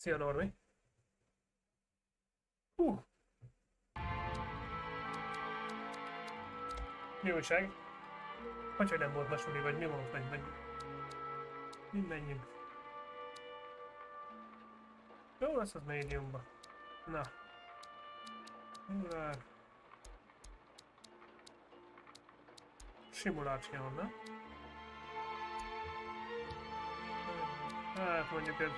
Szia, Normi. Mi újság? Hogy nem volt masuli, vagy mi volt, vagy menjünk. Jó lesz az médiumba. Na. Simuláció, na? Hát mondjuk ez...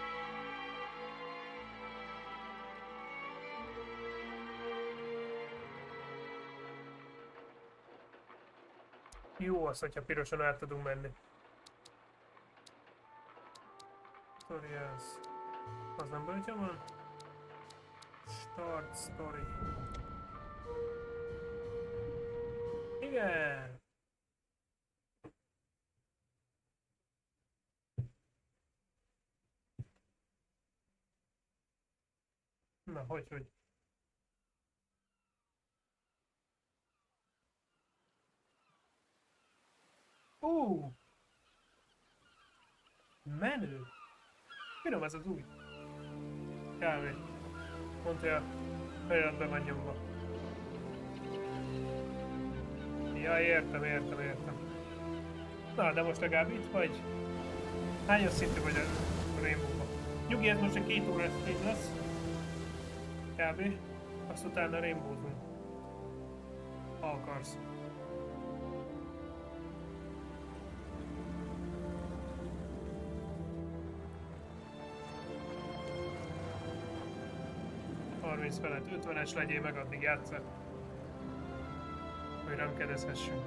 Jó az, hogyha pirosan át tudunk menni. Story az nem bőtje van? Start story. Igen! Na, hogy? Menő! Finom ez az új. Kávé. Mondja, fejeletbe van nyomva. Ja, értem. Na, de most legalább itt vagy. Hányos szintű vagy a Rainbow-ban? Nyugi, ez most egy 2 órás stream lesz. Kb. Azt utána Rainbow-zunk. Ha akarsz. Felett 50-es legyél meg, addig játszol. Hogy remkedezhessünk.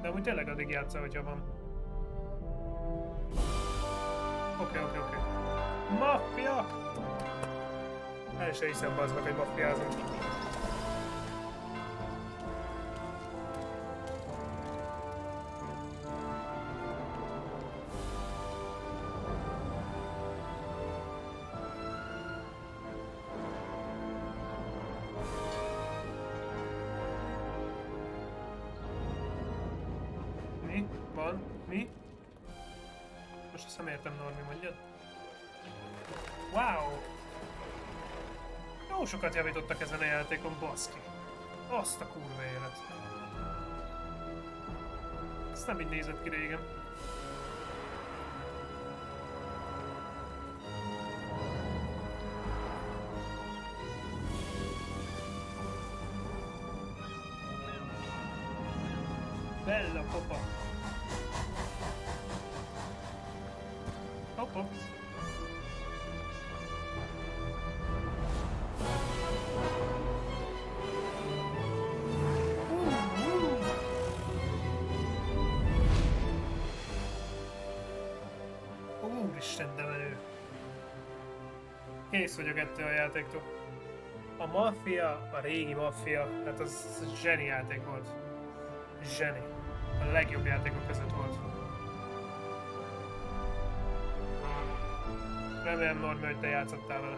De amúgy tényleg addig játszol, hogyha van. Oké. Mafia! El se hiszem, bazd meg, hogy maffiázunk. Mi? Most azt nem értem, Normi, mondjad. Wow! Jó sokat javítottak ezen a játékon, baszki. Azt a kurva élet. Ezt nem így nézett ki régen. Bella popa. Hopp. Úristen, de menő. Kész vagyok ettől a játéktól. A Mafia, a régi Mafia, hát az zseni játék volt. Zseni. A legjobb játékok között volt. Remélem, Normi, hogy te játszottál vele.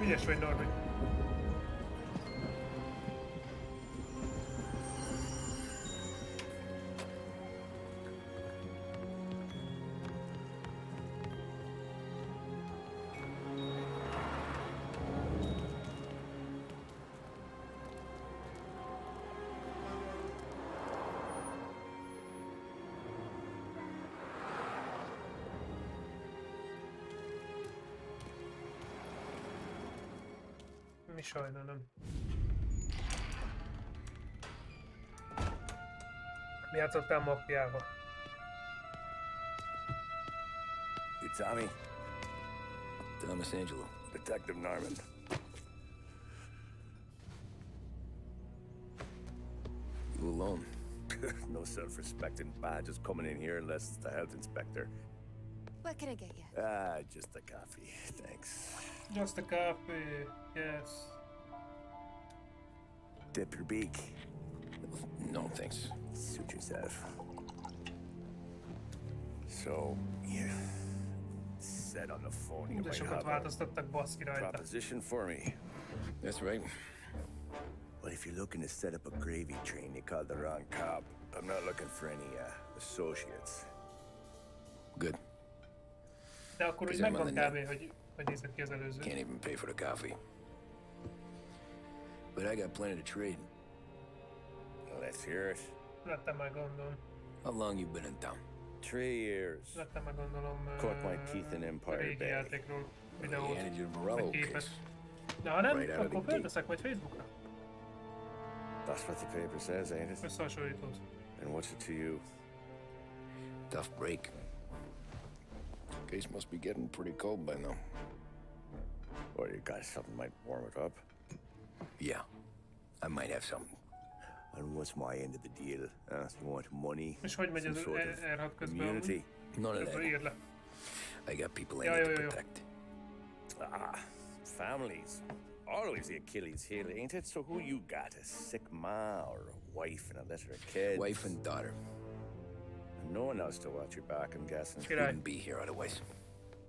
Ügyes vagy, Normi. Mi sajnálom. Mi játszottál Mafiával? You Tommy? Thomas Angelo. Detective Norman. You alone? No self-respecting badges coming in here unless it's the health inspector. What can I get you? Just a coffee, thanks. Just a coffee, yes. Dip your beak. No, thanks. Suit yourself. So, yeah. Said on the phone you De might sokat have a változtattak, baszki rajta. proposition for me. That's right. Well, if you're looking to set up a gravy train, you called the wrong cop. I'm not looking for any associates. Good. De akkor úgy Közel megvan van kb. Hogy nézett ki az előző. Can't even pay for the coffee. But I got plenty to trade. Let's hear it. Lettem már gondolom. How long you been in town? 3 years. Lettem már gondolom Caught my teeth in Empire régi Bay. játékról He videót, handed you the meg Morello képet. case. De ha nem, Right out of the akkor gate. felteszek majd Facebookra. That's what the paper says, ain't it? Összehasonlítót. And what's it to you? Tough break. Case must be getting pretty cold by now. Or you got something might warm it up? Yeah, I might have something. And what's my end of the deal? You want money? És hogy megy Some az sort of R6 közben? immunity? None of Közben that. ír le. I got people I Yeah, need yeah, to yeah. protect. Families. Always the Achilles heel, ain't it? So who you got? A sick ma or a wife and a litter of kids? Wife and daughter. And no one else to watch your back, I'm guessing. Király. Wouldn't be here otherwise.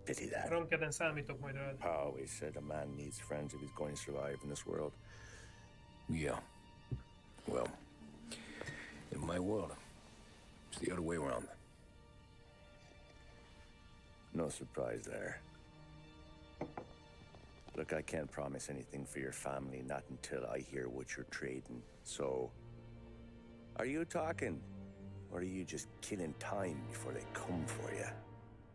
Pity that. Rankeden számítok majd rád. Pa always said a man needs friends if he's going to survive in this world. Yeah. Well, in my world, it's the other way around. No surprise there. Look, I can't promise anything for your family, not until I hear what you're trading. So, are you talking? Or are you just killing time before they come for you?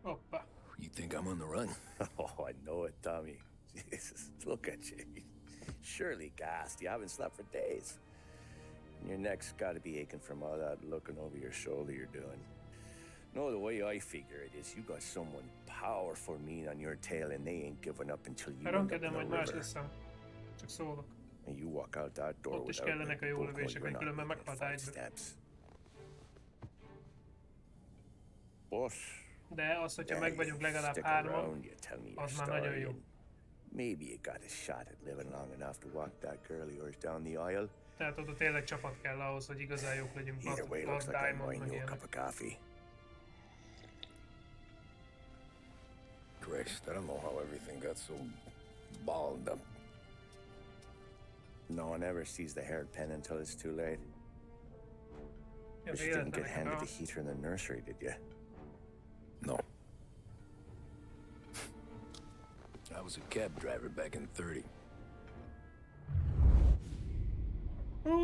Hoppa. You think I'm on the run? Oh, I know it, Tommy. Jesus, look at you. Surely gassed. You haven't slept for days. And your neck's got to be aching from all that looking over your shoulder you're doing. No, the way I figure it is you got someone powerful mean on your tail and they ain't giving up until you end up in Rankeden the majd más river. leszem. Csak szólok. And you walk out that door Ott is without kellenek a me, jó both know lövések, you're not különben making it meghaltál 5 egyből. steps. But De az, hogyha meg vagyunk legalább stick hárman, around, you tell me your az már nagyon story, jó. and maybe you got a shot at living long enough to walk that girl of yours down the aisle. Tehát oda tényleg csapat kell ahhoz, hogy igazán jók legyünk. Either way, Blood looks like I'm Diamond, buying meg you a ilyenek. cup of coffee. Christ, I don't know how everything got so balled up. No one ever sees the haired pen until it's too late. Ja, But you didn't get véletlenek, handed de the heater in the nursery, did you? No. I was a cab driver back in 30.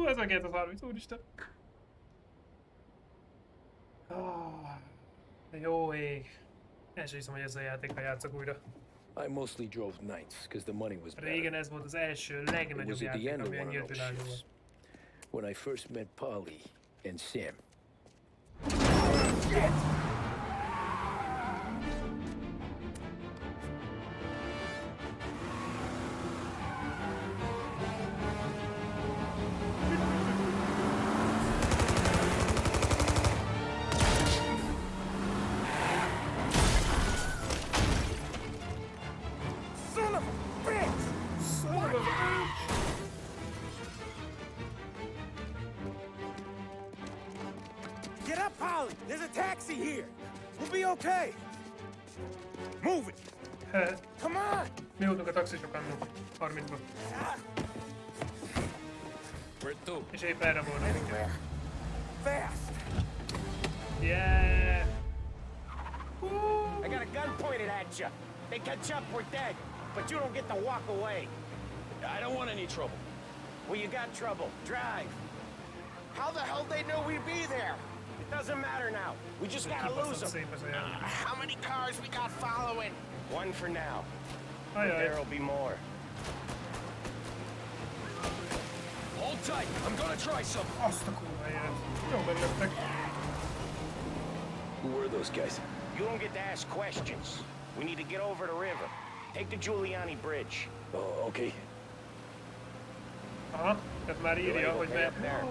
Ez a 230, úristen. De jó ég. El sem hiszem, hogy ezzel a játékkal játszok újra. I mostly drove nights because the money was better. Régen ez volt az első It legnagyobb was at the játék, end of amilyen one of nyílt those világú shifts volt. when I first met Polly and Sam. Son of a bitch! Get up, Polly! There's a taxi here! We'll be okay! Move it! Come on! Mi voltunk a taxisok annak 30-ban. Where to? És épp erre volna. Anywhere. Fast! Yeah! I got a gun pointed at you. They catch up, we're dead. But you don't get to walk away. I don't want any trouble. Well, you got trouble. Drive. How the hell they know we'd be there? It doesn't matter now. We just gotta lose Kibaszott them. szép ez a játék. How many cars we got following? One for now. But Ajaj. there'll be more. Hold tight. I'm gonna try something. Azt a kurva élet. Jó megleptek. Who were those guys? You don't get to ask questions. We need to get over the river. Take the Giuliani Bridge. Oh, okay. Aha, tehát már írja, hogy Way up there. mert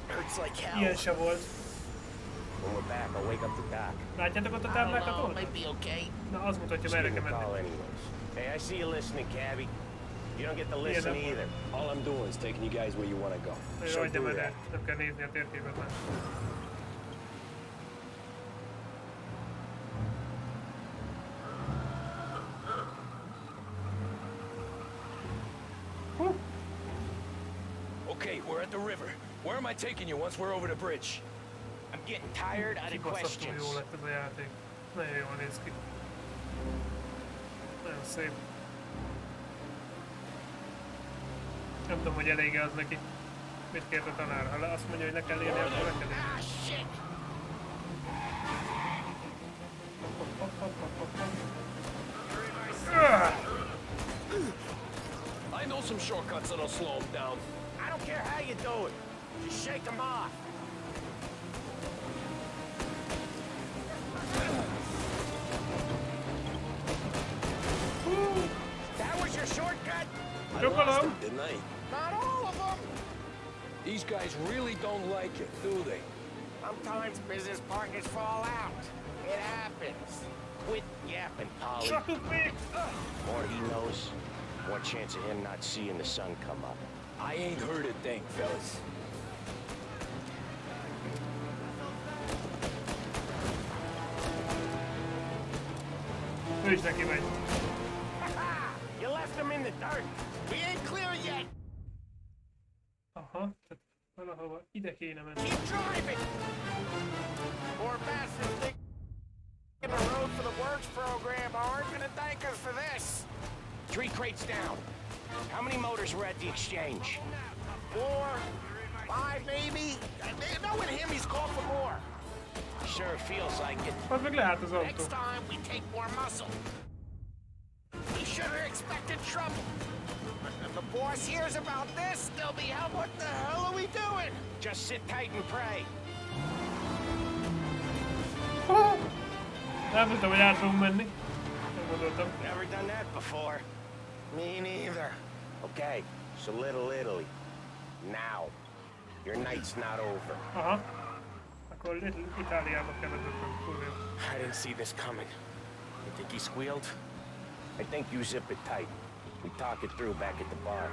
Hurts like hell. ilyen se volt. When we're back, I'll wake up the doc. Látjátok ott a I don't táblákat know, ott? might be okay. Na, az mutatja, Just merre give kell me a call menni. anyways. Hey, I see you listening, Cabby. You don't get to listen nem. either. All I'm doing is taking you guys where you want to go. Jó, hagyja már el. Nem kell nézni a térképet már. Okay, we're at the river. Where am I taking you once we're over the bridge? I'm getting tired of the Kibaszottul jó questions. lett ez a játék. Nagyon jól néz ki. Nagyon szép. Nem tudom, hogy elég az neki. Mit kért a tanár? Ha azt mondja, hogy le kell írni, akkor le kell írni. Ah, shit! I know some shortcuts that'll slow him down. I don't care how you do it. Just shake them off. That was your shortcut? I lost him, didn't I? Not all of them. These guys really don't like it, do they? Sometimes business partners fall out. It happens. Quit yapping, Polly. Shut up, me! More he knows, more chance of him not seeing the sun come up. I ain't heard a thing, fellas. Ő is neki megy. You left him in the dirt. We ain't clear yet. Aha, tehát valahova ide kéne menni. Keep driving. Poor bastards think the road for the works program aren't gonna thank us for this. 3 crates down. How many motors were at the exchange? 4, 5 maybe. Knowing him, he's called for more. Sure feels like it. Az meg lehet az autó. Next time we take more muscle. We should have expected trouble. If the boss hears about this, they'll be out. What the hell are we doing? Just sit tight and pray. Nem tudtam, hogy át fogunk menni. Nem gondoltam. Never done that before. Me neither. Okay, so Little Italy. Now. Your night's not over. Aha. Akkor Itáliába kell vezetnünk. Kurva jó. I didn't see this coming. You think he squealed? I think you zip it tight. We talk it through back at the bar.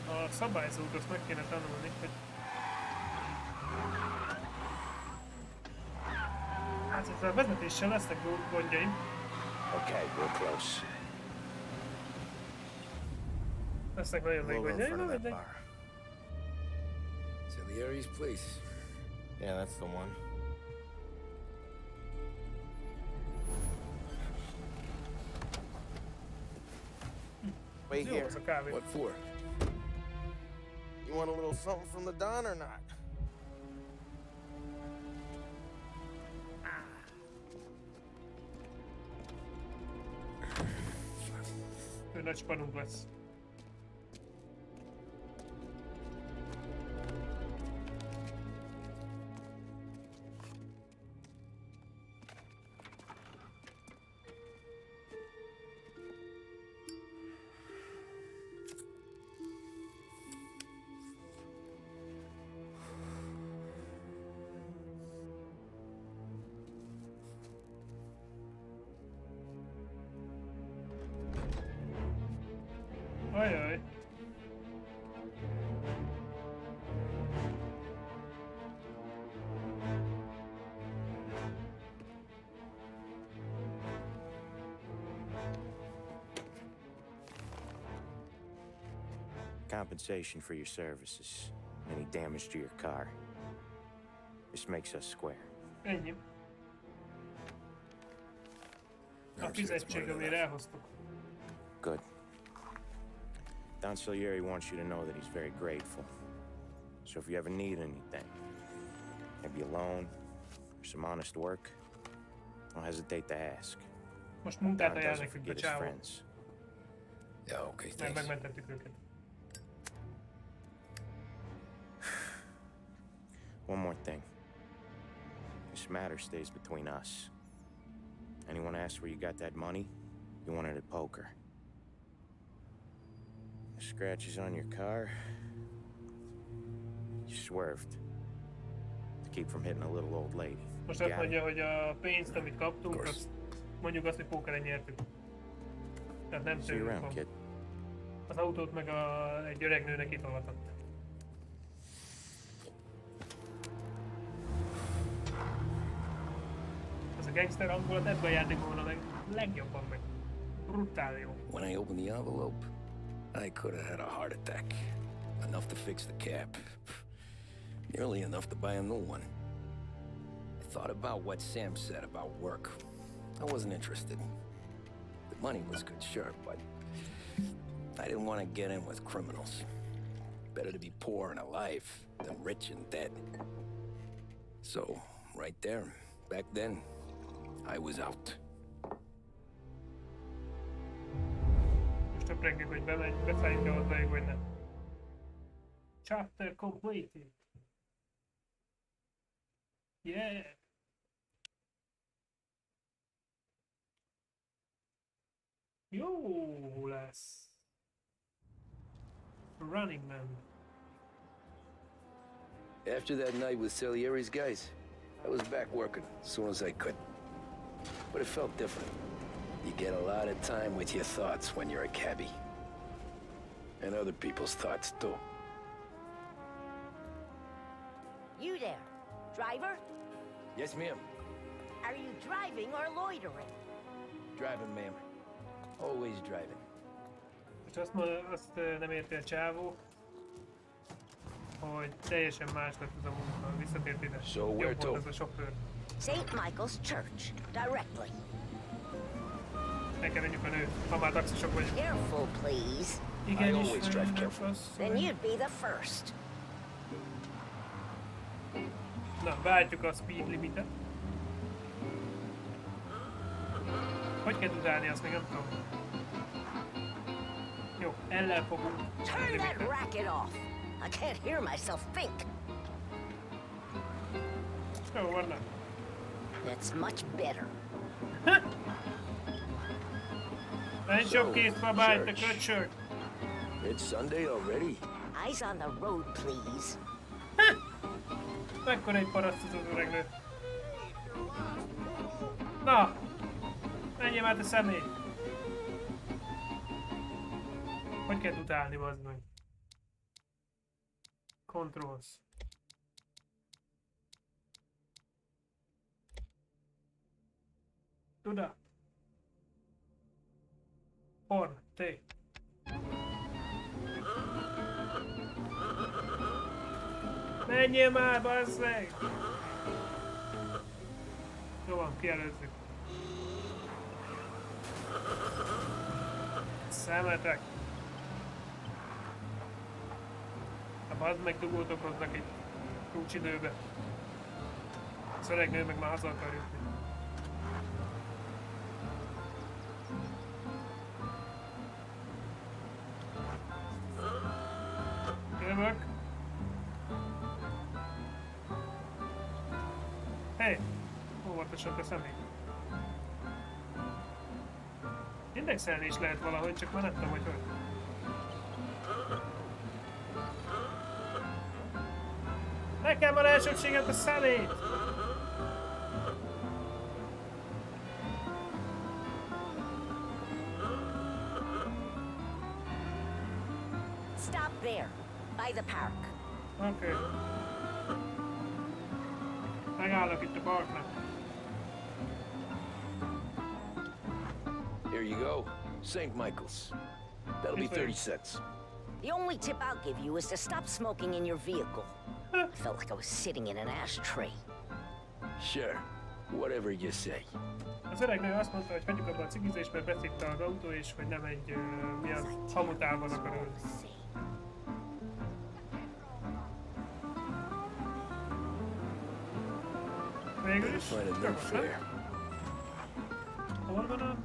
A szabályzót azt meg kéne tanulni, hogy... Hát ezzel a vezetéssel lesznek gondjaim. Okay, we're close. Lesznek nagyon nagy gondjaim, na mindegy. Salieri's place. Yeah, that's the one. Wait Jó here. az a kávé. What for? You want a little something from the Don or not? Ő nagy spanunk lesz. Ajaj. Compensation for your services. Any damage to your car. This makes us square. Ennyi. A fizetség, amire elhoztuk. Good. Don Salieri wants you to know that he's very grateful. So if you ever need anything, maybe a loan or some honest work, don't hesitate to ask. Most munkát Don ajánl doesn't nekünk a forget his csávó. friends. Yeah, okay, Mert thanks. megmentettük őket. One more thing. This matter stays between us. Anyone asks where you got that money, you won it at poker. The scratches on your car, you swerved to keep from hitting a little old lady. Most Got azt it? mondja, hogy a pénzt, amit kaptunk, azt mondjuk azt, hogy pókeren nyertük. Tehát nem See you tőlünk around, van. kid. Az autót meg egy öreg nőnek itolhatott. gangster hangulat ebben a játékban van a legjobban meg. Brutál jó. When I opened the envelope, I could have had a heart attack. Enough to fix the cap. Nearly enough to buy a new one. I thought about what Sam said about work. I wasn't interested. The money was good, sure, but I didn't want to get in with criminals. Better to be poor and alive than rich and dead. So, right there, back then, I was out. Most töprengünk, hogy beszálljuk-e hozzájuk, vagy nem. Chapter completed. Yeah. Jó lesz. Running Man. After that night with Salieri's guys, I was back working as soon as I could. But it felt different. You get a lot of time with your thoughts when you're a cabbie. And other people's thoughts, too. You there, driver? Yes, ma'am. Are you driving or loitering? Driving, ma'am. Always driving. És azt nem érti a csávó, hogy teljesen más lett ez a munka, visszatért ide. So where Jobb to? volt ez a sofőr. St. Michael's Church, directly. Megkeverjük a nőt, ha már taxisok vagyunk. Careful, please. Igen, I always drive careful. Then you'd be the first. Na, váltjuk a speed limitet. Hogy kell tudálni, azt még nem tudom. Jó, ellen fogunk. Turn that racket off. I can't hear myself think. Jó, van nem. That's much better. Nincs jobb kész babály, te church. köcsög. It's Sunday already? Eyes on the road, please. Mekkora egy paraszt az öreg nő. Na! Menjél már te személy! Hogy kell utálni, bazd meg? Controls. Tuda. Horn, T. Menjél már, bazd meg! Jó van, kielőzzük. Szemetek! A bazd meg dugót okoznak itt kulcsidőbe. Az öreg nő meg már haza akar jutni. Jövök! Hé! Óvatosan te személy! Indexelni is lehet valahogy, csak már nem tudom, hogy hogy. Nekem van elsőbségem, a szemét! Stop there, by the park. Oké. Megállok itt a parknak. Here you go. St. Michael's. That'll be 30 cents. The only tip I'll give you is to stop smoking in your vehicle. I felt like I was sitting in an ashtray. Sure. Whatever you say. Az öreg nő azt mondta, hogy hagyjuk abba a cigizést, mert beszitta az autó, és hogy nem egy mi az hamutában akar ülni. Végül is, Find a new jogos, nem? fare. Hol van a...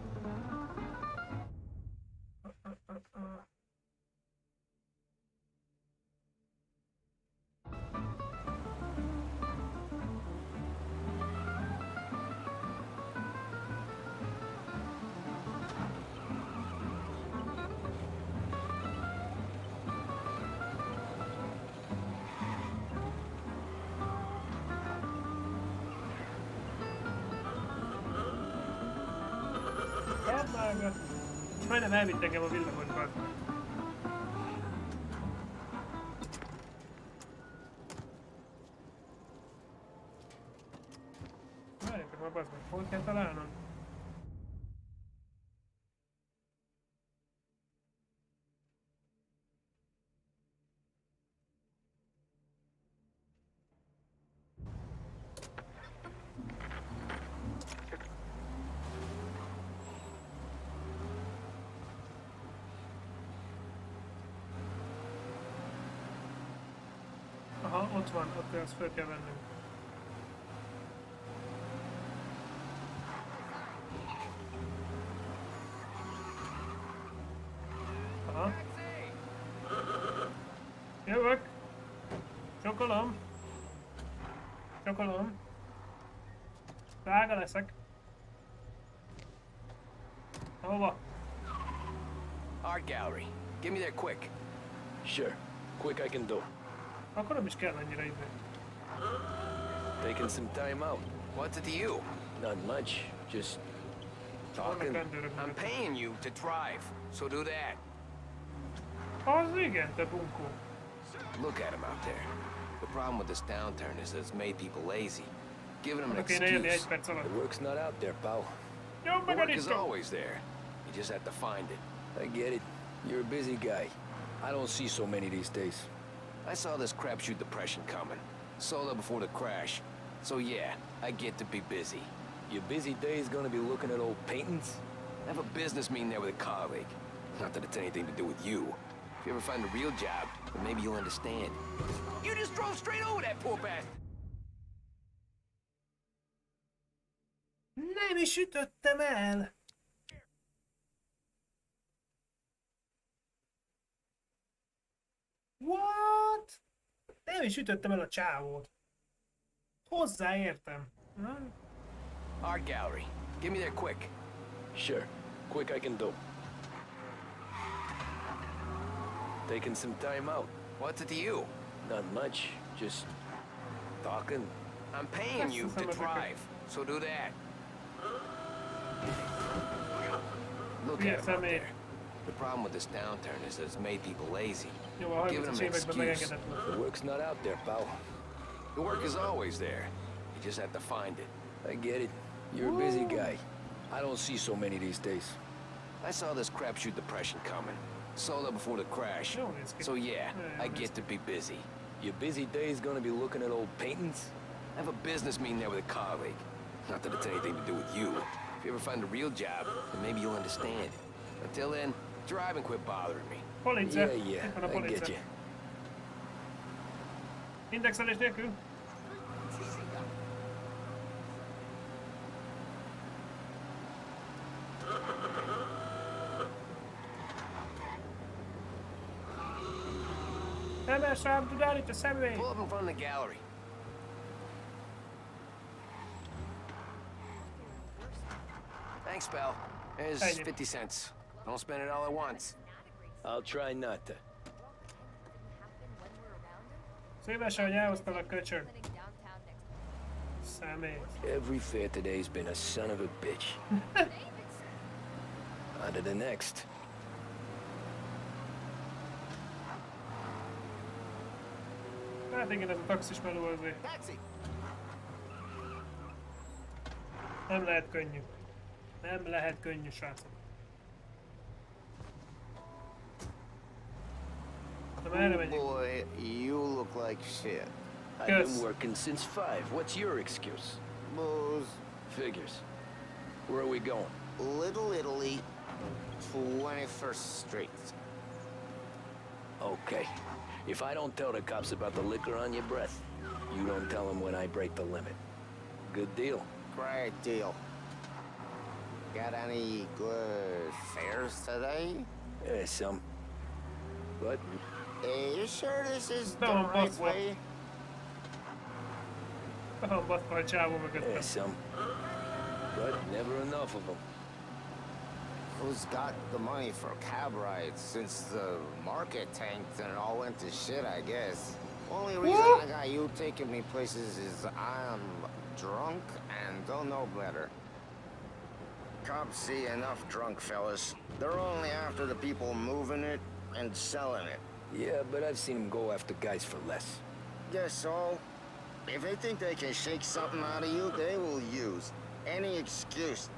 Elvágat. Majdnem elvitt engem a villamosba. Várjátok már, bazd meg, hol kell Ott van, ott azt föl kell vennünk. Aha. Jövök. Csokolom. Csokolom. Drága leszek. Hova? Art gallery. Get me there quick. Sure. Quick I can do. Akkor nem is kell annyira idő. Taking some time out. What's it to you? Not much. Just Vannak talking. rendőrök I'm mögött. paying you to drive, so do that. Az igen, te bunkó. Look at him out there. The problem with this downturn is that it's made people lazy. Giving them an Oda kéne jönni excuse. 1 perc alatt. The work's not out there, pal. Nyomd The meg a work is diszkó! always there. You just have to find it. I get it. You're a busy guy. I don't see so many these days. I saw this crapshoot depression coming. Sold up before the crash. So yeah, I get to be busy. Your busy days gonna be looking at old paintings? I have a business meeting there with a colleague. Not that it's anything to do with you. If you ever find a real job, then maybe you'll understand. You just drove straight over that poor bastard! Nem is ütöttem el! What? Nem is ütöttem el a csávót. Hozzáértem. Hm? Art gallery. Get me there quick. Sure. Quick I can do. Taking some time out. What's it to you? Not much. Just talking. I'm paying That's you the to same as a drive, so do that. Look Yes, at him I out mean- there. The problem with this downturn is that it's made people lazy. Jó, a Giving 30-as them an években excuse. megengedett volt. The work's not out there, pal. The work is always there. You just have to find it. I get it. You're a busy guy. I don't see so many these days. I saw this crapshoot depression coming. Sold up before the crash. Jó néz ki. So yeah, Yeah, I néz get to be busy. Your busy days gonna be looking at old paintings? I have a business meeting there with a colleague. Not that it's anything to do with you. If you ever find a real job, then maybe you'll understand. Until then, drive and quit bothering me. Police. Yeah, Itt van a I get police. you. Indexelés nélkül. Emels rám, tud állít a személy! Pull up in front of the gallery. Thanks, pal. There's Thank you. 50 cents. Don't spend it all at once. I'll try not to. Szívesen, hogy elhoztad a köcsög. Személy. Every fair today's been a son of a bitch. On to the next. Hát igen, ez a taxis meló azért. Taxi! Nem lehet könnyű. Nem lehet könnyű, srácok. Na merre megyünk? Boy, you look like shit. I've Yes. been working since 5. What's your excuse? Booze, Figures. Where are we going? Little Italy, 21st Street. Okay. If I don't tell the cops about the liquor on your breath, you don't tell them when I break the limit. Good deal. Great deal. Got any good fares today? Yeah, some. But Hey, you sure this is the No, right boss, way? Van baszva a csávó mögöttem. yeah, some. But never enough of them. Who's got the money for cab rides since the market tanked and it all went to shit, I guess? Only reason I got you taking me places is I'm drunk and don't know better. Cops see enough drunk fellas. They're only after the people moving it and selling it. Yeah, but I've seen them go after guys for less. Guess so. If they think they can shake something out of you, they will use any excuse.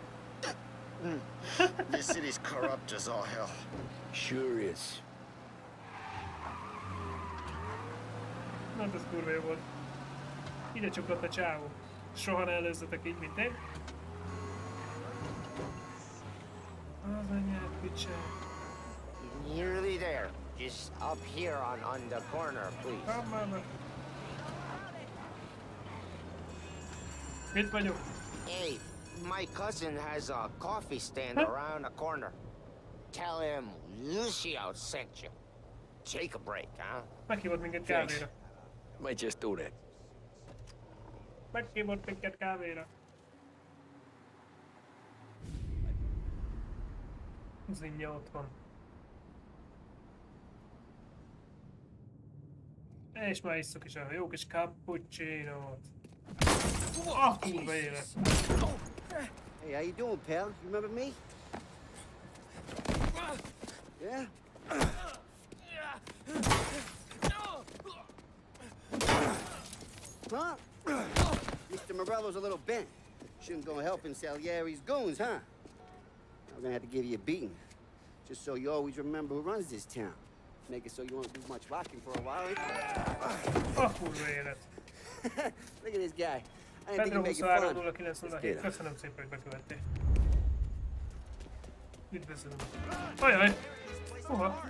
This city's corrupt as all hell. Sure is. Na, ez kurva jó volt. Ide csuklott a csávó. Soha ne előzzetek így, mint én. Az anyád picsa. Nearly there. Just up here on the corner, please. Come on. Itt vagyok. Hey, my cousin has a coffee stand Huh? around the corner. Tell him Lucio sent you. Take a break, huh? Meghívott minket Thanks. kávéra. Might just do that. Meghívott minket kávéra. Zinja ott van. És már isszuk is a jó kis cappuccinót. Ah, kurva élet. Hey, how you doing, pal? You remember me? Yeah? Huh? Mr. Morello's a little bent. Shouldn't go helping Salieri's goons, huh? I'm gonna have to give you a beating. Just so you always remember who runs this town. Make it so you won't do much rocking for a while. Ah, kurva élet. Look at this guy. I didn't think Pedro he'd make it 23 fun. 0907. Köszönöm szépen, hogy bekövettél. Üdvözlöm. Ajaj! Hova?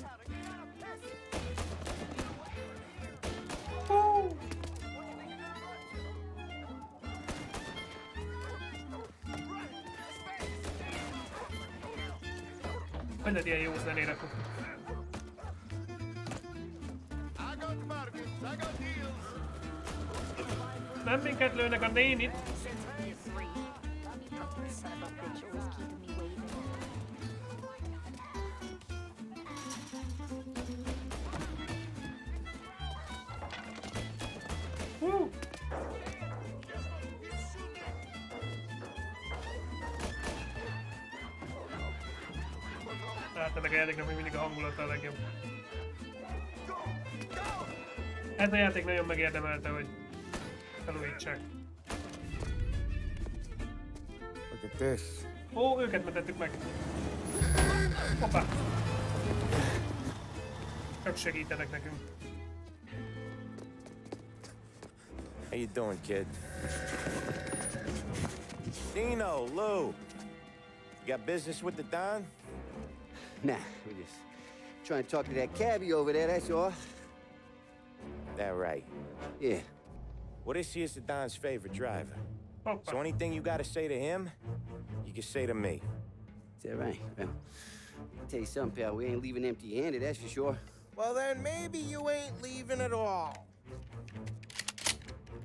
Hú! Hogy ilyen jó zenére fog. Nem minket lőnek a nénit. Hú! Hát ennek a játéknak még mindig a hangulata a legjobb. Ez a játék nagyon megérdemelte, hogy felújítsák. Look at this. Ó, őket mentettük meg. Hoppá! Csak segítenek nekünk. How you doing, kid? Dino, Lou. You got business with the Don? Nah, we're just trying to talk to that cabbie over there, that's all. That right. Yeah. Well, this here's the Don's favorite driver. Hoppá! So anything you gotta say to him, you can say to me. Is that right? Well, I'll tell you something, pal. We ain't leaving empty-handed, that's for sure. Well, then maybe you ain't leaving at all.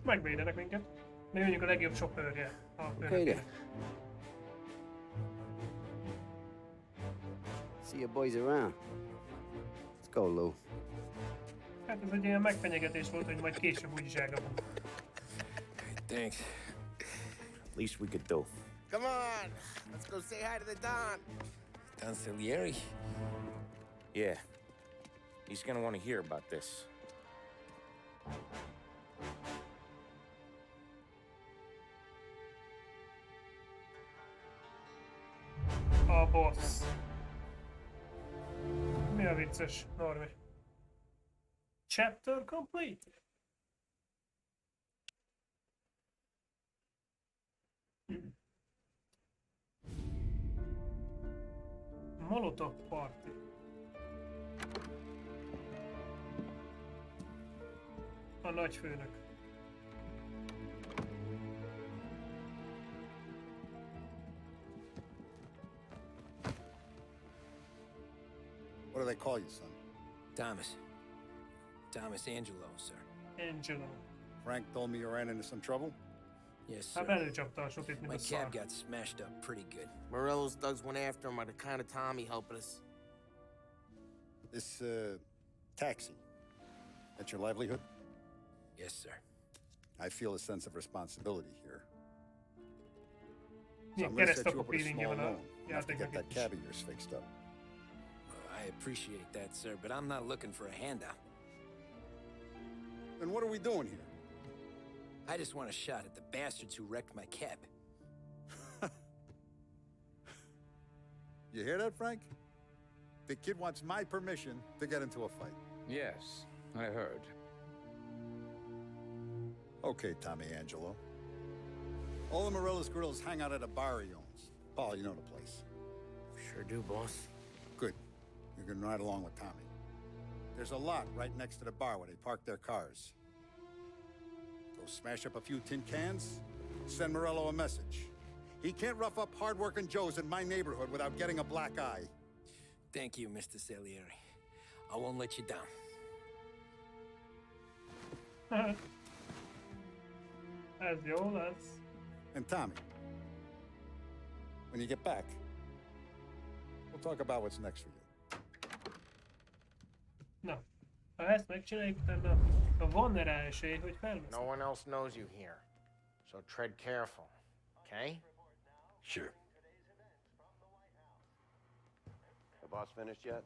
Megvédenek minket. Mi mondjuk a legjobb sofőrje. Okay, then. See your boys around. Let's go, Lou. Hát ez egy ilyen megfenyegetés volt, hogy majd később úgyis elkapunk. Thanks. Least we could do. Come on, let's go say hi to the Don. Don Salieri? Yeah. He's gonna want to hear about this. A boss. Mi a vicces, Norvi? Chapter complete. Molotov party. A nagyfőnök. What do they call you, son? Thomas. Thomas Angelo, sir. Angelo. Frank told me you ran into some trouble? Yes, sir. Hát előcsapta a sotit, mint My a szar. cab got smashed up pretty good. Morello's thugs went after him by the kind of Tommy helping us. This, taxi. That's your livelihood? Yes, sir. I feel a sense of responsibility here. So Milyen I'm gonna set you keresztapok up with a feelingje small van a loan. Enough to get játéknak that itt is. cab of yours fixed up. I appreciate that, sir, but I'm not looking for a handout. Then what are we doing here? I just want a shot at the bastards who wrecked my cab. You hear that, Frank? The kid wants my permission to get into a fight. Yes, I heard. Okay, Tommy Angelo. All the Morello's girls hang out at a bar he owns. Paul, you know the place. Sure do, boss. Good. You can ride along with Tommy. There's a lot right next to the bar where they park their cars. Go smash up a few tin cans, Send Morello a message. He can't rough up hard-working Joes in my neighborhood without getting a black eye. Thank you, Mr. Salieri. I won't let you down. Ez jó lesz. And Tommy, when you get back, we'll talk about what's next for you. Na, ha ezt megcsináljuk, utána van rá esély, hogy felveszünk. No one else knows you here, so tread careful, okay? Sure. The boss finished yet?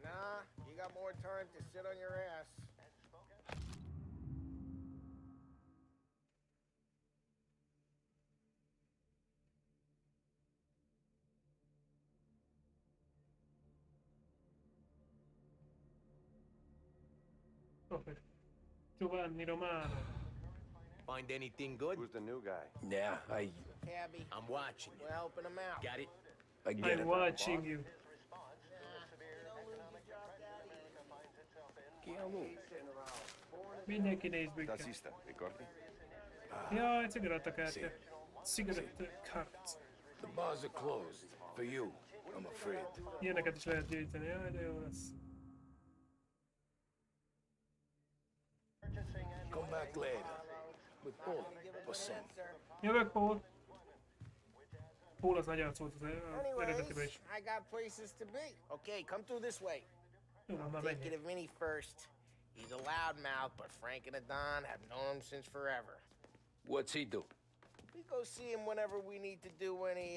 Nah, you got more time to sit on your ass. Giovanni Romano. Find anything good? Who's the new guy? Yeah, Cabby. I'm watching you. We're helping him out. Got it? I get I'm it. watching you. Mindenki néz minket. Taxista, ricordi? Jaj, cigarettakártya. Cigarettakártya. The bars are closed. For you, I'm afraid. Ilyeneket is lehet gyűjteni, jaj, de jó lesz. Come back later. With Paul or Sam. Jövök, Paul. Paul az nagy arc volt az eredetiben Anyways, is. I got places to be. Okay, come through this way. Jó, van, már Take menjünk. it of Vinny first. He's a loudmouth, but Frank and the Don have known him since forever. What's he do? We go see him whenever we need to do any,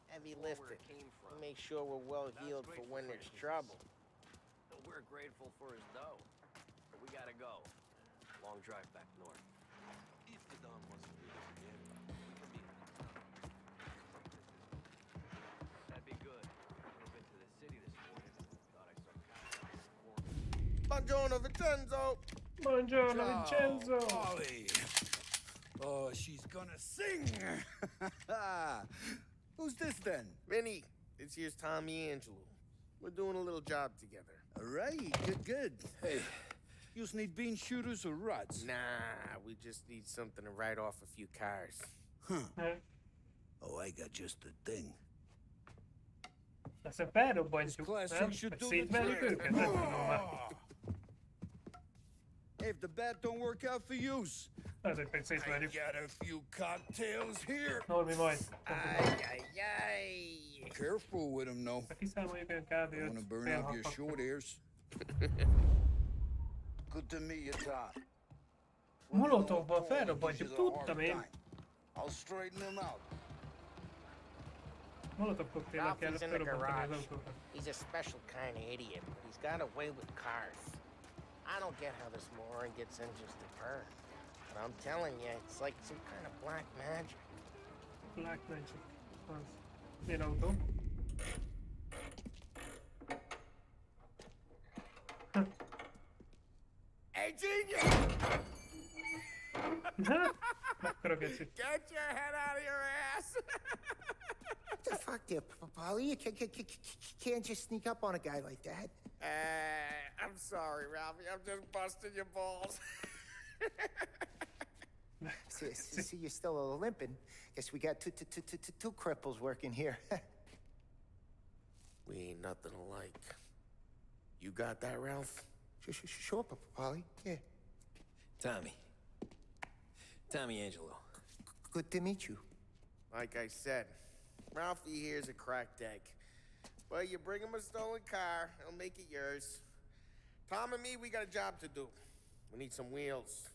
heavy lifting. We make sure we're well healed for when there's trouble. We're grateful for his dough. But we gotta go. Long drive back north. If the Don wants to meet us again, we can meet him. That'd be good. I've been to the city this morning. Thought I saw cops. Buongiorno, Vincenzo! Buongiorno, Vincenzo! Ollie! Oh, she's gonna sing! Who's this then? Vinny, this here's Tommy Angelo. We're doing a little job together. All right, good. Hey, you need bean shooters or rods? Nah, we just need something to write off a few cars. Oh, I got just the thing. Aztán felrobbantjuk, Classic nem? should Vagy do the szétverjük trick. őket? Nem tudom már. Hey, if the bat don't work out for use, Ezért meg I szétverjük. got a few cocktails here. Normi majd. Ay. Careful with them, though. Ha kiszámoljuk olyan kb. Don't want to burn fél off your hat short ears. Good to meet you, Tom. Molotovban felrobbantjuk, tudtam én. I'll straighten him out. Molotov koktéllal kell Ralphie's in the felrobbantani az garage. autókat. He's a special kind of idiot, but he's got a way with cars. I don't get how this moron gets in just a perk. But I'm telling you, it's like some kind of black magic. Black Magic. Az. Milyen autó? Hey, genius! Mekkora geci. Get your head out of your ass! What the fuck there, Polly? You can't just sneak up on a guy like that. I'm sorry, Ralphie. I'm just busting your balls. See, you're still limping. Guess we got two cripples working here. We ain't nothing alike. You got that, Ralph? Sure, Polly. Yeah. Tommy Angelo. Good to meet you. Like I said, Ralphie here's a cracked egg. But you bring him a stolen car, he'll make it yours. Tom and me, we got a job to do. We need some wheels.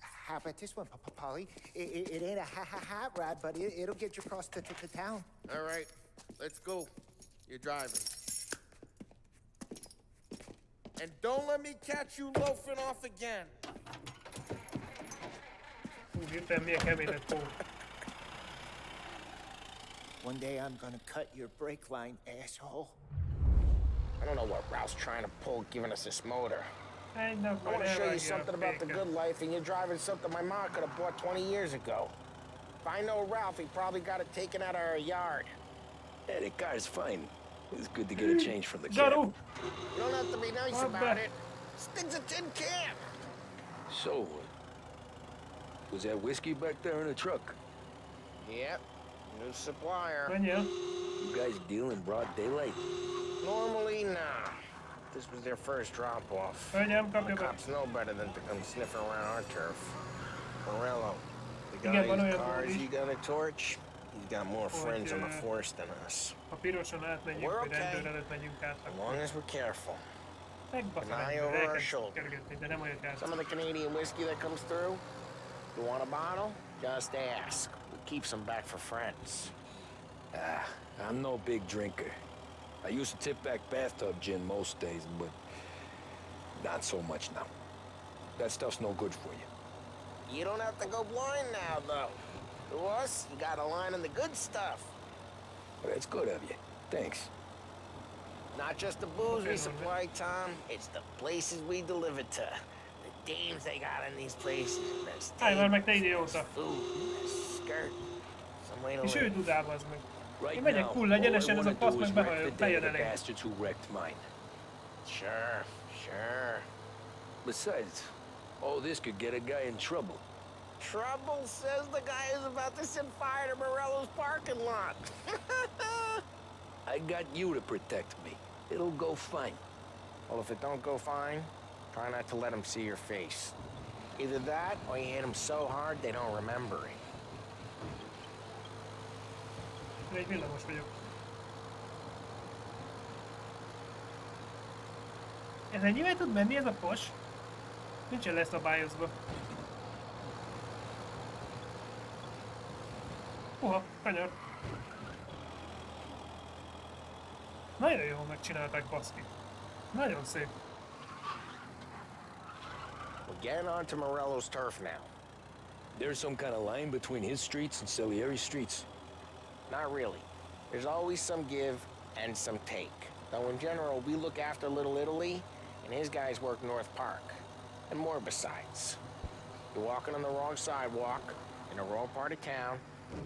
How about this one, Polly? It ain't a hot rod, but it'll get you across to town. All right, let's go. You're driving. And don't let me catch you loafing off again. Úristen, milyen kemény lett Paul. One day I'm gonna cut your brake line, asshole. I don't know what Ralph's trying to pull giving us this motor. Egy nap I majd want to show you elvágja a something about the féket. good life, and you're driving something my mom could have bought 20 years ago. If I know Ralph, he probably got it taken out of our yard. Yeah, the car's fine. It's good to get a change from the cab. Zsaru! You don't have to be nice What about the- it. This thing's a tin can. So, Was that whiskey back there in the truck? Yep, new supplier. Menjél. You guys deal in broad daylight? Normally, nah. This was their first drop-off. Hölgyem, The kapja be. cops know better than to come sniffing around our turf. Morello, the Igen, van guy olyan whose dolog cars is, you gotta torch, he's got more hogy friends on the force than us. ha piroson átmegyünk, We're vagy okay. rendőr előtt megyünk át, As long as we're careful. megbasz a An eye rendőr, over our elkezd shoulder. kergetni, de nem olyat Some játszol. of the Canadian whiskey that comes through, you want a bottle? Just ask. We keep some back for friends. I'm no big drinker. I used to tip back bathtub gin most days, but not so much now. That stuff's no good for you. You don't have to go blind now, though. To us, you got a line on the good stuff. That's good of you. Thanks. Not just the booze we Okay, supply, Tom. It's the places we deliver to. The dames they got in these places. There's Állj már meg, te tables, idióta! there's food, there's skirt. Some way to És ő live. dudál, bazd meg. Right Én megyek now, full all I egyenesen, ez a want fasz to do is meg wreck the day of the bejelenít. bastards who wrecked mine. Sure, sure. Besides, all this could get a guy in trouble. Trouble says the guy is about to set fire to Morello's parking lot. I got you to protect me. It'll go fine. Well, if it don't go fine, try not to let them see your face. Either that, or you hit them so hard they don't remember it. Én egy villamos vagyok. Ez ennyivel tud menni ez a fos? Nincsen leszabályozva. Uha, kanyar. Nagyon jól megcsinálták, baszki. Nagyon szép. We're getting onto Morello's turf now. There's some kind of line between his streets and Salieri's streets. Not really. There's always some give and some take. Though in general, we look after Little Italy, and his guys work North Park. And more besides. You're walking on the wrong sidewalk, in the wrong part of town,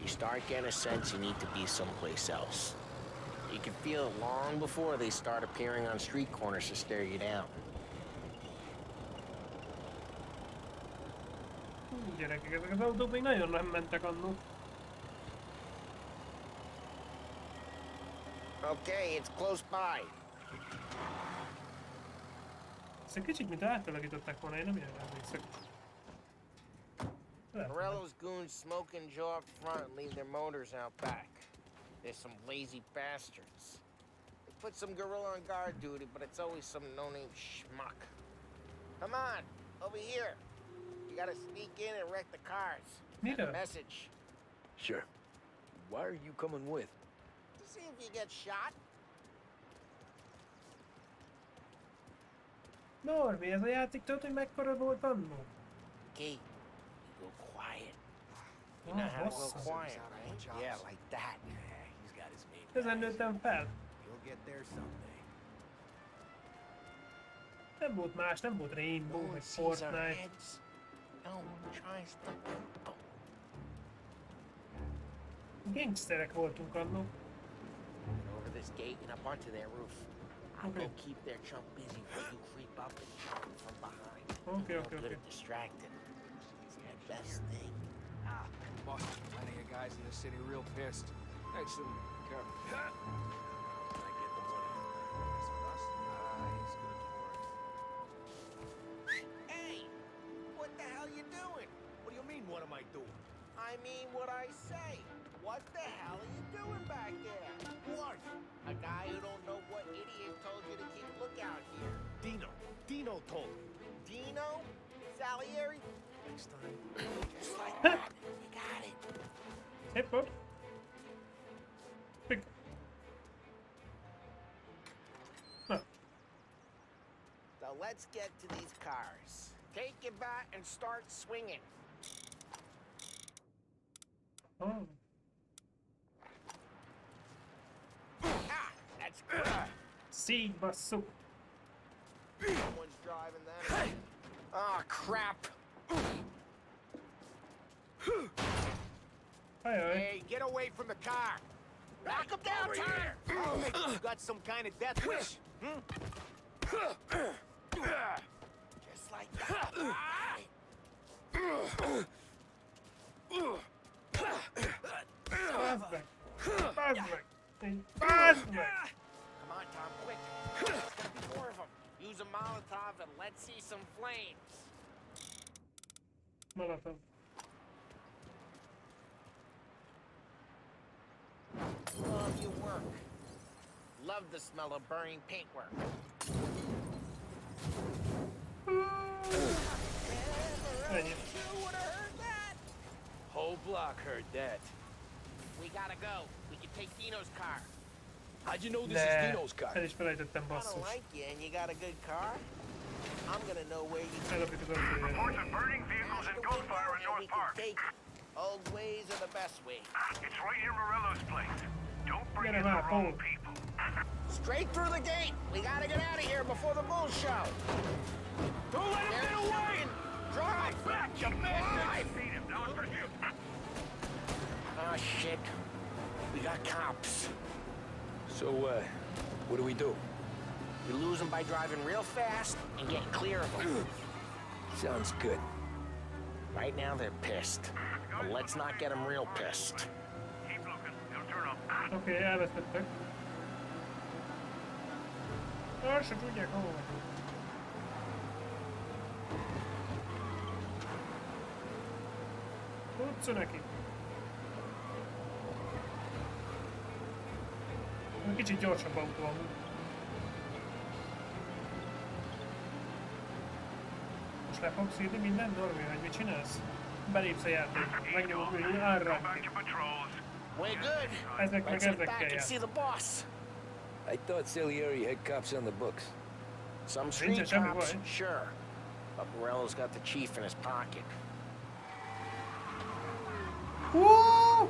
you start getting a sense you need to be someplace else. You can feel it long before they start appearing on street corners to stare you down. Gyerekek, ezek az autók még nagyon nem mentek annó. Okay, it's close by. Ez egy kicsit, mint átalakították volna, én nem ilyen emlékszek. Morello's goons smoke and jaw up front and leave their motors out back. They're some lazy bastards. They put some gorilla on guard duty, but it's always some no-name schmuck. Come on, over here. You gotta sneak in and wreck the cars. Mira. Message. Sure. Why are you coming with? To see if you get shot. Norbi, ez a játék tudod, hogy mekkora volt annó? Okay, you go quiet. You know how to go awesome. quiet, right? Yeah, like that. He's got his main Ezen nőttem fel. You'll get there someday. Nem volt más, nem volt Rainbow, No one meg sees our Fortnite. heads. No one tries to poop 'em. Gangsterek voltunk annó. Over this gate and up onto their roof. I'll Okay. go keep their chump busy while you creep up and shoot him from behind. Okay, Real okay, good okay. at distracting. It's their best thing. Boss, plenty of guys in the city real pissed. Thanks to Kevin. I get the money. He's good for it. Hey, what the hell you doing? What do you mean, what am I doing? I mean what I say. What the hell are you doing back there? What? A guy who don't know what idiot told you to keep lookout here. Dino told me. Dino? Salieri? Next time. Just like that. You got it. Szép volt. Pik. Na, So let's get to these cars. Take your bat and start swinging. oh. Ah, that's good. Szígy basszuk. Someone's driving that. Oh, crap. Ajaj. Hey, get away from the car! Knock him down, Tanner! Oh, you got some kind of death wish? Just like that. Bazd meg! Bazd meg! Bazd meg! Come on, Tom, quick. There's gotta be more of them. Use a Molotov and let's see some flames. Molotov. Love your work. Love the smell of burning paintwork. Ennyi. You would have heard that. Whole block heard that. We gotta go. We can take Dino's car. How'd you know this is De, Dino's car? el is felejtettem, I don't basszus. like you and you got a good car. I'm gonna know where you Ellopítok a főre. Reports of burning vehicles and gunfire in we North can Park. take it. Old ways are the best way. It's right near Morello's place. Don't bring Get in him the out, wrong Paul. people. Straight through the gate. We gotta get out of here before the bull show. Don't let him get away! Drive! Back, you Drive! Beat him, now in pursuit. Oh, shit. We got cops. So, what do we do? We lose them by driving real fast and getting clear of them. Sounds good. Right now, they're pissed. But let's not get them real pissed. Keep looking, he'll turn up. Oké, elvesztettek. Se tudják, hol van. Tudsz neki. Kicsit gyorsabb autó amúgy. Most le fogsz írni minden, Normi, vagy mit csinálsz? Belépsz a játékba, megnyomod, hogy Go arra. back to patrols. Way good. Ezek meg Let's head ezekkel back and jár. see the boss. I thought Salieri had cops on the books. Some street Nincs semmi cops, baj. sure. But Morello's got the chief in his pocket. Woo!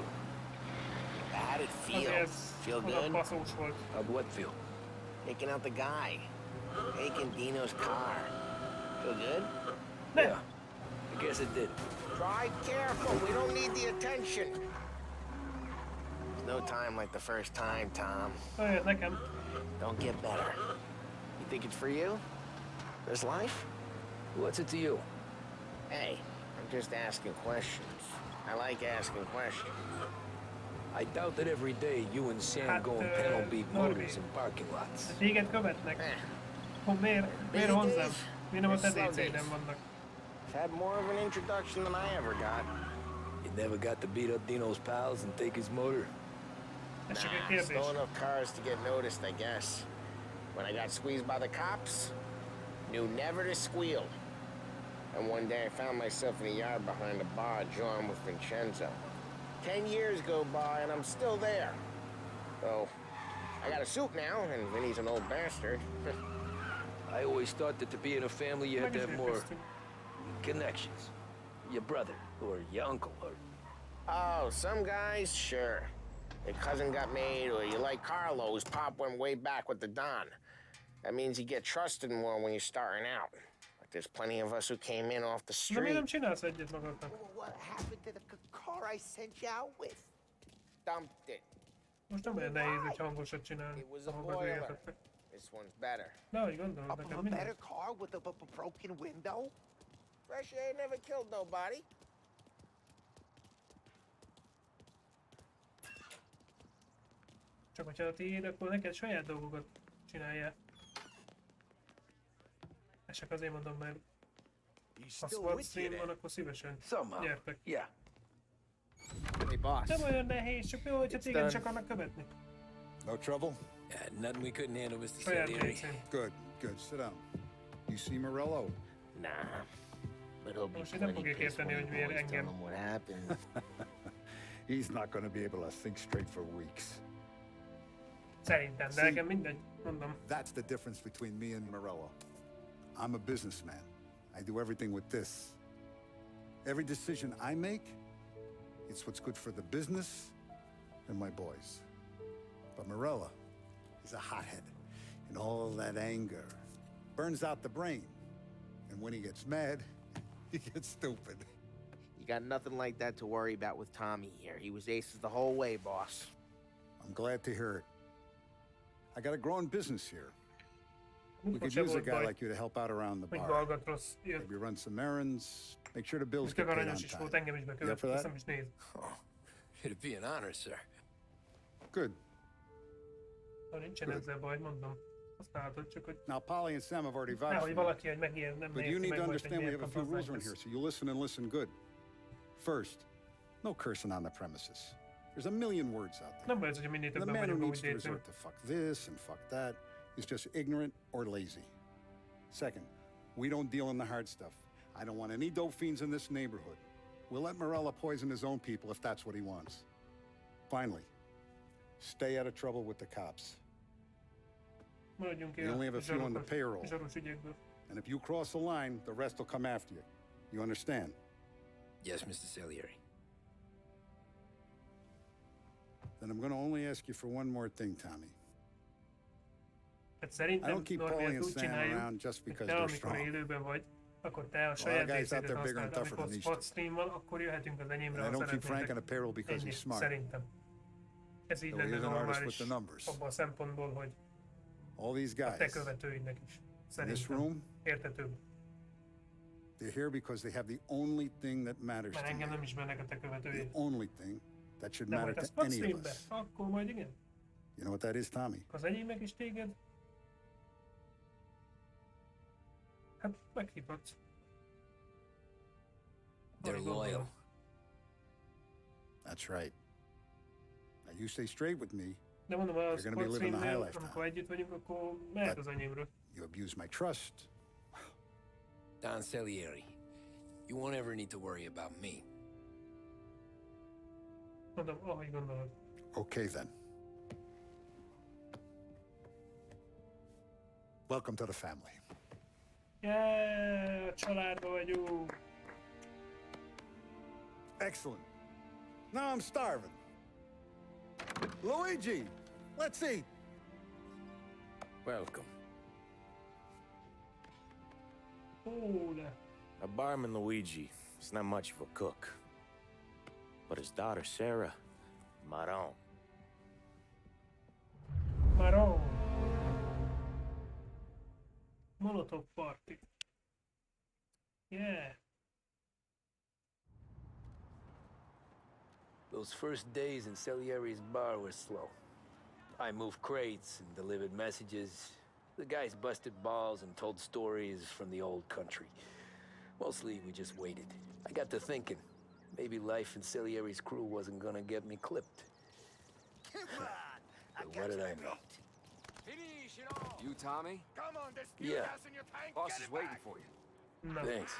How'd it feel? Ez Feel az a good? baszós volt. How'd what feel? Taking out the guy. Taking Dino's car. Feel good? Yeah, I guess it did. Drive careful. We don't need the attention. There's no time like the first time, Tom. Olyat nekem. Don't get better. You think it's for you? This life? What's it to you? Hey, I'm just asking questions. I like asking questions. I doubt that every day you and Sam Hát, go and panel beat Norbi. motors in parking lots. Téged követnek. Eh, Miért hozzám? Mi nem a te Slow DC-nem days. vannak? I've had more of an introduction than I ever got. You never got to beat up Dino's pals and take his motor? Ez csak egy Nah, kérdés. stole enough cars to get noticed, I guess. When I got squeezed by the cops, knew never to squeal. And one day I found myself in a yard behind a bar, jawing with Vincenzo. 10 years go by and I'm still there. So, I got a suit now, and Vinny's an old bastard. I always thought that to be in a family you had to have more connections. Your brother, or your uncle, or... Oh, some guys, sure. Your cousin got made, or you like Carlo's, Pop went way back with the Don. That means you get trusted more when you're starting out. But there's plenty of us who came in off the De miért nem street. csinálsz egyet magadnak? What happened to the car I sent you out with? Dumped it. Most nem olyan nehéz egy hangosat csinálni. It was a Ahol boiler. beszélgetettek. This one's better. De ahogy gondolod, nekem A minden. better car with a broken window? Fresh air never killed nobody. Csak hogyha a tiéd, akkor neked saját dolgokat csináljál. Ezt csak azért mondom, mert ha SWAT stream van, akkor szívesen Somehow. gyertek. Yeah. Hey, boss. Nem olyan nehéz, csak jó, hogyha téged csak akarnak követni. No trouble? Yeah, nothing we couldn't handle, Mr. Saját Salieri. DC-n. Good, good. Sit down. You see Morello? Nah. But he'll be Most én nem plenty fogják pissed érteni, when hogy the miért boys tell engem. him what happened. He's not going to be able to think straight for weeks. Szerintem, de nekem mindegy, mondom. That's the difference between me and Morello. I'm a businessman. I do everything with this. Every decision I make, it's what's good for the business and my boys. But Morello is a hothead, and all that anger burns out the brain. And when he gets mad, he gets stupid. You got nothing like that to worry about with Tommy here. He was aces the whole way, boss. I'm glad to hear it. I got a growing business here. We Múltkor could se use a volt guy baj, like you to help out around the hogy bar. Valgatros jött. Maybe run some errands, make sure the bills És get tök paid on aranyos is volt, time. engem is You up bekövet, for that? aztán is néz. Oh, it'd be an honor, sir. Good. Ha nincsen Good. ezzel baj, mondom. Használhatod, csak hogy Now, Polly and Sam have already vouched nehogy for you. valaki, hogy megijed, nem But you érti need meg to majd, hogy understand we miért have a few kap rules around hozzánk. here, so you listen and listen good. First, no cursing on the premises. There's a million words out there. Nem baj ez, hogy minél The többen man who vagyunk, needs ahogy to értünk. resort to fuck this and fuck that is just ignorant or lazy. Second, we don't deal in the hard stuff. I don't want any dope fiends in this neighborhood. We'll let Morella poison his own people if that's what he wants. Finally, stay out of trouble with the cops. Maradjunk ki We only have a few on the payroll. zsaros ügyekből. And if you cross the line, the rest will come after you. You understand? Yes, Mr. Salieri. Then I'm going to only ask you for one more thing, Tommy. Hát I szerintem don't keep Paulie Norbi, and úgy Sam csináljuk, around just hogy because te they're amikor strong. élőben vagy, akkor te a Well, saját guys out részédet there bigger and használd, tougher amikor than these spot two. stream van, akkor jöhetünk az enyémre, And I ha don't keep Frank on szeretnétek. the payroll because Ennyi, he's smart. szerintem. Ez így So lenne he's an artist normális with the numbers. abban a szempontból, hogy All these a te guys követőidnek is. in this Szerintem. room, Értetőbb. they're here because they have the only thing that matters Mert to engem me. nem ismernek a te The követőid. only thing that should Nem matter volt a to spot any of streambe? us. Akkor majd igen. You know what that is, Tommy? Az enyémek is téged? Hát meghívhatsz. They're Ahogy loyal. gondolod. That's right. Now you stay straight with me. De mondom, a You're gonna be spot living the high streamnél, life amikor time. együtt vagyunk, akkor mehet But- az enyémről. You abuse my trust. Don Salieri, you won't ever need to worry about me. Mondom, ahogy gondolod. Okay, then. Welcome to the family. Yeah, családba vagyunk. Excellent. Now I'm starving. Luigi, let's eat. Welcome. Ó, de. A barman Luigi is not much of a cook. But his daughter Sarah, Maron. Maron. Molotov party. Yeah. Those first days in Salieri's bar were slow. I moved crates and delivered messages. The guys busted balls and told stories from the old country. Mostly, we just waited. I got to thinking, maybe life in Salieri's crew wasn't gonna get me clipped. But what did I know? You, Tommy? Come on, there's Yeah. gas in your tank. Boss Get is it waiting back. for you. Na, Thanks.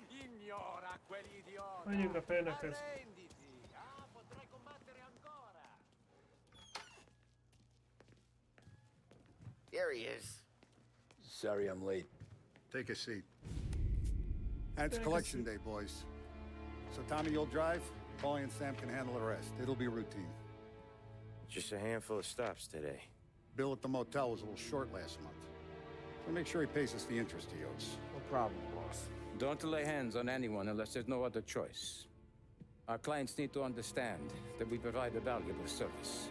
Ignora quell'idiota. menjünk a főnökhöz. Arrenditi. Potrai combattere ancora. There he is. Sorry I'm late. Take a seat. And it's Take a collection seat. day, boys. So Tommy, you'll drive. Paulie and Sam can handle the rest. It'll be routine. Just a handful of stops today. Bill at the motel was a little short last month. So make sure he pays us the interest he owes. No problem, boss. Don't lay hands on anyone unless there's no other choice. Our clients need to understand that we provide a valuable service.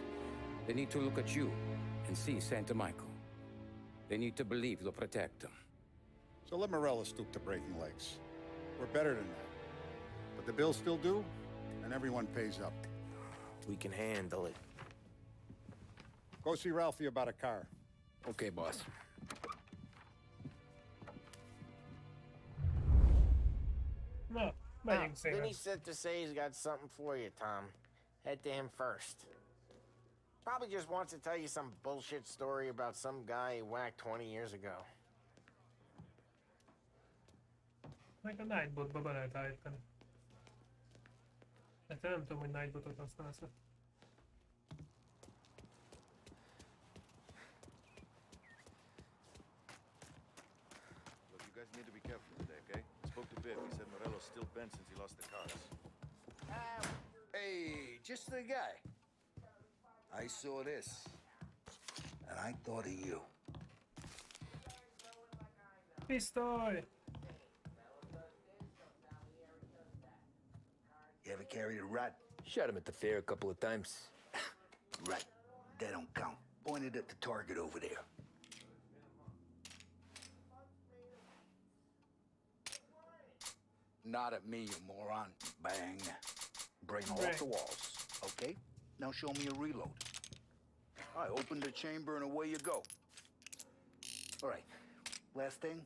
They need to look at you and see Santa Michael. They need to believe you'll protect them. So let Morella stoop to breaking legs. We're better than that. But the bills still due, and everyone pays up. We can handle it. Go see Ralphie about a car. Okay, boss. Na, megyünk szépen. Vinny said to say he's got something for you, Tom. Head to him first. Probably just wants to tell you some bullshit story about some guy he whacked 20 years ago. Meg a Nightbotba be lehet állítani. Hát én nem tudom, hogy Nightbotot használsz. Look, you guys need to be careful today, okay? I spoke to Biff. He said Morello's still bent since he lost the cars. Hey, just the guy. I saw this, and I thought of you. Pisztoly! You ever carried a rat? Shot him at the fair a couple of times. Rat. That don't count. Pointed at the target over there. Not at me, you moron. Bang. Brain off Right. the walls. Okay? Now show me a reload. I open the chamber and away you go. All right. Last thing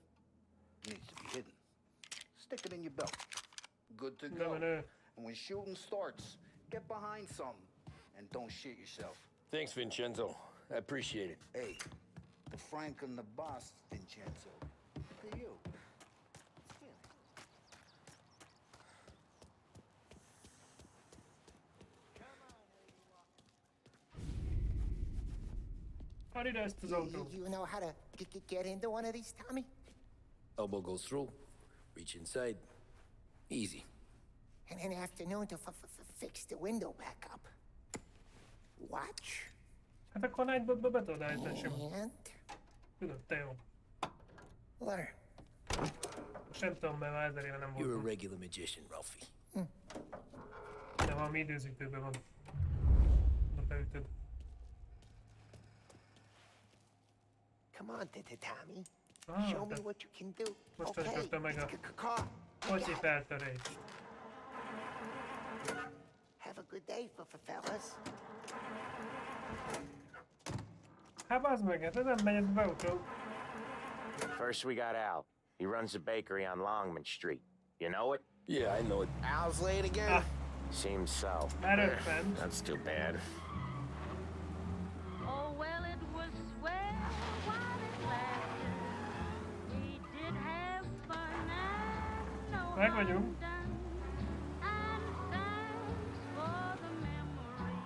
needs to be hidden. Stick it in your belt. Good to go. No. And when shooting starts, get behind something and don't shit yourself. Thanks, Vincenzo. I appreciate it. Hey, the Frank and the boss, Vincenzo. For you. How did ezt az autó? You know how to get into one of these, Tommy? Elbow goes through. Reach inside. Easy. And an afternoon to fix the window back up. Watch. Hát akkor a Nightbotba be tudod állítani simán. And Tudod, te jó. learn. Most nem tudom, mert már 1000 éve nem You're a voltam. regular magician, Ralphie. De valami időzítőben van. Oda beütöd. Come on, Tommy. Ah, Show me te- what you can do. Most Okay. kaptam meg a Car. kocsi feltörést. Have a good day, fellas. Hát bazd meg, hát ez nem megy ez az autó. First, we got Al. He runs a bakery on Longman Street. You know it? Yeah, I know it. Al's late again? Ah. Seems so. Erőtlen. That's too bad. Oh, well, it was swell while it lasted. We did have fun and no Meg harm vagyunk. done. And thanks for the memory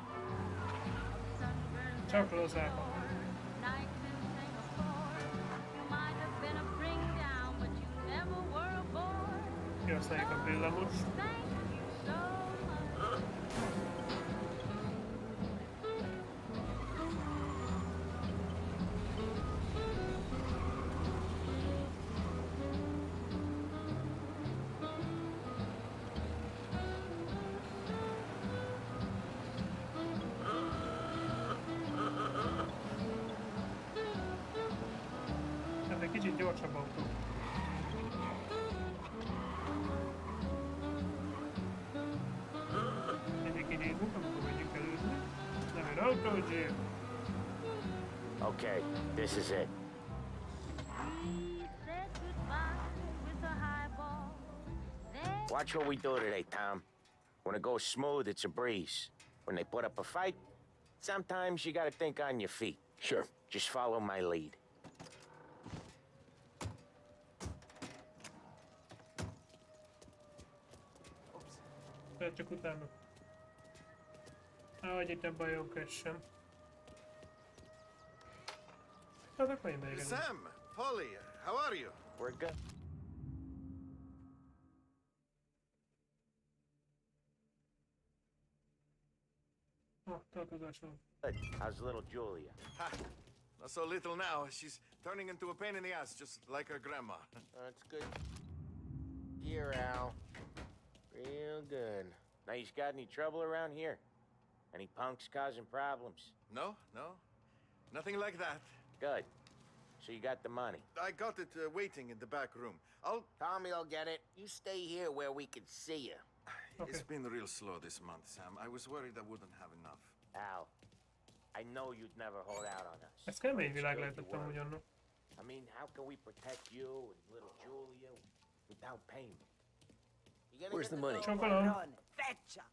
of sunburned Csak lozában. nights in Singapore. You might have been a bring down, but you never were a boy. Kihasználjuk a villamos. Thank you so much. Ez egy kicsit gyorsabb autó. Mindig kinyízunk, amikor megyünk előzni. Nem jön autó, Jim. Okay, this is it. We said goodbye with a highball. Then Watch what we do today, Tom. When it goes smooth, it's a breeze. When they put up a fight, sometimes you gotta think on your feet. Sure. Just follow my lead. Tehát csak utána. Ahogy itt nem bajok ez sem. Hát akkor én megyek. Sam, Polly, how are you? We're good. Tartozásom. Good. How's little Julia? Ha, not so little now. She's turning into a pain in the ass, just like her grandma. That's good. Here, Al. Real good. Now, you got any trouble around here? Any punks causing problems? No, nothing like that. Good. So you got the money. I got it waiting in the back room. Tommy'll get it. You stay here where we can see you. It's been real slow this month, Sam. I was worried I wouldn't have enough. Al, I know you'd never hold out on us. Ez kemény világ lehetett amúgy annak. I mean, how can we protect you and little Julia without payment? Where's the money? Feccia!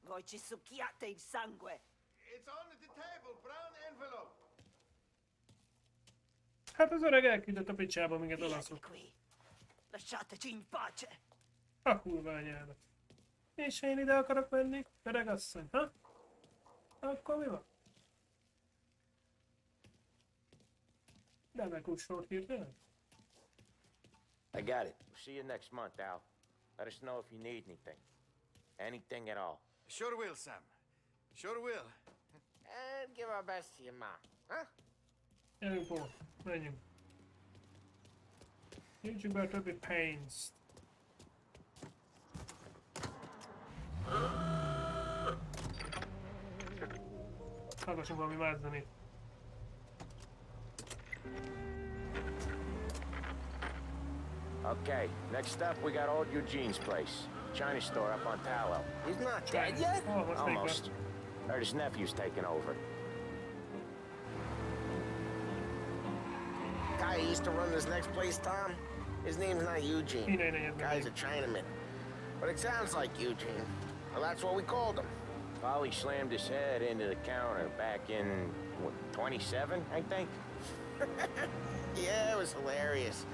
Voi ci succhiate il sangue! It's on the table, brown envelope. Hát az öreg elküldött a picsába minket olaszul. Lasciateci in pace! A kurva anyádat. És én ide akarok menni, öreg asszony, ha? Akkor mi van? De megússolt hirtelen? I got it. We'll see you next month, Al. Let us know if you need anything. Anything at all. Sure will, Sam. Sure will. And give our best to your mom, huh? Gyerünk, Paul, menjünk. Gyűjtsük be a többi pénzt. Hallgassunk valami más zenét. Okay, next up, we got old Eugene's place. China store up on Tallow. He's not dead yet? Almost. Heard his nephew's taking over. Guy who used to run this next place, Tom? His name's not Eugene. Guy's a Chinaman. But it sounds like Eugene. Well, that's what we called him. Polly slammed his head into the counter back in, what, 27, I think? Yeah, it was hilarious.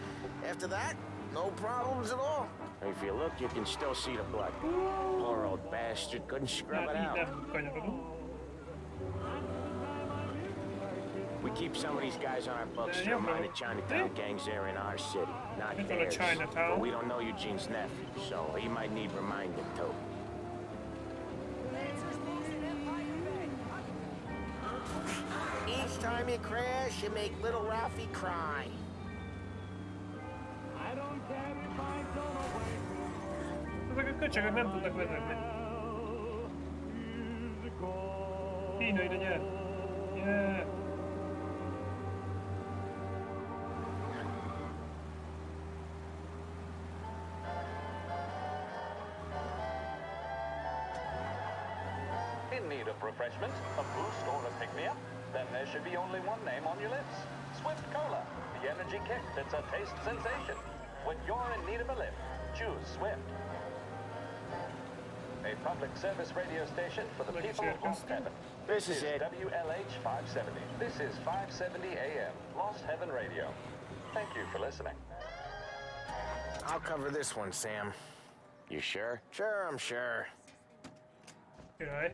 After that, no problems at all. If you look, you can still see the blood. Poor old bastard couldn't scrub it out. We keep some of these guys on our books to remind the Chinatown gangs there in our city, not theirs. But we don't know Eugene's nephew, so he might need reminding too. Each time you crash, you make little Ralphie cry. I don't care if I don't away. Ezek a köcsögök nem tudnak vezetni. Kína ide gyere. Yeah. In need of refreshment, a boost or a pick-me-up? Then there should be only one name on your lips. Swift Cola, the energy kick that's a taste sensation. When you're in need of a lift, choose Swift. A public service radio station for the people of Lost Heaven. This is it. WLH 570. This is 570 AM, Lost Heaven Radio. Thank you for listening. I'll cover this one, Sam. You sure? Sure, I'm sure. Király.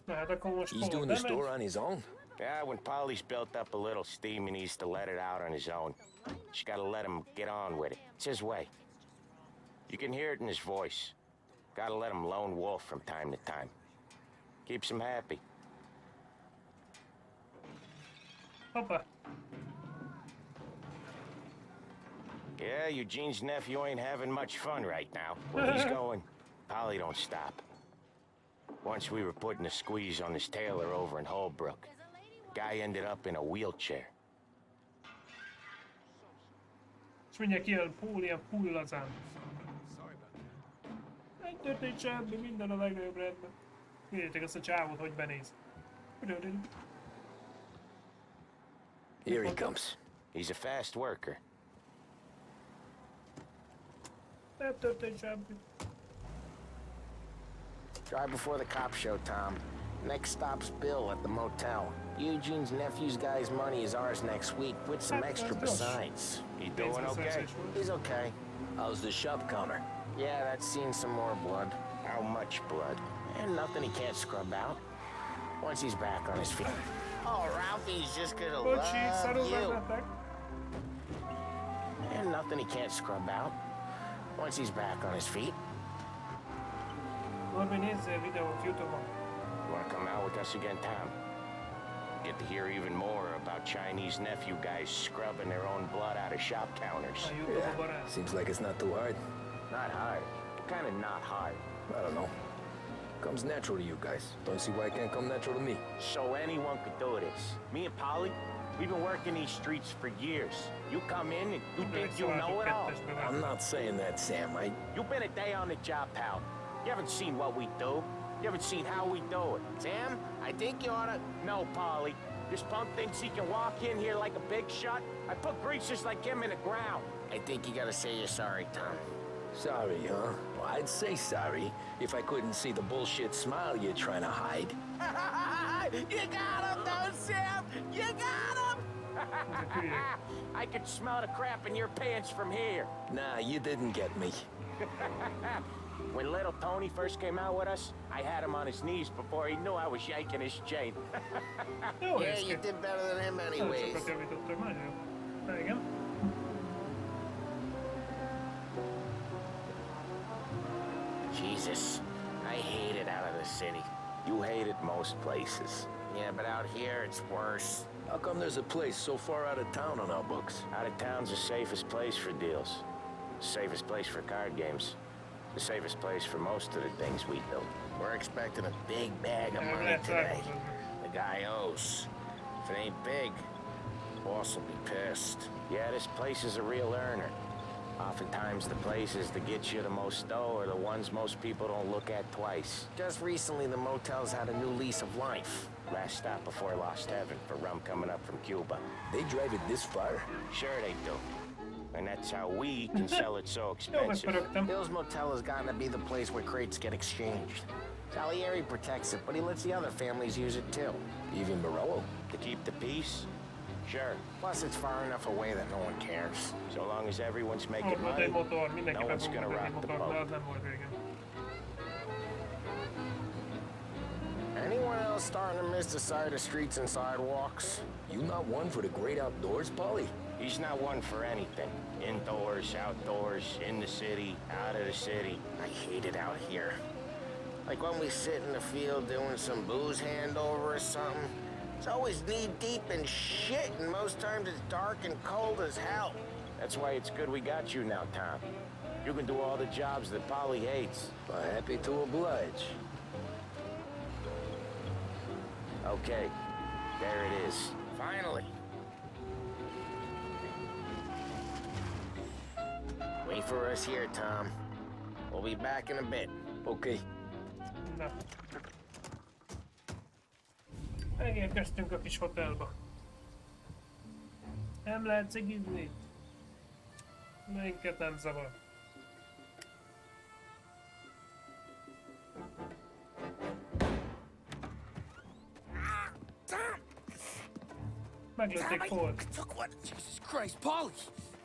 Na hát akkor most He's hol doing the bemegy? store on his own? Yeah, when Polly's built up a little steam, he needs to let it out on his own. Just gotta let him get on with it. It's his way. You can hear it in his voice. Gotta let him lone wolf from time to time. Keeps him happy. Hoppa. Yeah, Eugene's nephew ain't having much fun right now. Where he's going, Polly don't stop. Once we were putting a squeeze on his tailor over in Holbrook. Guy ended up in a wheelchair. És mindjárt kijön Paul ilyen full lazán. Nem történt semmi, minden a legnagyobb rendben. Figyeljetek ezt a csávot, hogy benéz. Here he comes. He's a fast worker. Nem történt semmi. Drive before the cops show, Tom. Next stop's Bill at the motel. Eugene's nephew's guy's money is ours next week, with some extra besides. He doing okay? He's okay. How's the shop counter? Yeah, that's seen some more blood. How much blood? And nothing he can't scrub out. Once he's back on his feet. Oh, Ralphie's just gonna love you. And nothing he can't scrub out. Once he's back on his feet. Majd nézzél videót YouTube-on. You wanna come out with us again, Tom? Get to hear even more about Chinese nephew guys scrubbing their own blood out of shop counters. Yeah, seems like it's not too hard. Not hard. Kinda not hard. I don't know. Comes natural to you guys. Don't see why it can't come natural to me. So anyone could do this. Me and Polly, we've been working these streets for years. You come in and you think you know it all. I'm not saying that, Sam. You've been a day on the job, pal. You haven't seen what we do. You haven't seen how we do it. Sam, I think you oughta... No, Polly. This punk thinks he can walk in here like a big shot. I put greasers like him in the ground. I think you gotta say you're sorry, Tom. Sorry, huh? Well, I'd say sorry if I couldn't see the bullshit smile you're trying to hide. You got him, though, Sam! You got him! I could smell the crap in your pants from here. Nah, you didn't get me. When little Tony first came out with us, I had him on his knees before he knew I was yanking his chain. Yeah, you did better than him anyways. Jesus, I hate it out of the city. You hate it most places. Yeah, but out here, it's worse. How come there's a place so far out of town on our books? Out of town's the safest place for deals. The safest place for card games. The safest place for most of the things we do. We're expecting a big bag of money today. The guy owes. If it ain't big, Boss will be pissed. Yeah, this place is a real earner. Oftentimes the places that get you the most dough are the ones most people don't look at twice. Just recently the motel's had a new lease of life. Last stop before Lost Heaven for rum coming up from Cuba. They drive it this far? Sure they do. And that's how we can sell it so expensive. Bill's Motel has gotten to be the place where crates get exchanged. Salieri protects it, but he lets the other families use it too. Even Morello? To keep the peace? Sure. Plus it's far enough away that no one cares. So long as everyone's making money, no one's gonna rock the boat. Anyone else starting to miss the side of streets and sidewalks? You not one for the great outdoors, Polly? He's not one for anything. Indoors, outdoors, in the city, out of the city. I hate it out here. Like when we sit in the field doing some booze handover or something. It's always knee-deep in shit, and most times it's dark and cold as hell. That's why it's good we got you now, Tom. You can do all the jobs that Polly hates. Well, happy to oblige. Okay, there it is. Finally. Wait for us here, Tom. We'll be back in a bit. Okay. Na. Megérkeztünk a kis hotelba. Nem lehet cigizni. Minket nem zavar. Meglőtték Paul. Jesus Christ, Polly!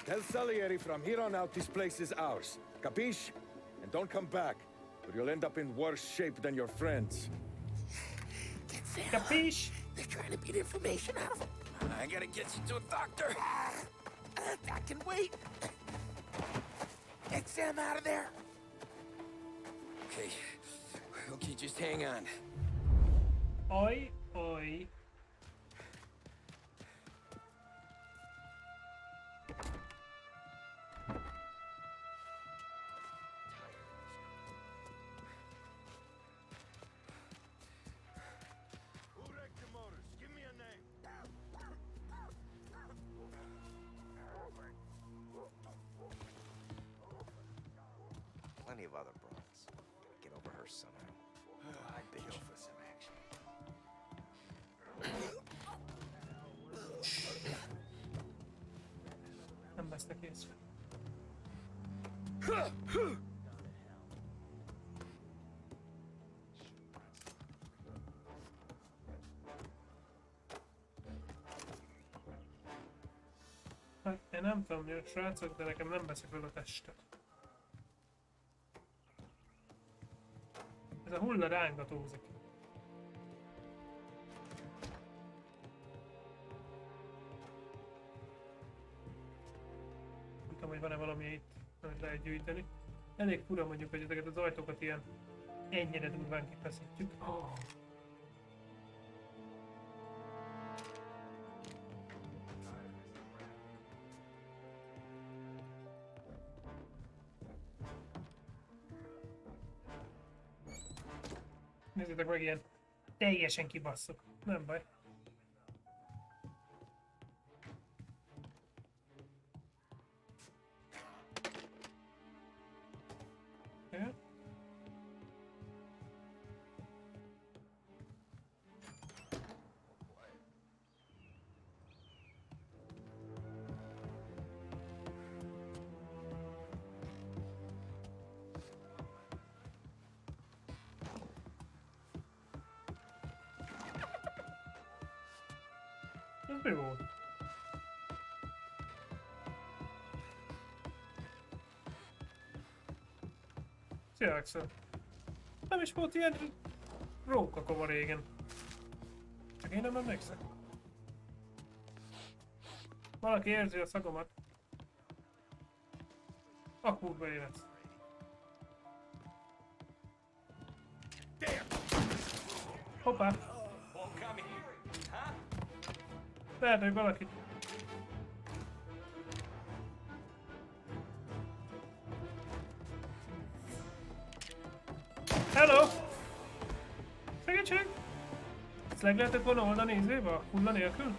Tell Salieri from here on out this place is ours. Capiche? And don't come back, or you'll end up in worse shape than your friends. Capiche? They're trying to beat information out of him. I gotta get you to a doctor. I can wait. Get Sam out of there. Okay. Okay, just hang on. Oj, oj. Plenty of other brawls. Gotta get over her somehow. I'd kill for some action. Nem vesztek észre. Hát én nem tudom, mi a srácok, de nekem nem veszik meg a testet. Ez a hulla rángatózik. Nem tudom, hogy van-e valami itt, amit lehet gyűjteni. Elég fura mondjuk, hogy ezeket az ajtókat ilyen ennyire durván kifeszítjük. Oh. Nézzétek meg, ilyen teljesen kibasszok. Nem baj. Ja. Ez mi volt? Szia, Axel. Nem is volt ilyen rókakova régen. Csak én nem emlékszem. Valaki érzi a szagomat. A kurva élet. Hoppá! Lehet, hogy valakit. Hello! Segítség! Ezt meg lehetett volna oldani izébe a hulla nélkül?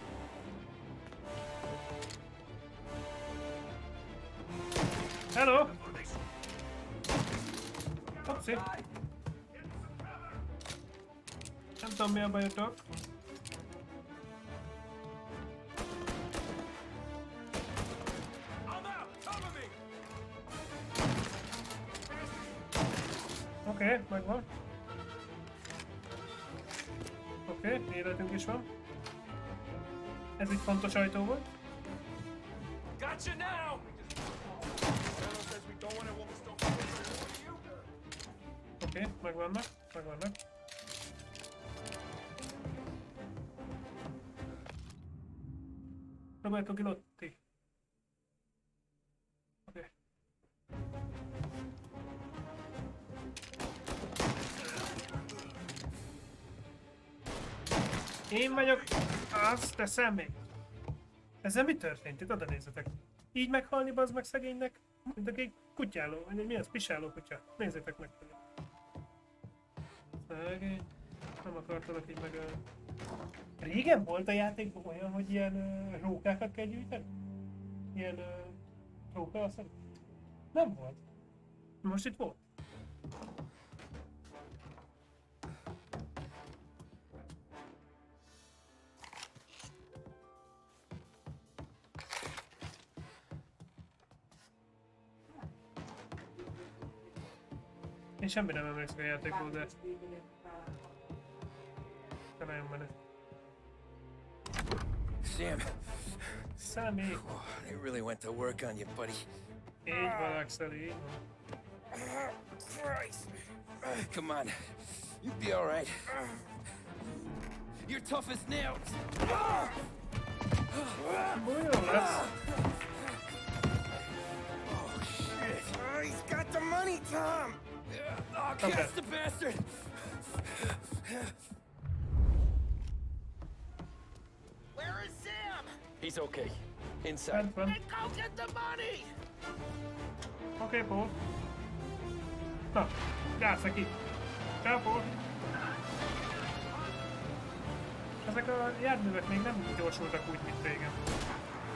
Hello! Hopszi! Nem tudom mi a bajotok. Oké, megvan. Oké, életünk is van. Ez egy fontos ajtó volt. Gotcha now! Oké, megvannak, megvannak. Roberto Gilotti. Oké. Én vagyok az, te személy. Ezzel mi történt? Itt oda nézzetek. Így meghalni bazd meg szegénynek? Mint egy kutyáló, vagy mi az? Pisáló kutya. Nézzétek meg. Szegény. Nem akartalak így megölni. Régen volt a játékban olyan, hogy ilyen rókákat kell gyűjteni? Ilyen róka azt hiszem? Nem volt. Most itt volt. Én semmi nem emlékszem a játékból, de... De nagyon menő. Sam. Sammy. They really went to work on you, buddy. Így van, Axel, így van. Christ. Come on. You'll be all right. You're tough as nails. Bújjon lesz. Oh, shit. Oh, he's got the money, Tom. Oh, catch the bastard. Where is Sam? He's okay. Inside. Then go get the money! Oké, Paul. Na, gyársz neki. Ciao, Paul. Ezek a járművek még nem gyorsultak úgy, mint régen.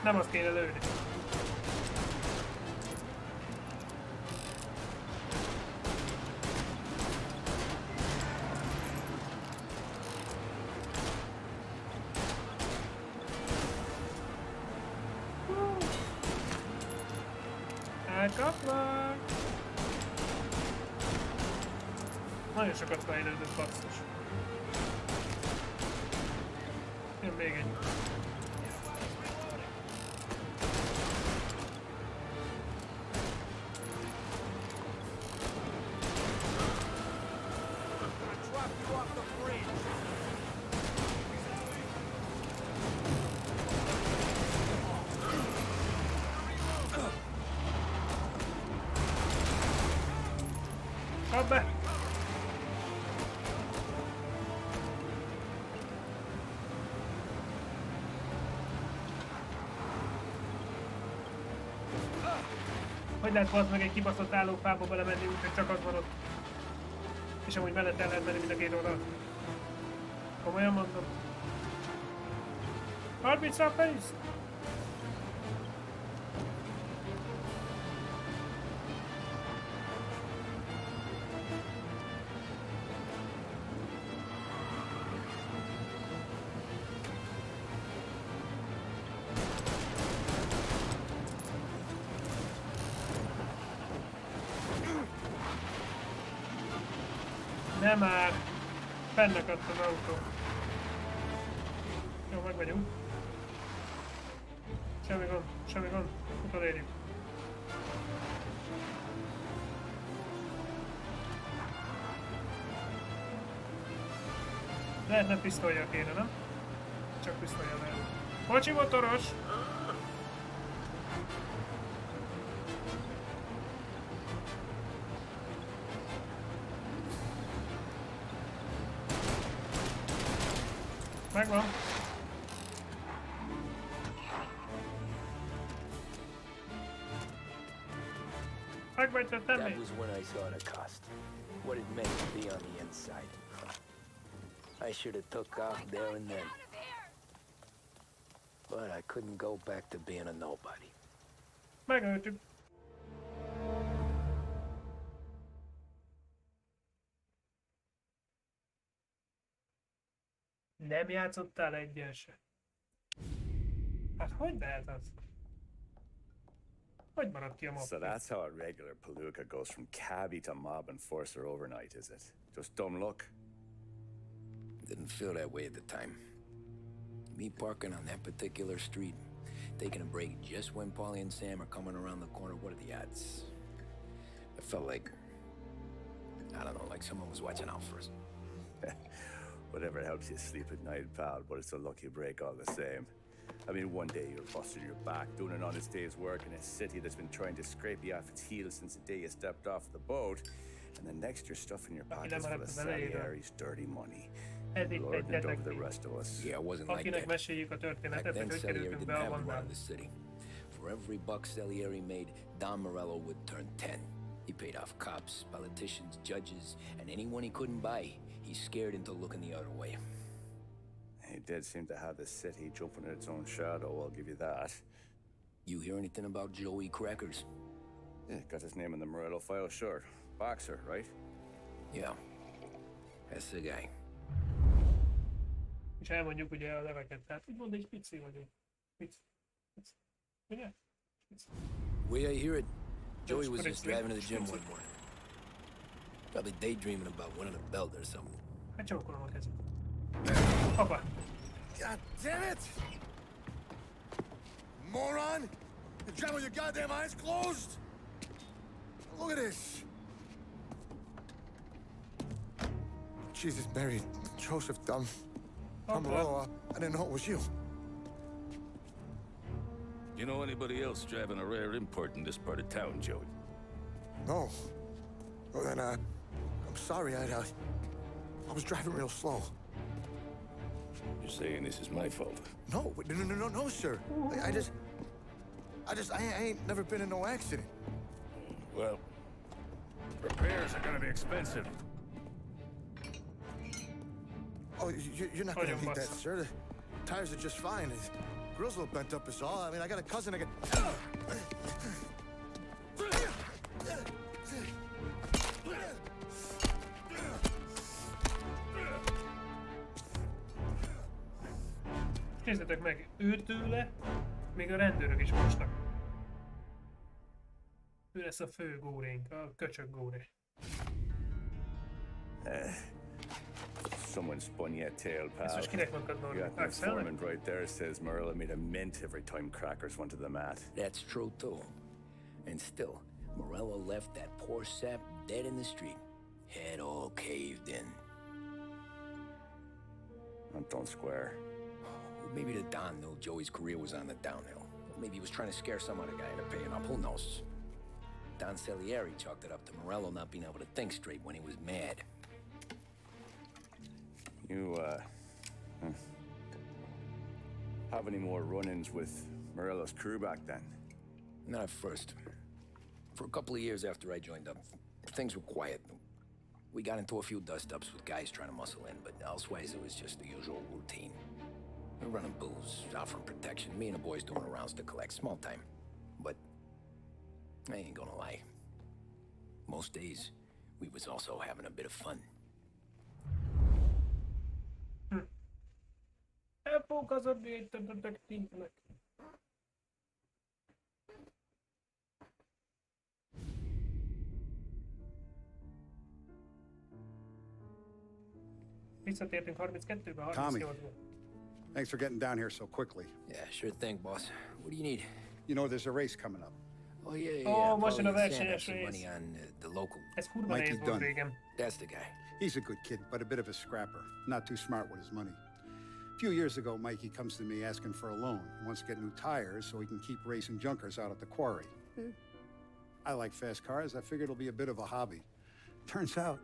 Nem azt kéne lőni. Elkaplak! Nagyon sokat fejlődött, basszus. Jön még egy. Kap be! Hogy lehet volt meg egy kibaszott állófába belemenni, úgyhogy csak az van ott. És amúgy mellett el lehet menni mind a két oldalt. Komolyan mondom. 30-szal pénzt! Nem már! Fennakadt az autó. Jó, meg vagyunk. Semmi gond, semmi gond. Utolérjük. Lehetne pisztolya kéne, nem? Csak pisztolya lehet. Kocsi motoros! Megvan. Megvegytettem That még. was when I saw the cost. What it meant to be on the inside. I should have took off there and then. But I couldn't go back to being a nobody. Megöltük. Nem játszottál egyen se. Hát hogy lehet az? Hogy maradt ki a So Mafia? that's how a regular palooka goes from cabbie to mob enforcer overnight, is it? Just dumb luck? Didn't feel that way at the time. Me parking on that particular street, taking a break just when Paulie and Sam are coming around the corner, what are the odds? I felt like, I don't know, like someone was watching out for us. Whatever helps you sleep at night, pal, but it's a lucky break all the same. I mean, one day you're busting your back, doing an honest day's work in a city that's been trying to scrape you off its heels since the day you stepped off the boat, and then next you're stuffing your pockets full of Salieri's dirty money. Lording over the rest of us. Yeah, I wasn't like Akinek that. meséljük a Back történetet, then, hogy Salieri kerültünk didn't be a have a run bandába. of the city. For every buck Salieri made, Don Morello would turn 10. He paid off cops, politicians, judges, and anyone he couldn't buy, he scared into looking the other way. He did seem to have the city jumping in its own shadow, I'll give you that. You hear anything about Joey Crackers? Yeah, got his name in the Morello file, sure. Boxer, right? Yeah, that's the guy. És elmondjuk ugye a neveket, tehát úgymond egy pici vagyunk. Pici. Ugye? Pici. Way I hear it, Joey was just driving to the gym one morning. Probably daydreaming about winning a belt or something. Hát csókolom a kezét. Hoppá! God damn it! Moron! You're driving with your goddamn eyes closed? Look at this! Jesus, Mary, Joseph, Don Morello, I didn't know it was you. You know anybody else driving a rare import in this part of town, Joey? No. Well, then, I'm sorry, I was driving real slow. You're saying this is my fault? No, no, sir. I ain't never been in no accident. Well, repairs are gonna be expensive. Oh, you're not gonna need that, sir. The tires are just fine. The grill's a little bent up is all. I mean, I got a cousin I can... Nézzétek meg, őtőle még a rendőrök is mosnak. Ő lesz a fő górénk, a köcsög góré. Someone spun you a tail, pal. Ezt most kinek mondtad, You Norman? got the Axelnek? informant right there says Morello made a mint every time Crackers went to the mat. That's true too. And still, Morello left that poor sap dead in the street. Head all caved in. Don't square. Maybe the Don knew Joey's career was on the downhill. Maybe he was trying to scare some other guy into paying up, who knows? Don Salieri chalked it up to Morello not being able to think straight when he was mad. You, have any more run-ins with Morello's crew back then? Not at first. For a couple of years after I joined up, things were quiet. We got into a few dust-ups with guys trying to muscle in, but elsewise it was just the usual routine. We're running booze, offering protection, me and the boys doing rounds to collect, small time. But I ain't gonna lie. Most days, we was also having a bit of fun. Elfogazodni egy detektívnek. Visszatértünk 32-be, Tommy, 38-ba. thanks for getting down here so quickly. Yeah, sure thing, boss. What do you need? You know, there's a race coming up. Oh, yeah. Oh, most jön a Paulie and Sam have versenyes some rész. money on the local. Ez kurva Mikey nehéz volt Dunn. régen. That's the guy. He's a good kid, but a bit of a scrapper. Not too smart with his money. A few years ago, Mikey comes to me asking for a loan. He wants to get new tires so he can keep racing junkers out at the quarry. I like fast cars. I figured it'll be a bit of a hobby. Turns out,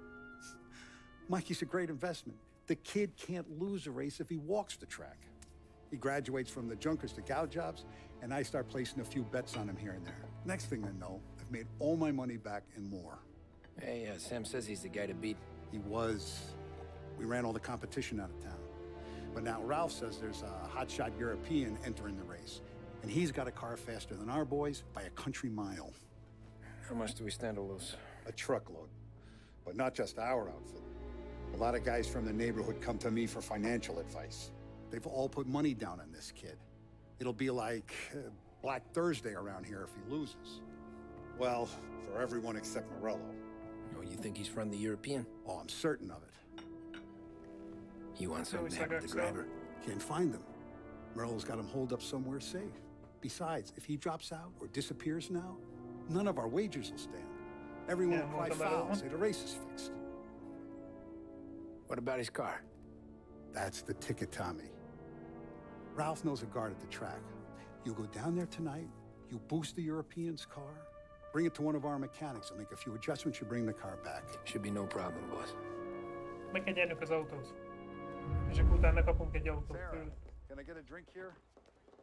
Mikey's a great investment. The kid can't lose a race if he walks the track. He graduates from the junkers to gal jobs, and I start placing a few bets on him here and there. Next thing I know, I've made all my money back and more. Hey, Sam says he's the guy to beat. He was. We ran all the competition out of town. But now Ralph says there's a hotshot European entering the race. And he's got a car faster than our boys by a country mile. How much do we stand to lose? A truckload. But not just our outfit. A lot of guys from the neighborhood come to me for financial advice. They've all put money down on this kid. It'll be like Black Thursday around here if he loses. Well, for everyone except Morello. Oh, you think he's from the European? Oh, I'm certain of it. You want something to happen with the driver? Can't find him. Morello's got him holed up somewhere safe. Besides, if he drops out or disappears now, none of our wagers will stand. Everyone will cry foul, say the race is fixed. What about his car? That's the ticket, Tommy. Ralph knows a guard at the track. You go down there tonight, you boost the European's car, bring it to one of our mechanics, and make a few adjustments, you bring the car back. Should be no problem, boss. Meg kell nyernünk az autót. És akkor utána kapunk egy autót tőle. Can I get a drink here?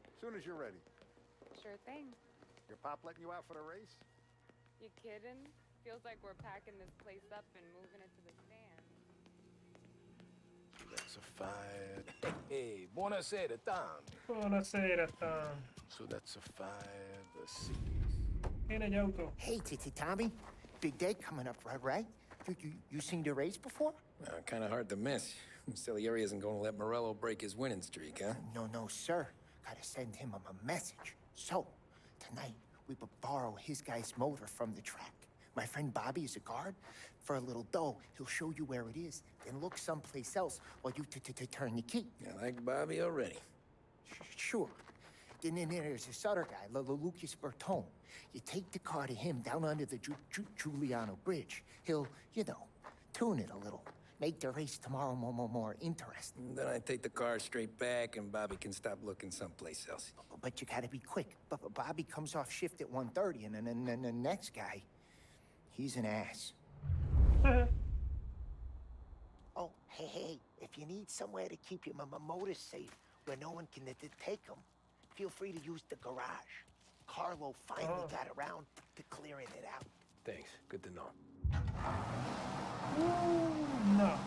As soon as you're ready. Sure thing. Your pop letting you out for the race? You kidding? Feels like we're packing this place up and moving it to the stand. That's a five. Hey, buonasera, Tom. Buonasera, Tom. So that's a five, a six. Én egy autó. Hey, Tommy. Big day coming up, right? You seen the race before? Kind of hard to miss. Salieri isn't going to let Morello break his winning streak, huh? No, sir. Gotta send him a message. So, tonight, we will borrow his guy's motor from the track. My friend Bobby is a guard. For a little dough, he'll show you where it is, then look someplace else while you turn the key. I like Bobby already. Sure. Then there's this other guy, Lucas Bertone. You take the car to him down under the Giuliano Bridge. He'll, tune it a little. Make the race tomorrow more interesting. Then I take the car straight back and Bobby can stop looking someplace else. But you gotta be quick. But Bobby comes off shift at 1:30, and then the next guy, he's an ass. Oh, hey, if you need somewhere to keep your motor safe where no one can take them, feel free to use the garage. Carlo finally got around to clearing it out. Thanks. Good to know. Na.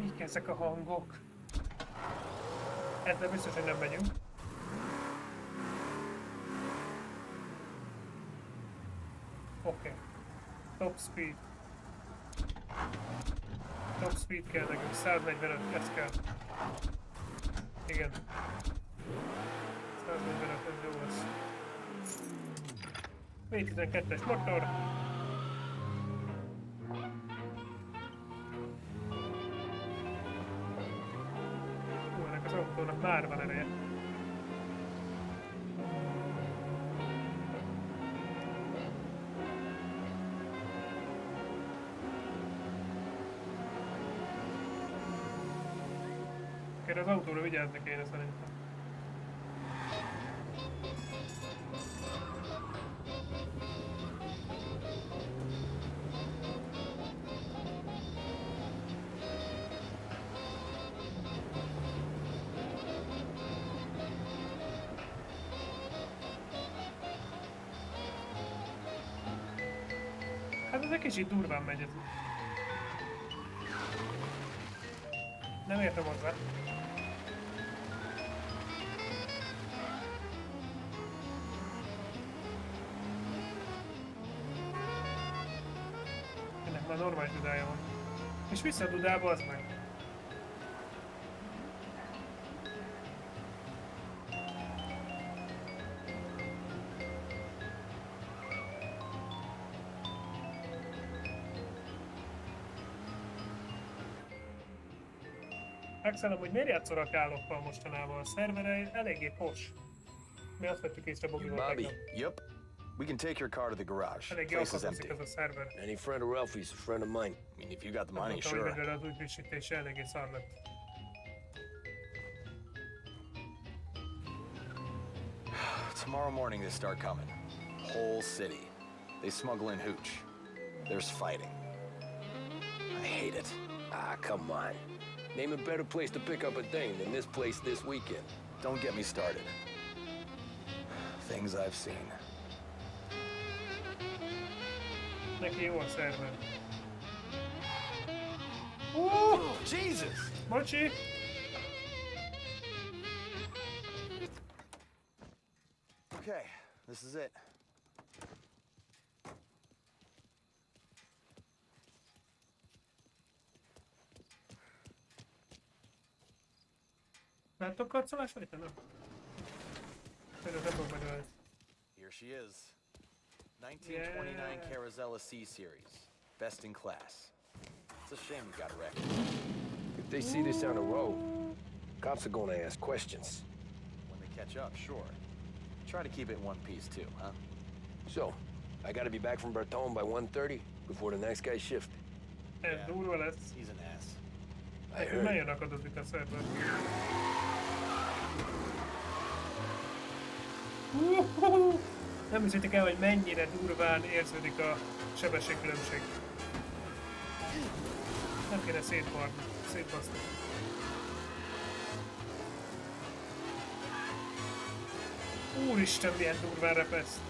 Mik ezek a hangok? Ezzel biztos, hogy nem megyünk. Oké. Top speed. Top speed kell nekünk. 145, ez kell. Igen. 145, ez jó lesz. V12-es motor. Ennek az autónak már van ereje. Erre az autóra vigyázni kéne szerintem. Hát ez egy kicsit durván megy ez. Nem értem hozzá. Ennek már normális dudája van. És vissza a dudába, az meg. Axel, hogy miért játszol a kálokkal mostanában? A szervere eléggé pos. Mi azt vettük észre Bobby-val tegnap. Yep. We can take your car to the garage. Eléggé Place is empty. alkalmazik az a szerver. Any friend of Ralphie's a friend of mine. I mean, if you got the money, Mondtam, hogy sure. az új frissítése eléggé szar lett. Tomorrow morning they start coming. Whole city. They smuggle in hooch. There's fighting. I hate it. Ah, come on. Name a better place to pick up a dame than this place this weekend. Don't get me started. Things I've seen. Neki jó a szerver. Jesus! Bocsi! Okay, is it. Láttok karcolás vagy nem? Például nem fog megölni. Here she is. 1929 Carazella C series. Best in class. It's a shame you got wrecked. If they see this on the road, cops are gonna ask questions. When they catch up, sure. Try to keep it one piece too, huh? So, I gotta be back from Bertone by 1:30 before the next guy shift. Ez durva lesz. He's an ass. Nekünk nagyon akadozik a szerver. Nem hiszitek el, hogy mennyire durván érződik a sebességkülönbség. Nem kéne szétbaszni. Úristen, milyen durván repesz.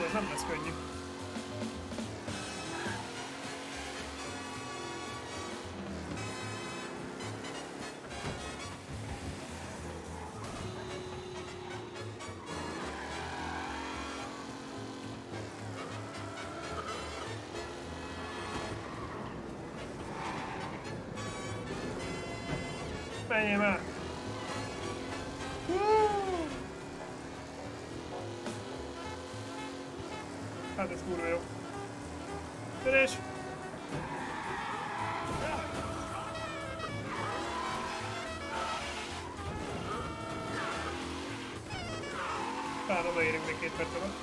Ez nem lesz könnyű. Menjél már! Hát ez kurva jó. Törés! Talán odaérünk még 2 perc alatt.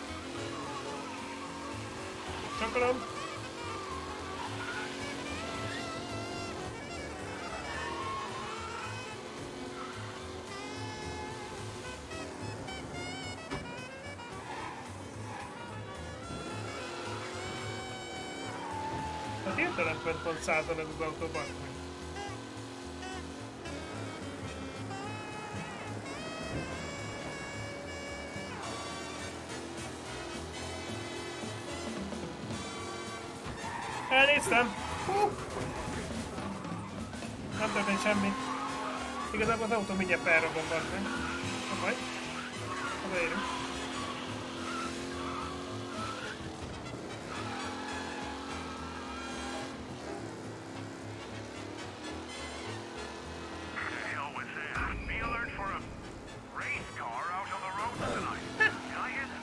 Csakolom! Hát hirtelen ment pont 100-an ez az autó, bazd meg. Elnéztem! Nem történt semmi. Igazából az autó mindjárt felrobban, bazd meg. Nem baj. Odaérünk.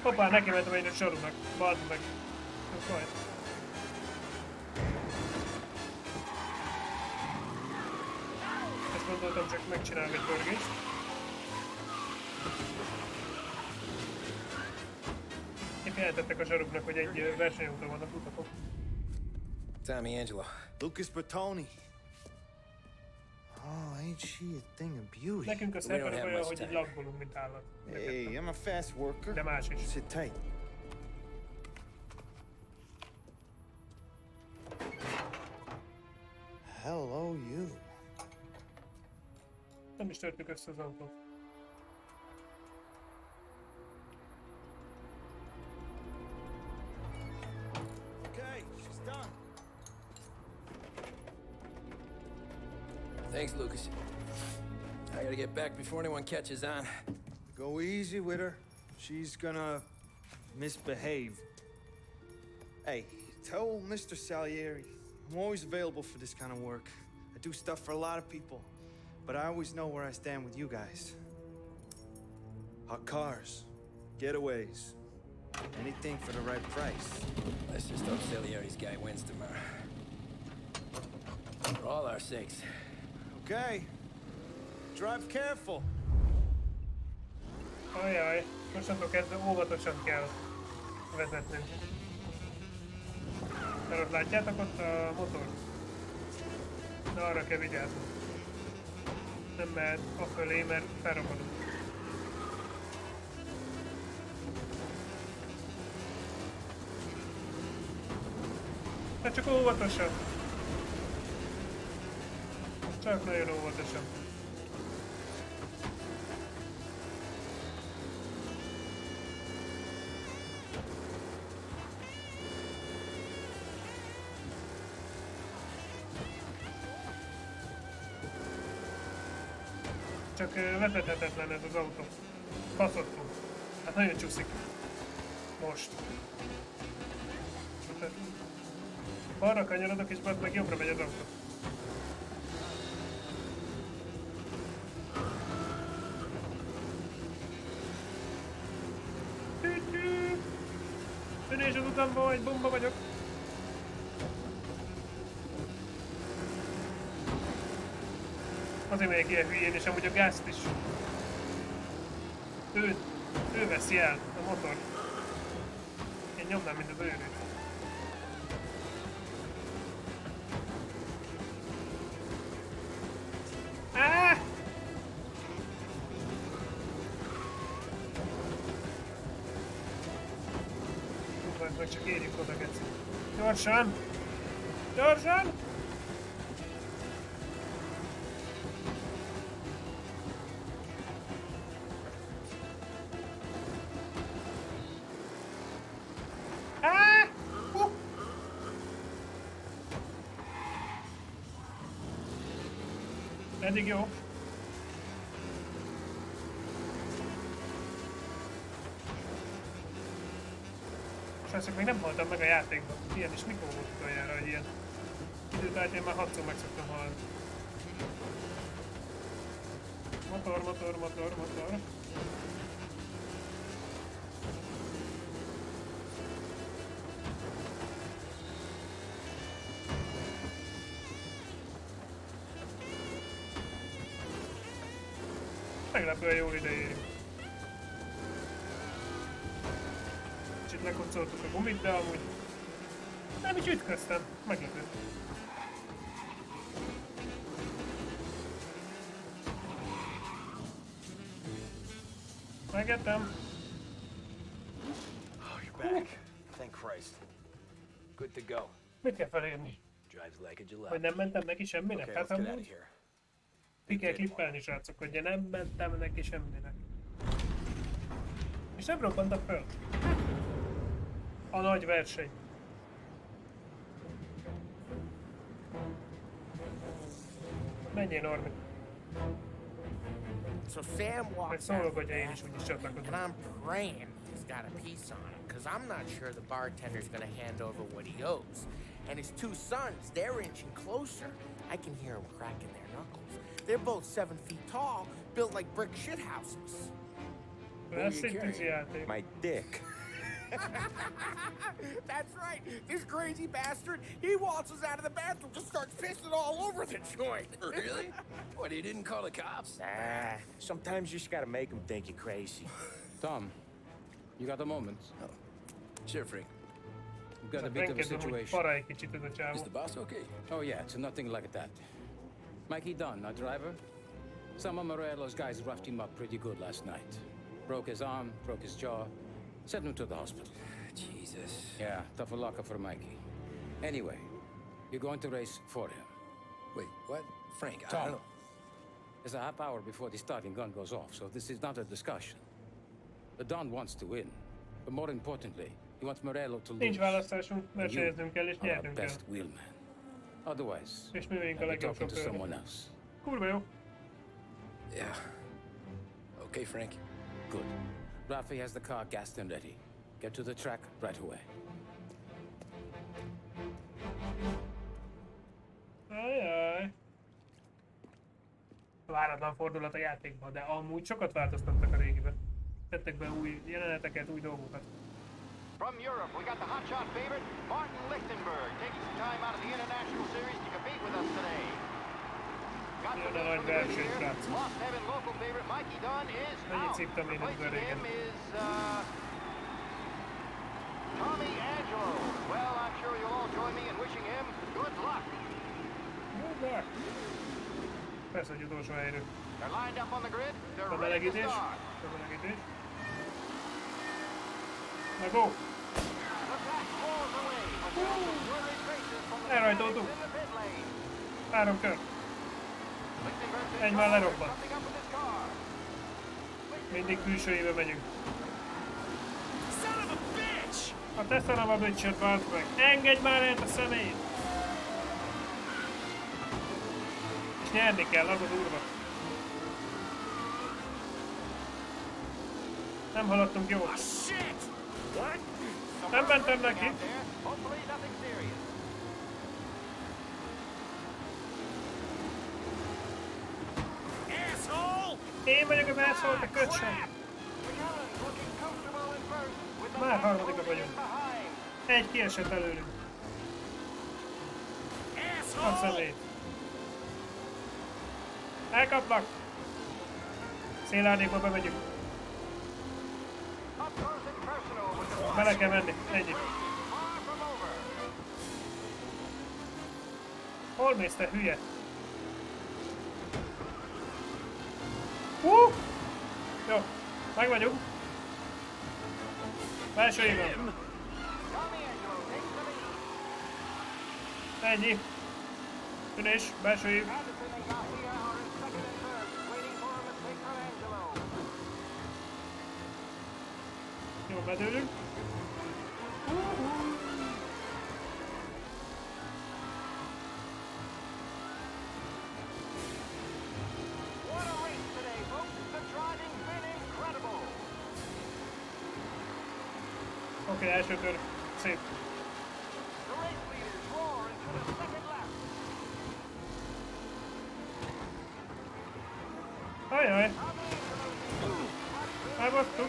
Hoppá, neki mentem én a sorúnak. Bazd meg. Ez baj. Ezt gondoltam, csak megcsinálok egy pörgést. Épp jelentettek a soruknak, hogy egy versenyúton vannak utakok. Tommy Angelo. Lucas Bertoni. Oh, ain't she a thing of beauty? Nekünk a szerverek olyan, hogy így laggolunk, mint állat. Hey, I'm a fast worker. De más is. Sit tight. Hello, you. Nem is törtük össze az autót. Okay, she's done. Thanks, Lucas. I gotta get back before anyone catches on. Go easy with her. She's gonna misbehave. Hey, tell Mr. Salieri I'm always available for this kind of work. I do stuff for a lot of people, but I always know where I stand with you guys. Hot cars, getaways, anything for the right price. Let's just hope Salieri's guy wins tomorrow. For all our sakes. Okay. Drive careful. Ajaj, mostantól kezdve óvatosan kell vezetnünk. Mert ott látjátok ott a motor? De arra kell vigyázni. Nem mehet afölé, mert felrobbanunk. Hát csak óvatosan. Csak nagyon óvatosan. Csak vezethetetlen ez az autó. Baszottul. Hát nagyon csúszik. Most. Balra kanyarodok és meg jobbra megy az autó. Tűnés az utamba vagy, bomba vagyok. Azért megyek ilyen hülyén, és amúgy a gázt is. Ő veszi el a motor. Én nyomnám, mint az őrült. Meg csak érjük oda, geci. Gyorsan! Gyorsan! Eddig jó. Srácok, még nem haltam meg a játékban. Ilyen is mikor volt utoljára, hogy ilyen időt én már 6-szor meg szoktam halni. Motor. Meglepően jól ideérünk. Kicsit lekocoltuk a gumit, de amúgy nem is ütköztem. Meglepő. Megettem. Oh, you're back. Thank Christ. Good to go. Mit kell felérni? Drives like a Gillette. Hogy nem mentem neki semminek? Okay, Hát let's get out amúgy of here. ki kell klippelni, srácok, hogy nem mentem neki semminek. És nem robbantam föl. A nagy verseny. Menjél, Normi. So Sam walks Szólok, out hogy the én back, is úgyis csatlakozom. and I'm praying he's got a piece on him, because I'm not sure the bartender's gonna hand over what he owes. And his two sons, they're inching closer. I can hear them cracking their knuckles. They're both 7 feet tall, built like brick shithouses. Lesz itt ez játék. My dick. That's right. This crazy bastard, he waltzes out of the bathroom, just starts pissing all over the joint. Really? What, he didn't call the cops? Nah, sometimes you just gotta make them think you're crazy. Tom, you got a moment? Oh. Sure, Frank. We've got a bit of a situation. Is the boss okay? Oh yeah, it's nothing like that. Mikey Dunn, our driver. Some of Morello's guys roughed him up pretty good last night. Broke his arm, broke his jaw. Sent him to the hospital. Jesus. Yeah, tough luck for Mikey. Anyway, you're going to race for him. Wait, what? Frank, I Tom, don't know. there's a half hour before the starting gun goes off, so this is not a discussion. The Don wants to win, but more importantly, he wants Morello to lose. Nincs választásunk, versenyeznünk kell és You are our nyernünk kell. best wheelman. Otherwise, És mi vagyunk a I'll be legjobb talking to sofőrök. someone else. Kurva jó. Yeah. Okay, Frank. Good. Rafi has the car gassed and ready. Get to the track right away. Ajaj. Váratlan fordulat a játékban, de amúgy sokat változtattak a régiben. Tettek be új jeleneteket, új dolgokat. From Europe, we got the hotshot favorite, Martin Lichtenberg, taking some time out of the International Series to compete with us today. Got the Jön a nagy verseny, srácok. Lost Heaven local favorite Mikey Dunn is Mennyit out. szívtam én ezzel régen. Him is, Tommy Angelo. Well, I'm sure you'll all join me in wishing him good luck. Good luck. Persze, hogy utolsó helyről. They're lined up on the grid. They're A ready to melegítés. start. A melegítés. Na go! Elrajtoltuk. 3 kör. Egy már lerobban. Mindig külsőjébe megyünk. A te szarab a bitchet, várd meg! Engedj már el a szemét! És nyerni kell, az a durva. Nem haladtunk jó. Nem mentem neki. Én vagyok az asshole, te köcsög! Már harmadikak vagyunk. Egy kiesett előlünk. A szemét. Elkaplak! Szélárdékba bemegyünk. Bele kell menni, ennyi. Hol mész, te hülye? Jó, meg vagyunk. Belső égon. Ennyi. Tűnés, belső év. Jó, bedőlünk. Oké, első kör. Szép. Ajaj. Elbasztuk.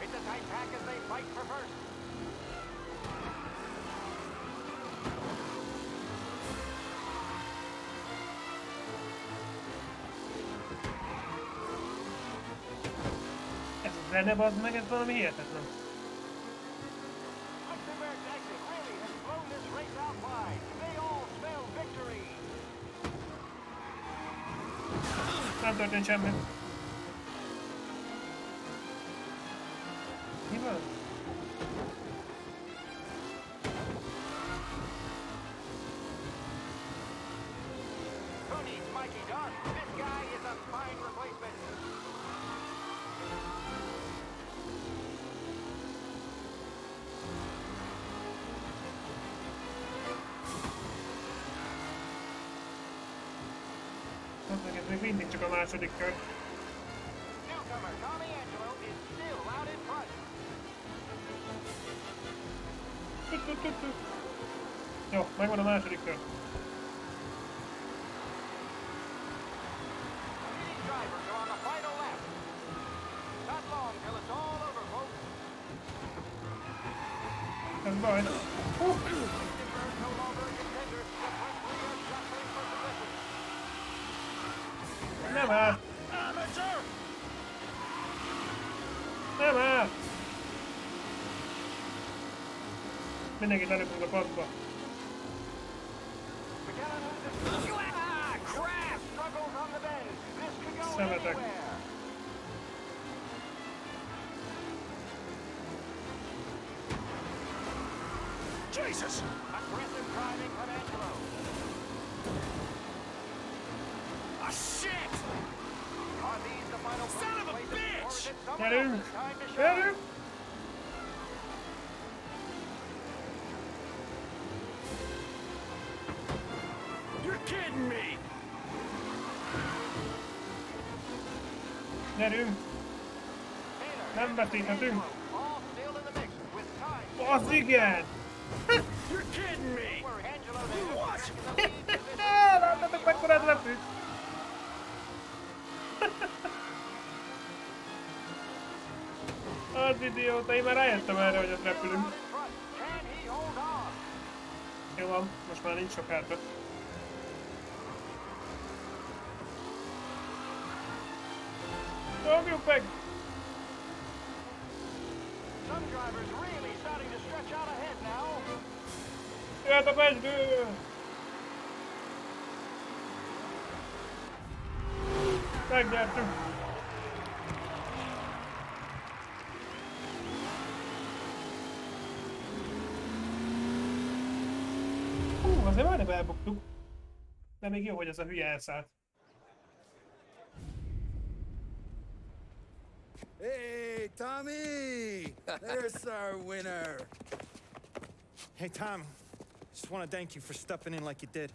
It's a tight pack as they fight for first. Ez a zene, bazd meg, ez valami hihetetlen. Nem történt semmi. Mi van? Who needs Mikey Dunn? This guy is a fine replacement. Ez még mindig csak a második kör. Newcomer Tommy Angelo is still out in front. Jó, megvan a második kör. These drivers are on the final lap. Not long till it's all over, folks. Ez baj. No longer a contender. The front three are jostling for position. Nem áll! Nem áll! Mindenkit lelökünk a padba. Szemetek. Jesus! Aggressive driving from Angelo. Ah, shit! Are these the final son of a bitch? Or is it someone else's time to shine? You're kidding me! Gyerünk! Nem veszíthetünk! Az igen! You're kidding me! What? Láttátok mekkorát repült? Az idióta, én már rájöttem erre, hogy ott repülünk. Jó van, most már nincs sok hátra. Dobjuk meg! Some drivers really starting to stretch out ahead now. Jöhet a pesgő! Megnyertünk! Azért majdnem elbuktuk. De még jó, hogy ez a hülye elszállt. Hey, Tommy! There's our winner. Hey, Tom. Just want to thank you for stepping in like you did.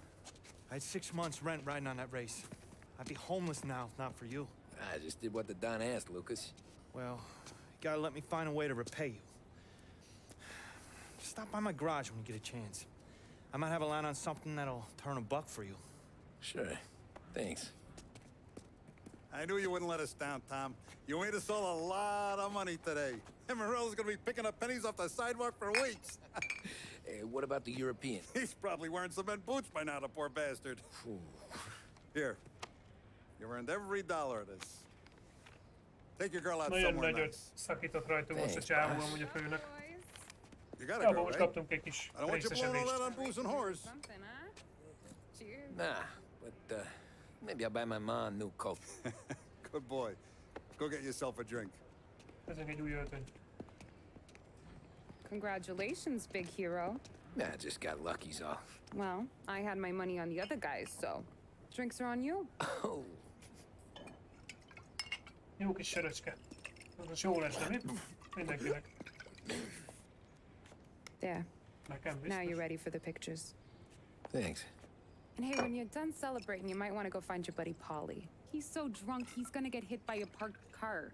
I had 6 months rent riding on that race. I'd be homeless now if not for you. I just did what the Don asked, Lucas. Well, you gotta let me find a way to repay you. Stop by my garage when you get a chance. I might have a line on something that'll turn a buck for you. Sure. Thanks. I knew you wouldn't let us down, Tom. You made us all a lot of money today. And Morello's gonna be picking up pennies off the sidewalk for weeks. Hey, what about the European? He's probably wearing cement boots by now, the poor bastard. Here. You earned every dollar of this. Take your girl out Nagyon somewhere nagyot nice. szakított rajtunk most a csávó amúgy a főnök. You got a Ja, girl, most right? kaptunk egy kis I don't want you blowing all that on booze and whores. Something, huh? Cheers. Nah, but maybe I'll buy my mom a new coat. Good boy. Go get yourself a drink. Ezek egy új öltöny. Congratulations, big hero. Nah, I just got lucky's all. Well, I had my money on the other guys, so drinks are on you. Oh. Jó kis söröcske. Ez most jó lesz, nem itt? Mindenkinek. There. Nekem Now biztos. you're ready for the pictures. Thanks. And hey, when you're done celebrating, you might want to go find your buddy Polly. He's so drunk, he's gonna get hit by a parked car.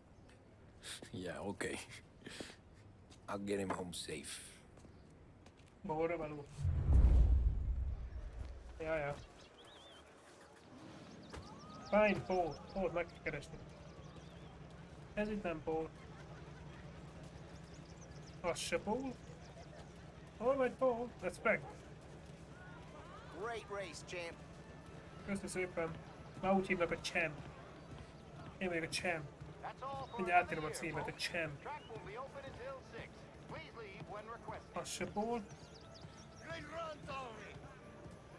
Yeah, okay. I'll get him home safe. Balra való. Ja. Fine, Paul. Paul meg kell keresni. Ez itt nem Paul. Az se Paul. Hol vagy Paul? Respect. Great race, champ. Köszönöm szépen. Már úgy hívnak a Champ. Én vagyok a Champ. Mindjárt átírom a címet, a Champ. Az se Paul.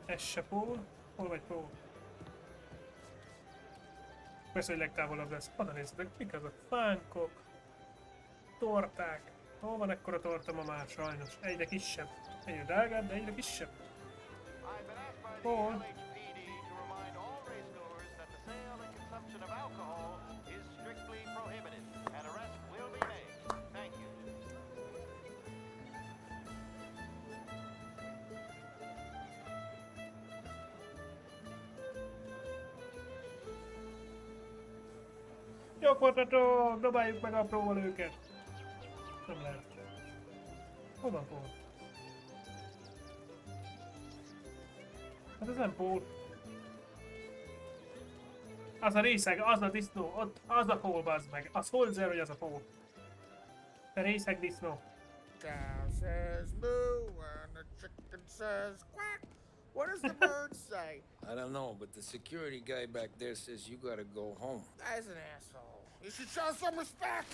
Ez se Paul. Hol vagy Paul? Persze, hogy legtávolabb lesz. Oda nézzetek, mik azok? Fánkok. Torták. Hol van ekkora torta ma már sajnos? Egyre kisebb. Egyre drágább, de egyre kisebb. Paul. Jók voltatok! Dobáljuk meg apróval őket! Nem lehet. Hol van Paul? Hát ez nem Paul. Az a részeg, az a disznó, ott, az a Paul, bazd meg. Az Holzer, hogy az a Paul. A részeg disznó. Cow says moo and the chicken says quack. What does the bird say? I don't know, but the security guy back there says you gotta go home. Guy's an asshole. You should show some respect.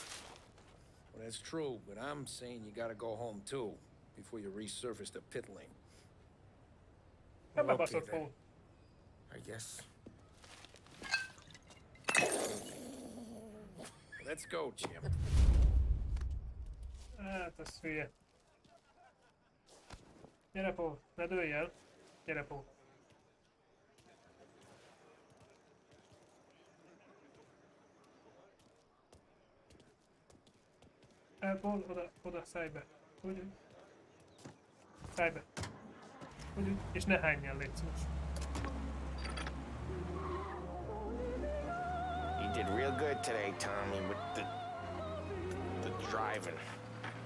Well, that's true, but I'm saying you gotta go home too, before you resurface the pit lane. Okay, then. I guess. Let's go, Jim. Hát, az hülye. Gyere, Paul, ne dőlj el. Gyere, Paul. Paul, oda, szállj be. Úgy. Szállj be. Úgy, és ne hányjál, légy szíves. You did real good today, Tommy, with the driving.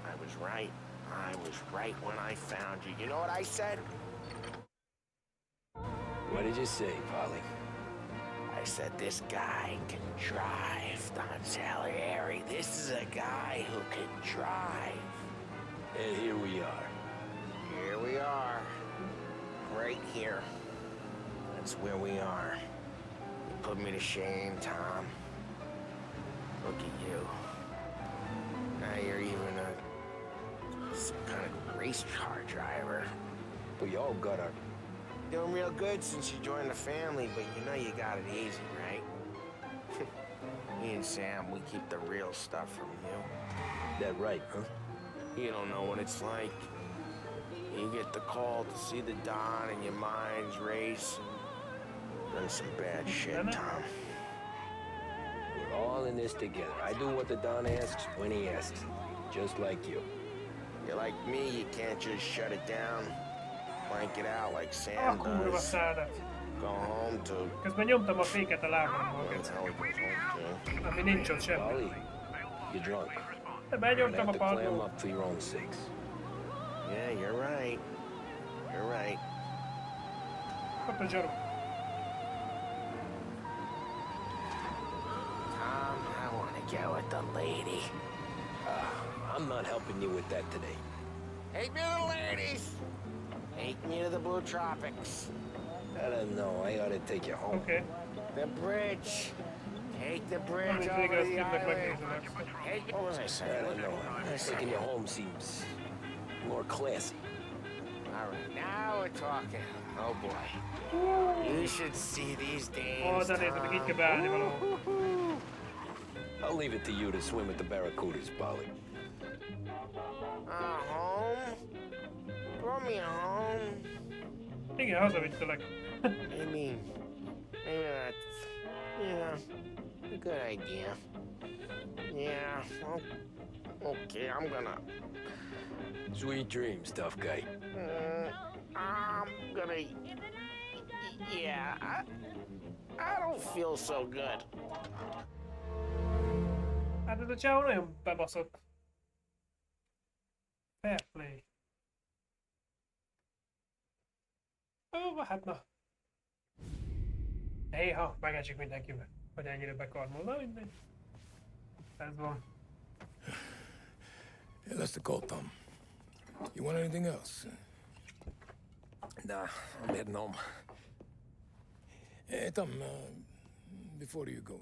I was right. I was right when I found you. You know what I said? What did you say, Polly? I said this guy can drive, Don Salieri. This is a guy who can drive. And here we are. Here we are. Right here. That's where we are. You put me to shame, Tom. Look at you. Now you're even some kind of race car driver. We all got our... Doing real good since you joined the family, but you know you got it easy, right? Me and Sam, we keep the real stuff from you. That right, huh? You don't know what it's like. You get the call to see the Don and your mind's race. Done some bad shit, Tom. We're all in this together. I do what the Don asks when he asks. Just like you. You're like me, you can't just shut it down. Blank it out like Ah, Sam kurva does. szádat. Go home to... Közben nyomtam a féket a lábammal. That's how it goes home to. Ami nincs ott semmi. Ollie, you're drunk. De You're gonna benyomtam a have to clam padlót. up for your own sakes. Yeah, you're right. You're right. Ott a zsaru. Tom, I want to get with the lady. I'm not helping you with that today. Take me to the ladies. Take me to the Blue Tropics. I don't know. I ought to take you home. Okay. The bridge. Take the bridge Amit over the végezkednek island. megnézelek. What was I I saying? don't know. Taking you home seems more classy. All right, now we're talking. Oh boy. You should see these Ó, dames, de nézd, így kell Tom. beállni valahol. I'll leave it to you to swim with the barracudas, Polly. Home? Throw me home. Igen, hazavittelek. Maybe that's, a good idea. Yeah, well, okay, I'm gonna... Sweet dreams, tough guy. I'm gonna... Yeah, I don't feel so good. Hát ez a csávó nagyon bebaszott. Fair play. Ó, hát na. Héha, megesik mindenkivel, hogy ennyire bekarmol. Na mindegy. Ez van. Hey, that's the call, Tom. You want anything else? Nah, I'm heading home. Hey, Tom, before you go,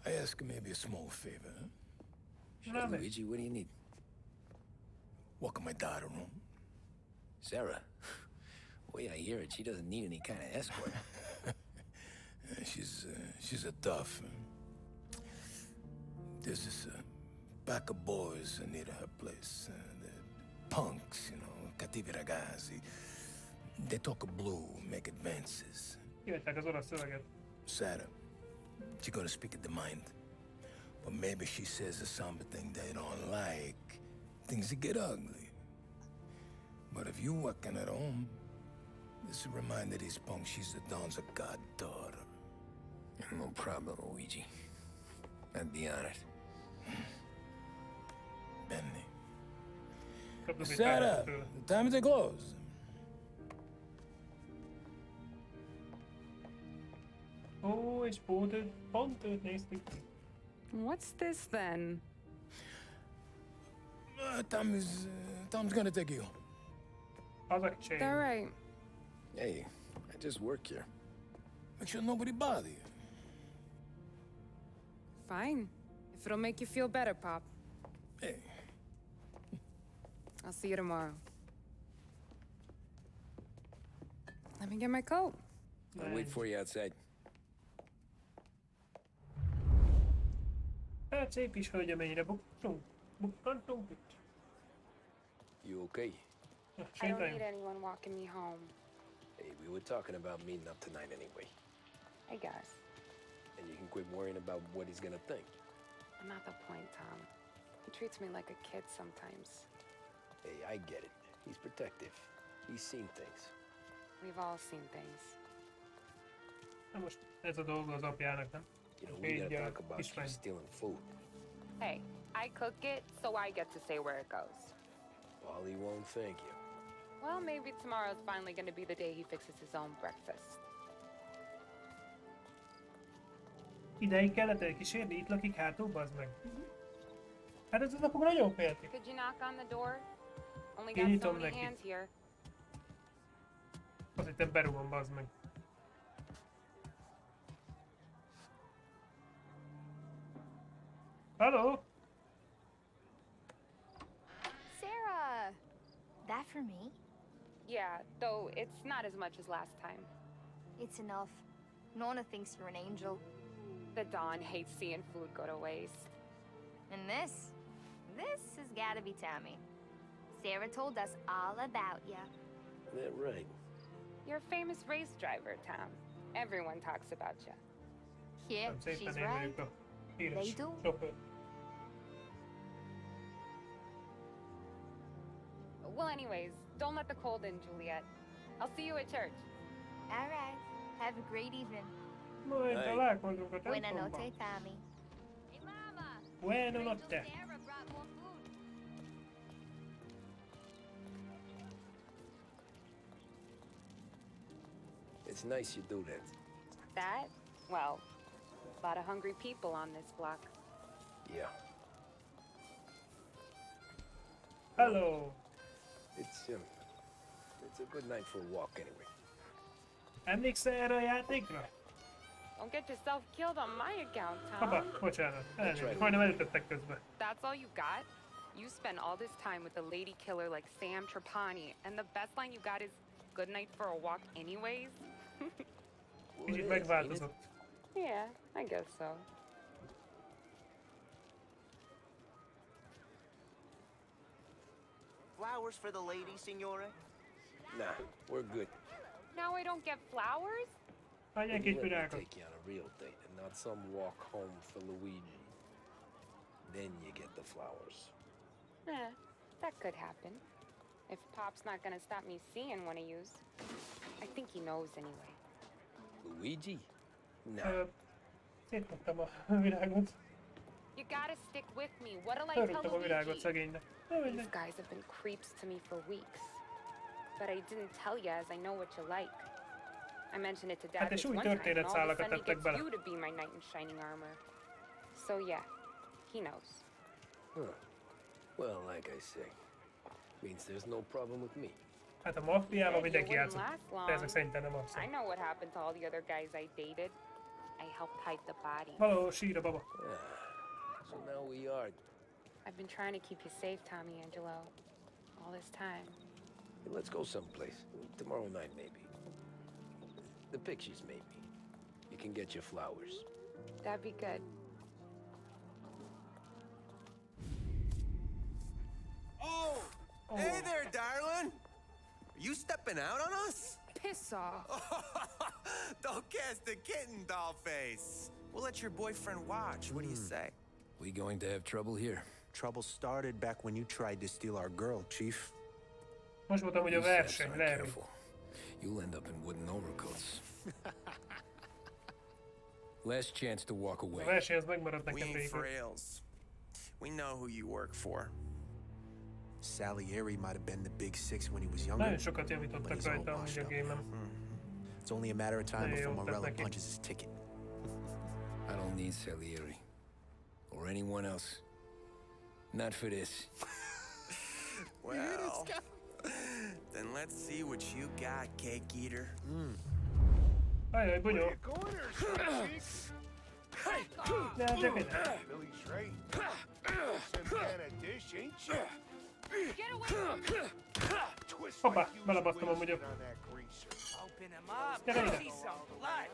I ask maybe a small favor. Sure, Luigi, what do you need? Welcome my daughter home. Sarah? Way I hear it, she doesn't need any kind of escort. She's a tough. There's this pack of boys near her place. They're punks, you know, cattivi ragazzi. They talk blue, make advances. Kivettek az orosz szöveget. Sarah, she's gonna speak at the mind. But maybe she says a something they don't like. Things that get ugly. But if you working at home, this will remind these punks she's the Don's a goddaughter. No problem, Luigi. I'd be honored. Benny. Kaptuk egy Sarah, párat tőle. time to close. Ó, és pont őt néztük. What's this then? Tom's gonna take you. Hazakicséljük. All right. Hey, I just work here. Make sure nobody bother you. Fine. If it'll make you feel better, Pop. Hey. I'll see you tomorrow. Let me get my coat. I'll wait for you outside. Hát szép is hölgyeményre bukkantunk itt. You okay? I don't need anyone walking me home. Hey, we were talking about meeting up tonight anyway. I guess. And you can quit worrying about what he's gonna think. Not the point, Tom. He treats me like a kid sometimes. Hey, I get it. He's protective. He's seen things. We've all seen things. Na most ez a dolga az apjának, nem? You know, we gotta talk about you stealing food. Hey, I cook it, so I get to say where it goes. Wally won't thank you. Well, maybe tomorrow's finally gonna be the day he fixes his own breakfast. Ideig kellett elkísérni, itt lakik hátul, bazd meg. Hát ez az napok nagyon féltik. Could you knock on the door? Only Én got so nyitom many neki. hands here. Azt hittem berúgom, bazd meg. Hello? Sarah! That for me? Yeah, though it's not as much as last time. It's enough. Nona thinks you're an angel. The Don hates seeing food go to waste. And this has gotta be Tammy. Sarah told us all about ya. That right. You're a famous race driver, Tom. Everyone talks about you. Yeah, Nem she's szépen right. némeljük a híres They do. sofőr. Well, anyways, don't let the cold in, Juliet. I'll see you at church. All right. Have a great evening. Majd találkozunk a Buena templomban. noche, Tommy. Buena notte. Sarah brought more food. It's nice you do that. That? Well, a lot of hungry people on this block. Yeah. Hello. It's a good night for a walk anyway. Emlékszel erre a játékra? Don't get yourself killed on my account, Tom. Hoppá, bocsánat. Elnézést, majdnem elütöttek közben. That's all you got? You spend all this time with a lady killer like Sam Trapani, and the best line you got is, good night for a walk anyways? Kicsit megváltozott. Yeah, I guess so. Flowers for the lady, signore? Nah, we're good. Now I don't get flowers? Hagyják egy virágot. Take you on a real date and not some walk home for Luigi. Then you get the flowers. That could happen. If Pop's not gonna stop me seeing one of yous. I think he knows anyway. Luigi? No. Szétfogtam a virágot. You gotta stick with me. What'll I tell Örültem a virágot Luigi? szegénynek. These guys have been creeps to me for weeks. But I didn't tell you as I know what you like. I mentioned it to Dad Hát this és új one time, and all of a történetszálakat sudden he tettek gets bele. you to be my knight in shining armor. So yeah, he knows. Huh. Well, like I say, means there's no problem with me. Hát a maffiával mindenki It wouldn't játszott. last long. De ezek szerintem nem az. I know what happened to all the other guys I dated. I helped hide the bodies. Valahol sír a baba. So now we are. I've been trying to keep you safe, Tommy Angelo, all this time. Hey, let's go someplace. Tomorrow night, maybe. The pictures, maybe. You can get your flowers. That'd be good. Oh! Hey there, darling! Are you stepping out on us? Piss off. Don't cast a kitten, dollface. We'll let your boyfriend watch. What do you say? We going to have trouble here? Trouble started back when you tried to steal our girl, Chief. Most voltam, hogy a You saps verseny, aren't leerül. careful. You'll end up in wooden overcoats. Last chance to walk away. A verseny az megmaradt We nekem ain't végül. frails. We know who you work for. Salieri might have been the big six when he was younger. Nagyon sokat but javítottak he's all rajta amúgy washed a up gémem. now. It's only a matter of time Nagyon before jót tett Morello neki. punches his ticket. I don't need Salieri. Or anyone else. Not for this. Well, then let's see what you got, cake eater. Ajaj, bunyó. De hát csak egy. Billy's right. Some kind of dish, ain't you? Hoppá, belebasztam amúgy a... Open him up. Gyere ide. See some blood.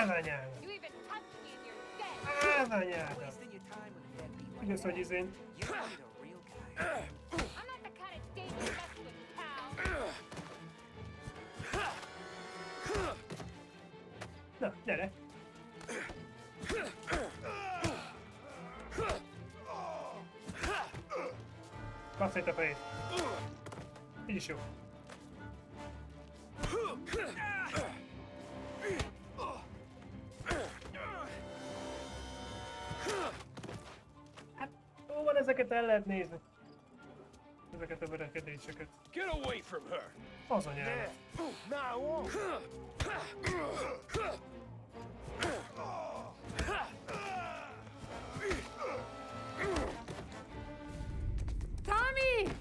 Az anyád. You even touched me and you're dead. Az anyád. Wasting your time with dead people. Igaz, hogy izén. You need a real guy. I'm not the kind of date you mess with, pal. Na, gyere. Kapsz a fejét. Így is jó. Hát, jó van, ezeket el lehet nézni. Ezeket a verekedéseket. Get away from her! Az anyádat. Now on! Tommy!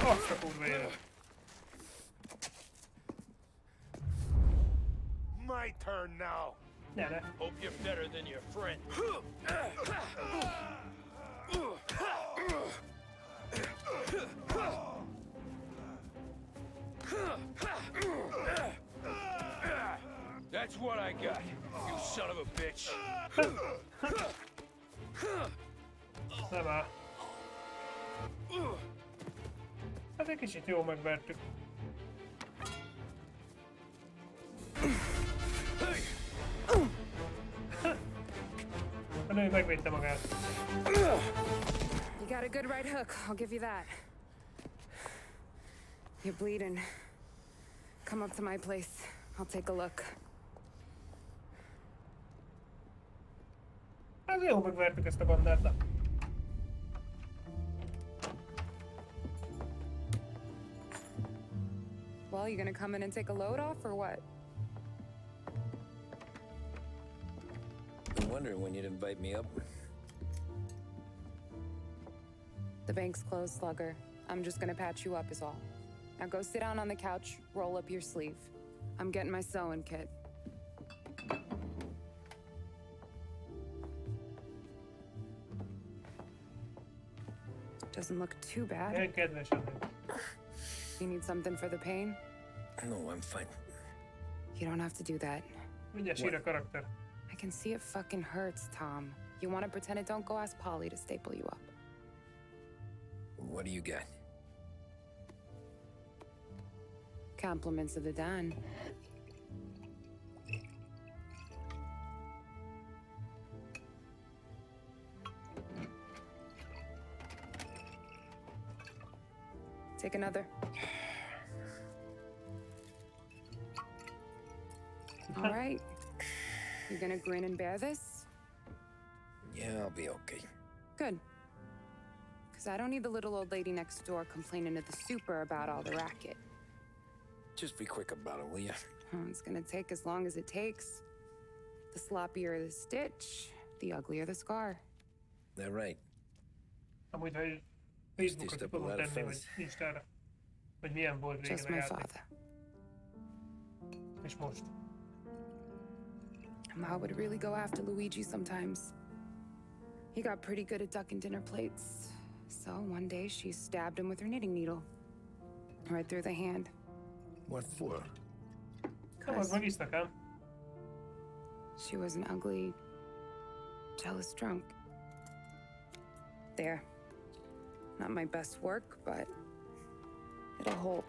Azt a kurva élet. My turn now. Gyere. Hope you're better than your friend. That's what I got, you son of a bitch. Nem áll. Hát egy kicsit jó megvertük. A nő megvédte magát. You got a good right hook, I'll give you that. You're bleeding. Come up to my place. I'll take a look. Hát jó, megvertük ezt a bandát, na. Well, you gonna come in and take a load off, or what? Been wondering when you'd invite me up. The bank's closed, Slugger. I'm just gonna patch you up is all. Now go sit down on the couch, roll up your sleeve. I'm getting my sewing kit. Doesn't look too bad. Milyen kedves a nő. You need something for the pain? No, I'm fine. You don't have to do that. Mindjárt sír a karakter. I can see it fucking hurts, Tom. You want to pretend it? Don't go ask Polly to staple you up. What do you got? Compliments of the Don. Take another. All right. You gonna grin and bear this? Yeah, I'll be okay. Good. Because I don't need the little old lady next door complaining to the super about all the racket. Just be quick about it, will ya? It's gonna take as long as it takes. The sloppier the stitch, the uglier the scar. They're right. Amúgy, ha Facebookot ki fogom tenni, vagy Instára, hogy milyen volt régen Just a my játék. father. És most. Ma would really go after Luigi sometimes. He got pretty good at ducking dinner plates. So one day she stabbed him with her knitting needle. Right through the hand. What for? Az megisznak ám. She was an ugly, jealous drunk. There. Not my best work, but it'll hold.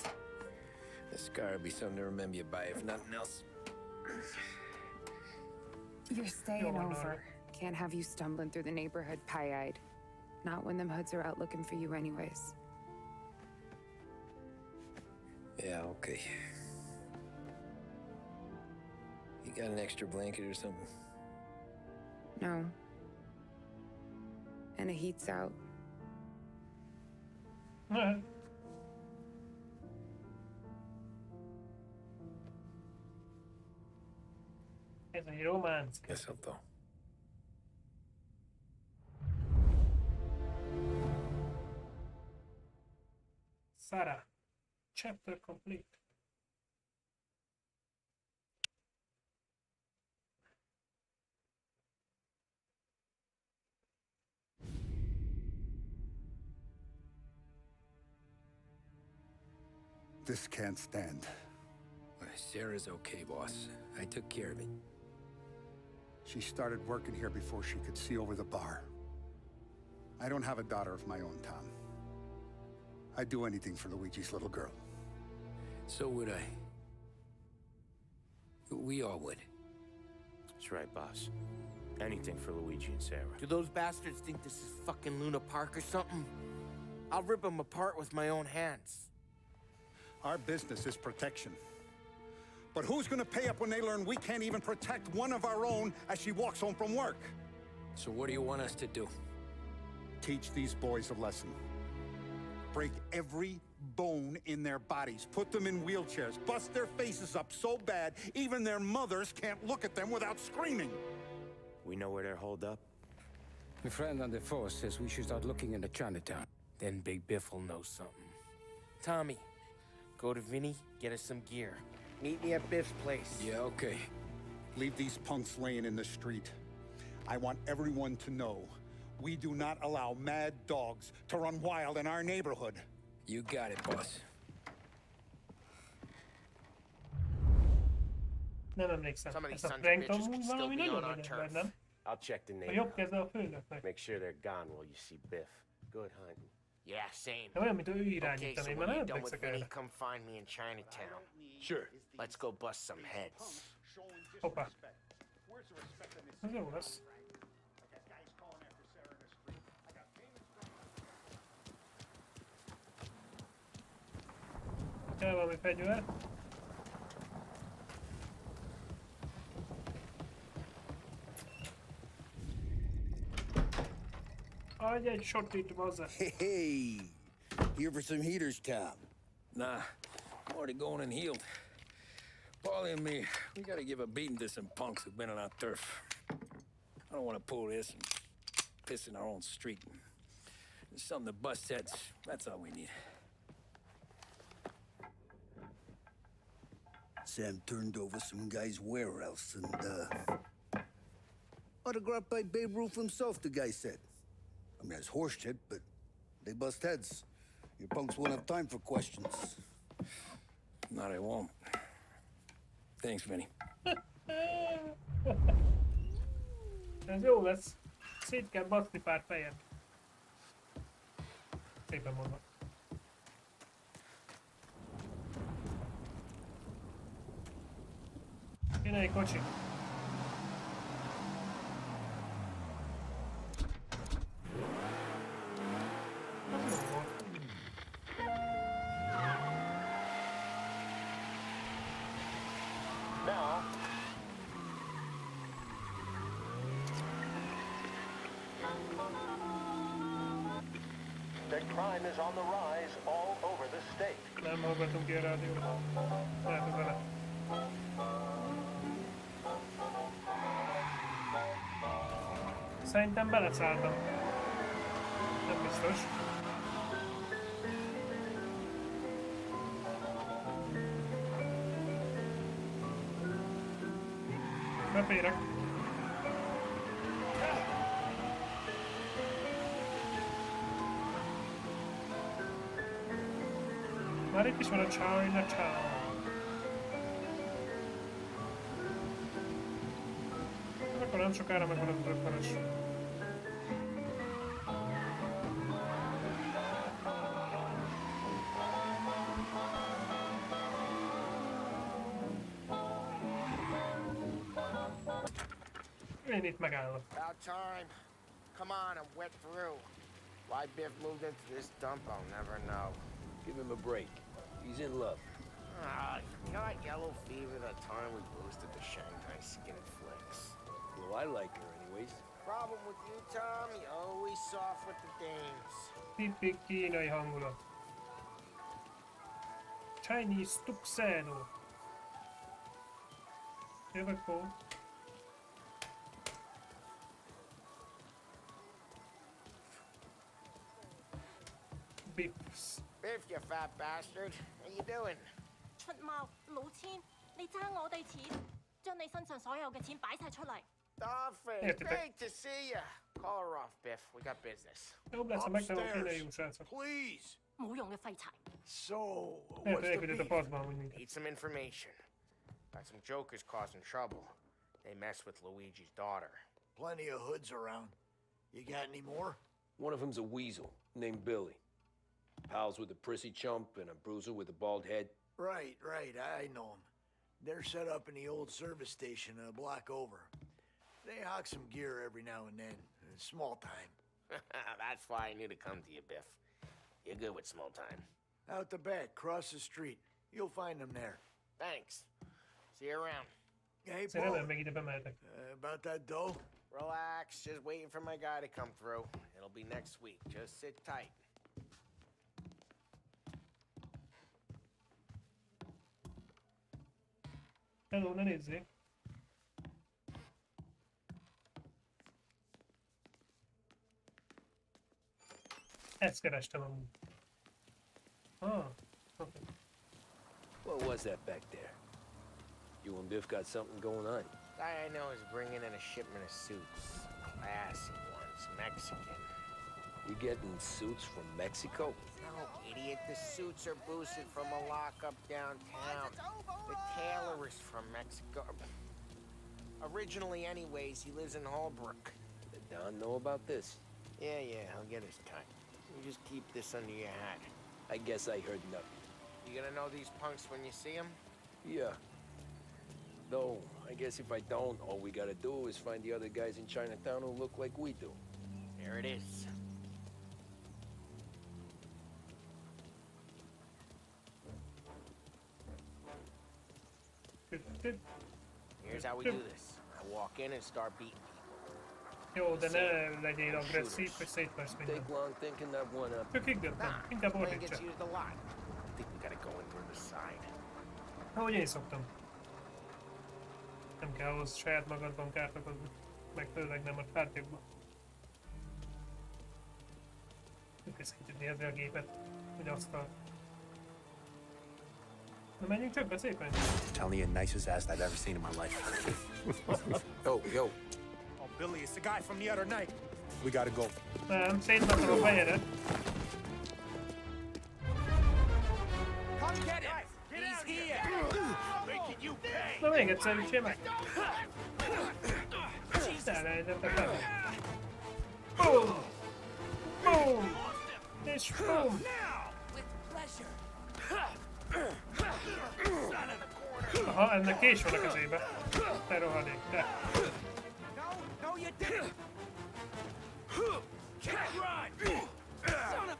The scar will be something to remember you by, if nothing else. You're staying over. Can't have you stumbling through the neighborhood pie-eyed. Not when them hoods are out looking for you anyways. Yeah, okay. You got an extra blanket or something? No. And the heat's out. Ez egy románc. Guess I'll go. Sarah. Chapter complete. This can't stand. Sarah's okay, boss. I took care of it. She started working here before she could see over the bar. I don't have a daughter of my own, Tom. I'd do anything for Luigi's little girl. So would I. We all would. That's right, boss. Anything for Luigi and Sarah. Do those bastards think this is fucking Luna Park or something? I'll rip them apart with my own hands. Our business is protection. But who's gonna pay up when they learn we can't even protect one of our own as she walks home from work? So what do you want us to do? Teach these boys a lesson. Break every bone in their bodies, put them in wheelchairs, bust their faces up so bad even their mothers can't look at them without screaming. We know where they're holed up. My friend on the force says we should start looking into Chinatown. Then Big Biff will know something. Tommy, go to Vinny, get us some gear. Meet me at Biff's place. Yeah, okay. Leave these punks laying in the street. I want everyone to know we do not allow mad dogs to run wild in our neighborhood. You got it, boss. Nem emlékszem. Some of Ez these a sons of prank bitches amúgy can still valami be nagyon on our legyen, turf. nem? I'll check the A neighborhood. jobb keze a főnöknek. Make sure they're gone while you see Biff. Good hunting. Yeah, same. De olyan, mint ő Okay, irányítani, so én when már you're nem done with emlékszek Vinny, erre. come find me in Chinatown. Sure. Let's go bust some heads. Hoppá. Ez jó lesz. Kell valami fegyver. Adj egy sotit, bazza. Hey, here for some heaters, Tom? Nah, I'm already going and healed. Paulie and me, we gotta give a beating to some punks who've been on our turf. I don't want to pull this and piss in our own street. There's something to bust heads. That's all we need. Sam turned over some guy's warehouse and, autographed by Babe Ruth himself, the guy said. I mean, it's horse shit, but they bust heads. Your punks won't have time for questions. No, they won't. Thanks, Vinny. Ez jó lesz. Szét kell baszni pár fejet. Szépen mondva. Kéne egy kocsi. Now, the crime is on the rise all over the state. Nem hallgatunk ki a rádiót. Lehet, hogy vele. Szerintem beleszálltam. Nem biztos. Beférek. Már itt is van a Chinatown. Akkor nem sokára megvan az röppenes. Én itt megállok. About time. Come on, I'm wet through. Why Biff moved into this dump, I'll never know. Give him a break. He's in love. Ah, he got yellow fever that time we boosted the Shanghai skin flicks. Well, I like her anyways. Problem with you, Tom, you always soft with the dames. Tipik kínai hangulat. Chinese tuxedo. Jövök po. Biffs. Biff, you fat bastard. How you doing? 出貓老千，你爭我哋錢，將你身上所有嘅錢擺晒出嚟。Dolphin, great to see you. Call her off, Biff. We got business. Jobb lesz, ha megtanulok kínaiul, srácok. Please. 冇用嘅廢柴。 So, Lehet, hogy elküldött a paszba amúgy minket. Need some information. Got some jokers causing trouble. They mess with Luigi's daughter. Plenty of hoods around. You got any more? One of them's a weasel named Billy. Pals with a prissy chump and a bruiser with a bald head. Right, I know them. They're set up in the old service station a block over. They hawk some gear every now and then. Small time. That's why I knew to come to you, Biff. You're good with small time. Out the back, cross the street. You'll find them there. Thanks. See you around. Hey, Szerintem meg ide bemehetek. About that dough? Relax, just waiting for my guy to come through. It'll be next week. Just sit tight. Hello, ne nézzék. Ezt kerestem amúgy. Ah, okay. What was that back there? You and Biff got something going on. Guy I know is bringing in a shipment of suits. Classy ones, Mexican. You getting suits from Mexico? No, idiot. The suits are boosted from a lockup downtown. The tailor is from Mexico. Originally, anyways, he lives in Holbrook. Did Don know about this? Yeah, he'll get his cut. You just keep this under your hat. I guess I heard nothing. You gonna know these punks when you see them? Yeah. Though, I guess if I don't, all we gotta do is find the other guys in Chinatown who look like we do. There it is. Here's how we do this. I walk in and start beating Jó, de ne legyél agresszív, hogy szétvesz mindent. Take long thinking that one up. Tök igazán, inkább Plan ordítsa. gets used a lot. I think we gotta go in from the side. Ahogy én szoktam. Nem kell ahhoz saját magadban kárt okozni. Meg főleg nem a tárgyakban. Nem kell szétütni ezzel a gépet, hogy asztalt. Na menjünk csak be szépen. Telling you, nicest ass I've ever seen in my life. Yo. Oh, Billy, it's the guy from the other night. We gotta go. Nem, szétbatom a fejedet. Come get him! He's here! Making you pay! Na még egyszer ütsél meg. Elrejtettek fel. Boom! Boom! És boom! Aha, ennek kés van a kezébe. Te rohadék, te. No, you didn't! Can't run! Son of...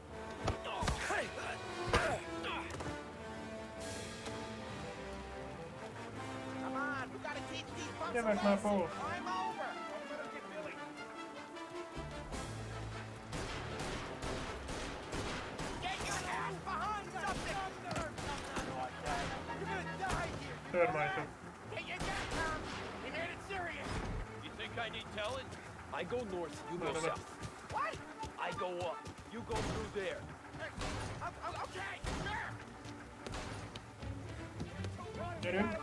Come on, we gotta teach these bumps a Jövök már, Paul. Climb over! Don't let him get Billy! Get your ass behind something! You're gonna die here! Törmajtok. Get your gas, Tom! We made it serious! You think I need telling? I go north, you go south. What? I go up, you go through there. Okay, sure! Gyerünk. Now!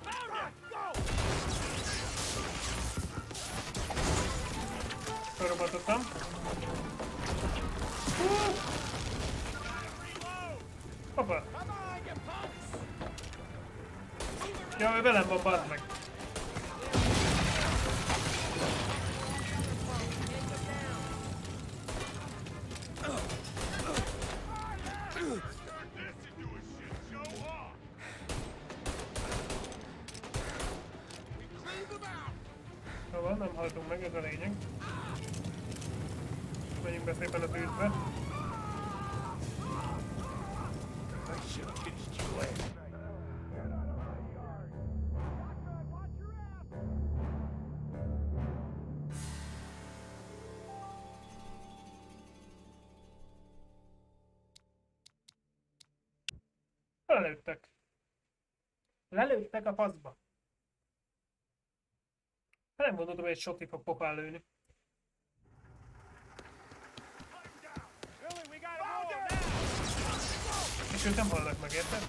Found it! Go! Felrobbantottam. Hoppa. Ja, ő velem van, bazd meg. Szóval nem haltunk meg, ez a lényeg. Menjünk be szépen a tűzbe. Lelőttek. Lelőttek a faszba. Nem gondoltam, hogy egy shoti fog pofán lőni. És ők nem halnak meg, érted?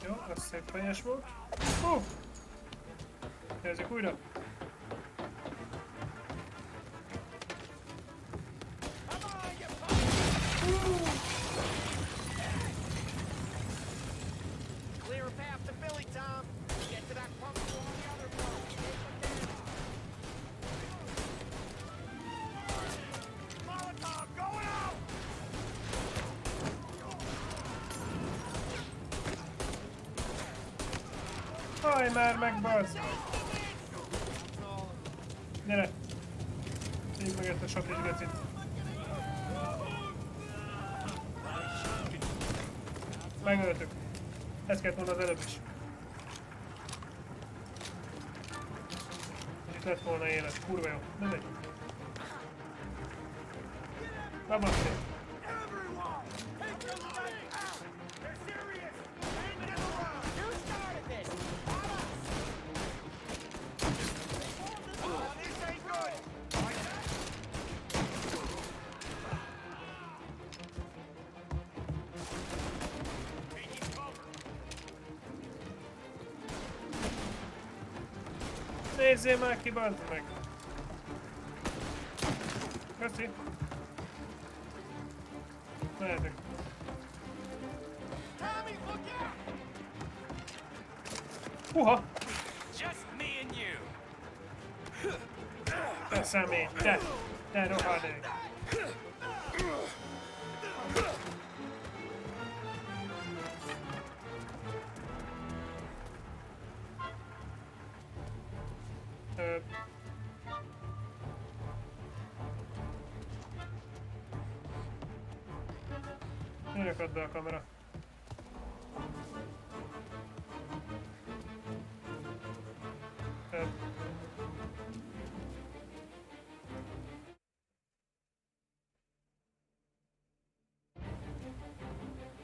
Jó, az szép fejes volt. Nézzük újra. Clear a path to Billy, Tom. Get to that pump on the other pump. Molotov going out! Haj már meg, bazd! Gyere! Nézd meg ezt a satis gecit. Megöltük. Ez kellett volna az előbb is. És itt lett volna élet. Kurva jó. Nem megy. Babaszté. Nézzél már ki, bazd meg! Köszi! Mehetünk. Húha! Just me and you. Te személy, te rohadék! Hogy akad be a kamera?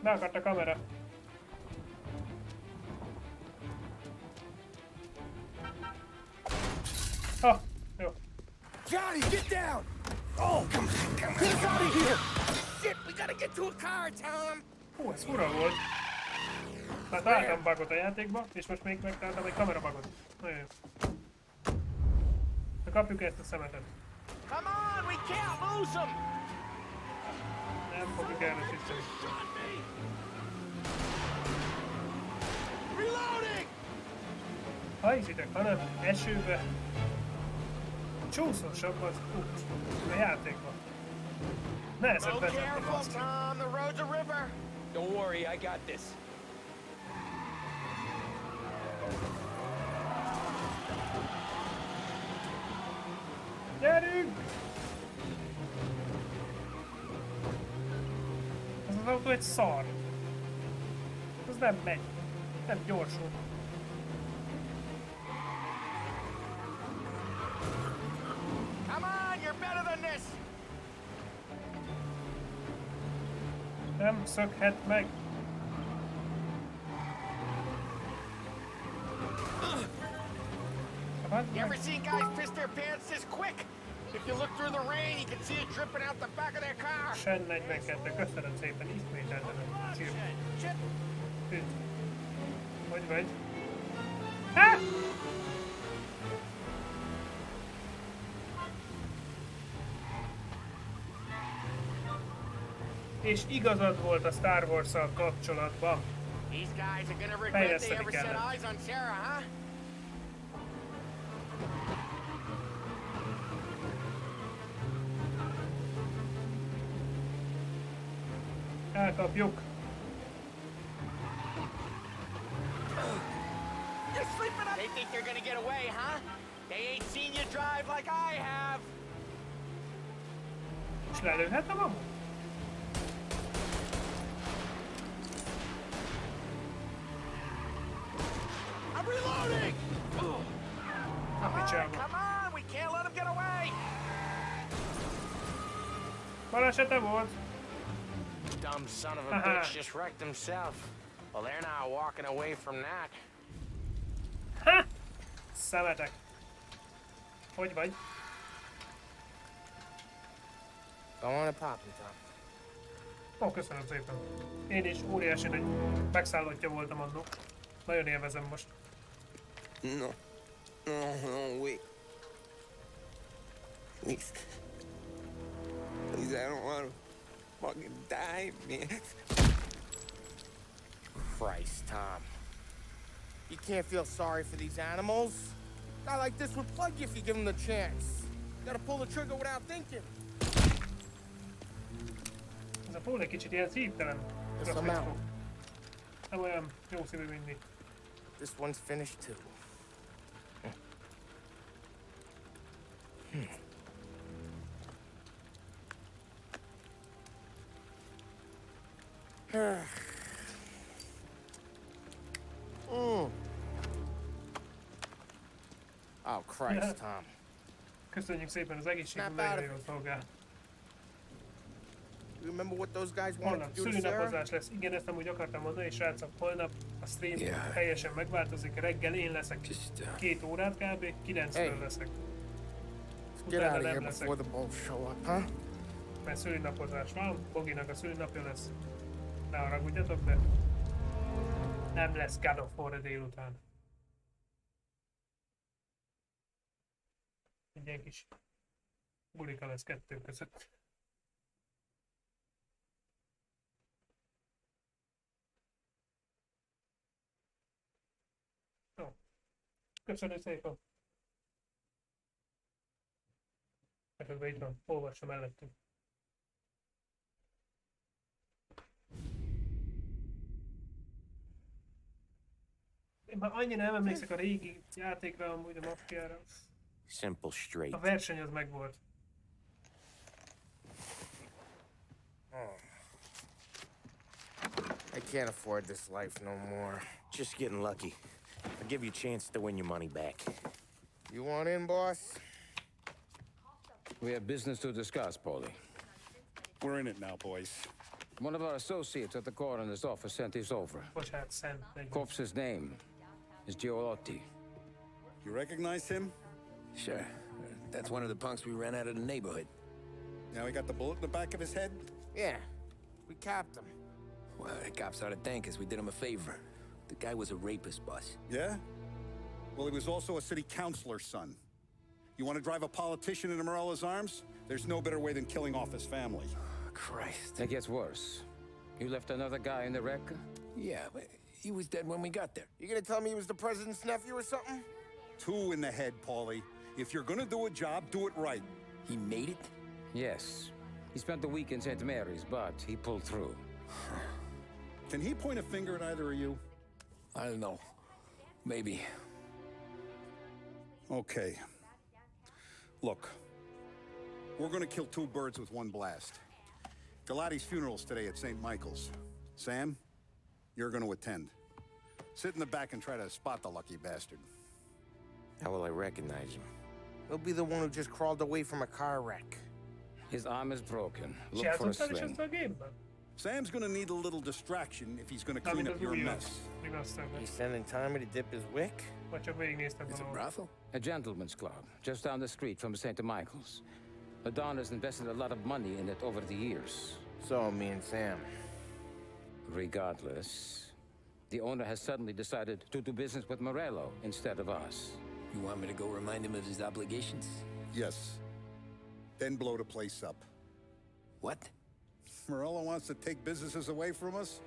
Beakadt a kamera. Ha! Jó. Johnny, get down! Oh, come on, get us out of here! Shit, we gotta get to a car, Tom! Hú, ez fura volt. Hát találtam bugot a játékba, és most még megtaláltam egy kamera bugot. Nagyon jó. Na kapjuk ezt a szemetet. Come on, we can't lose him! Nem fogjuk elveszíteni. Reloading! Ha hiszitek, hanem esőbe csúszósabb az út a játékban. Nehezebb vezetni, baszki. Tom, the road's a river. Don't worry, I got this. Gyerünk! Ez az autó egy szar. Ez nem megy. Nem gyorsul. Come on, you're better than this! Nem szökhet meg. You ever seen guys piss their pants this quick? If you look through the rain, you can see it dripping out the back of their car. Sen 42, köszönöm szépen, ismételten a csírt. Üdv. Hogy vagy? Ha! És igazad volt a Star Wars-szal kapcsolatban. These guys are gonna regret they ever set eyes on Sarah, huh? Elkapjuk. You're sleeping up. They think they're gonna get away, huh? They ain't seen you drive like I have. És lelőhetem amúgy? I'm reloading! Come on, we can't let him get away! Balesete volt. Dumb son of a bitch just wrecked himself. Well, they're not walking away from that. Ha! Szemetek. Hogy vagy? Go on and pop him, Tom. Ó, köszönöm szépen. Én is óriási nagy megszállottja voltam annó. Nagyon élvezem most. No. No, wait. Please. Please, I don't want to fucking die, man. Christ, Tom. You can't feel sorry for these animals. A guy like this would plug you if you give him the chance. You gotta pull the trigger without thinking. Ez a Paul egy kicsit ilyen szívtelen. Nem olyan jó szívű mindig. This one's finished too. Oh, Christ, Tom. Köszönjük szépen, az egészségünk nagyon jól szolgál. Remember what those guys wanted Holnap to do to Sarah? szülinapozás lesz. Igen, ezt amúgy akartam mondani, srácok, holnap a stream teljesen megváltozik. Reggel én leszek 2 órát kb. 9-től leszek. Utána nem leszek. Mert szülinapozás van, Boginak a szülinapja lesz. Ne haragudjatok, de nem lesz God of War délután. Egy ilyen kis bulika lesz 2 között. Jó. Köszönöm szépen. Esetben itt van, olvassa mellettünk. Én már annyira nem emlékszek a régi játékra, amúgy a Mafiára. Simple, straight. A verseny az megvolt. I can't afford this life no more. Just getting lucky. I'll give you a chance to win your money back. You want in, boss? We have business to discuss, Paulie. We're in it now, boys. One of our associates at the coroner's office sent this over. Bocsánat, Sam. Corpse's name is Giolotti. You recognize him? Sure. That's one of the punks we ran out of the neighborhood. Now he got the bullet in the back of his head? Yeah. We capped him. Well, the cops ought to thank us. We did him a favor. The guy was a rapist, boss. Yeah? Well, he was also a city councilor's son. You want to drive a politician into Morella's arms? There's no better way than killing off his family. Christ. It gets worse. You left another guy in the wreck? Yeah, but he was dead when we got there. You gonna tell me he was the president's nephew or something? 2 in the head, Paulie. If you're gonna do a job, do it right. He made it? Yes. He spent the week in St. Mary's, but he pulled through. Can he point a finger at either of you? I don't know. Maybe. Okay. Look. We're gonna kill 2 birds with 1 blast. Galati's funeral's today at St. Michael's. Sam, you're gonna attend. Sit in the back and try to spot the lucky bastard. How will I recognize him? He'll be the one who just crawled away from a car wreck. His arm is broken. Și Look for a atunci are sling. și game, bă. Sam's gonna need a little distraction if he's gonna clean up your mess. He's sending Tommy to dip his wick? Vagy csak végignéztem It's a valahol. brothel? A gentleman's club, just down the street from St. Michael's. Adon has invested a lot of money in it over the years. So, me and Sam. Regardless, the owner has suddenly decided to do business with Morello instead of us. You want me to go remind him of his obligations? Yes. Then blow the place up. What? Morello wants to take businesses away from us?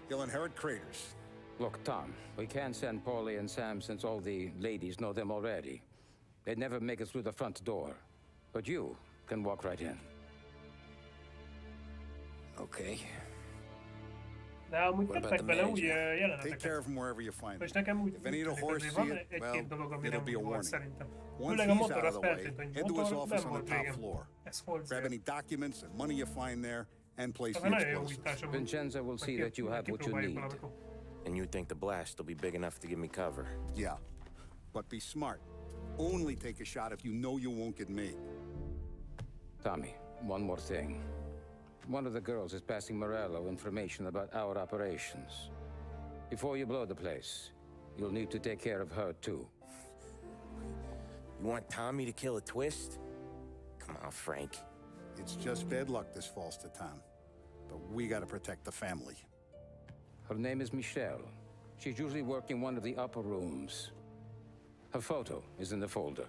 He'll inherit craters. Look, Tom, we can't send Paulie and Sam since all the ladies know them already. They'd never make it through the front door. But you can walk right in. Okay. De amúgy What about tettek the bele új manager? jeleneteket. Take care of him wherever you find him. És nekem úgy If any of the tűnik, horse hogy see van it, egy-két dolog, ami it'll nem be a úgy volt warning. szerintem. Once Főleg a he's motor, out az of the way, feltűnt, hogy head to his motor office nem on the volt top régen. floor. Ez volt Grab any documents and money you find there, and place Az the a nagyon jó explosives. újítása volt. Vincenzo will see that you have what you Kipróbáljuk need. valamikor. And you think the blast will be big enough to give me cover? Yeah, but be smart. Only take a shot if you know you won't get made. Tommy, one more thing. One of the girls is passing Morello information about our operations. Before you blow the place, you'll need to take care of her too. You want Tommy to kill a twist? Come on, Frank. It's just bad luck this falls to Tom. But we gotta protect the family. Her name is Michelle. She's usually working one of the upper rooms. Her photo is in the folder.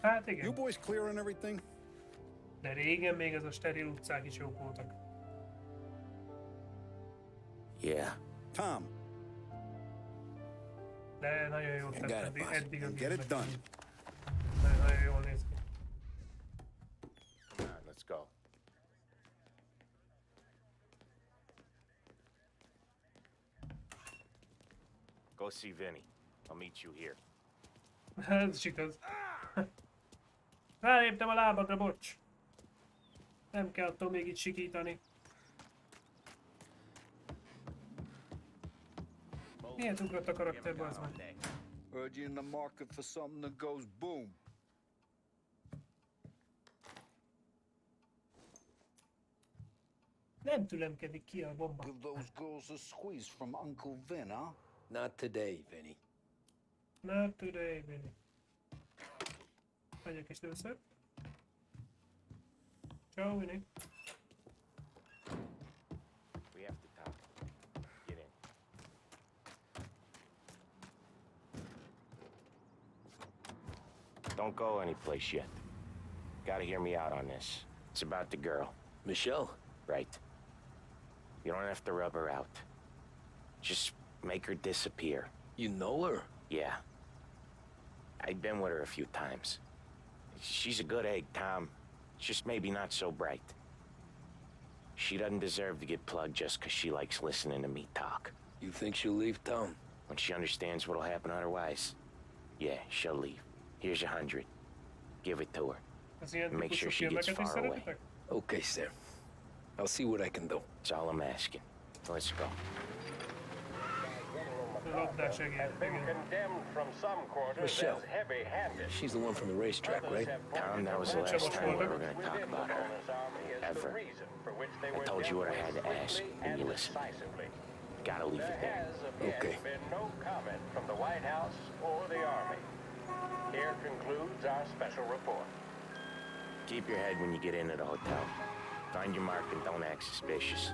Hát igen. You boys clear on everything? De régen még ez a steril utcák is jók voltak. Yeah. Tom. De nagyon jól You tett got it, boss. eddig a Get it done. Nagyon jól néz ki. All right, let's go. Go see Vinny. I'll meet you here. Ez is igaz. Ráléptem a lábadra, bocs. Nem kell attól még itt sikítani. Miért ugrott a karakterbe az meg? Heard you in the market for something that goes boom. Nem tülemkedik ki a bomba. Give those girls a squeeze from Uncle Vin, huh? Not today, Vinny. Not today, Vinny. Megyek is először. Ciao, Vinny. We have to talk. Get in. Don't go anyplace yet. Gotta hear me out on this. It's about the girl. Michelle? Right. You don't have to rub her out. Just make her disappear. You know her? Yeah. I've been with her a few times. She's a good egg, Tom. Just maybe not so bright. She doesn't deserve to get plugged just 'cause she likes listening to me talk. You think she'll leave town? When she understands what'll happen otherwise, yeah, she'll leave. Here's 100. Give it to her. Az ilyen And make típusú sure she gets filmeket is far away. szeretitek? Okay, sir. I'll see what I can do. That's all I'm asking. Let's go. Labdás egér, igen. Michelle. She's the one from the racetrack, right? Tom, that was the last time we were gonna talk about her. Ever. I told you what I had to ask, and you listened. Gotta leave it there. Okay. No comment from the White House or the Army. Here concludes our special report. Keep your head when you get into the hotel. Find your mark and don't act suspicious.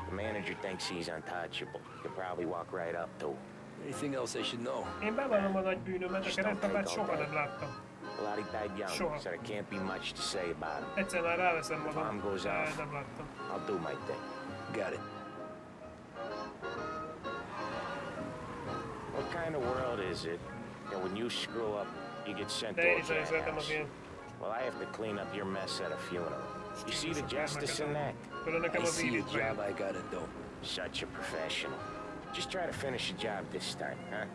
The manager thinks he's untouchable. You can probably walk right up to him. Anything else I should know? Én bevallom a nagy bűnömet, a keresztapát soha nem láttam. A lot died young, Sure. so there can't be much to say about him. Egyszer már ráveszem magam, Bomb goes de off. nem láttam. I'll do my thing. Got it. What kind of world is it that when you screw up, you get sent to De a én is elhiszem az jailhouse? ilyen. Well, I have to clean up your mess at a funeral. You see the justice in that? I see a job I gotta do. Such a professional. Just try to finish the job this time, huh?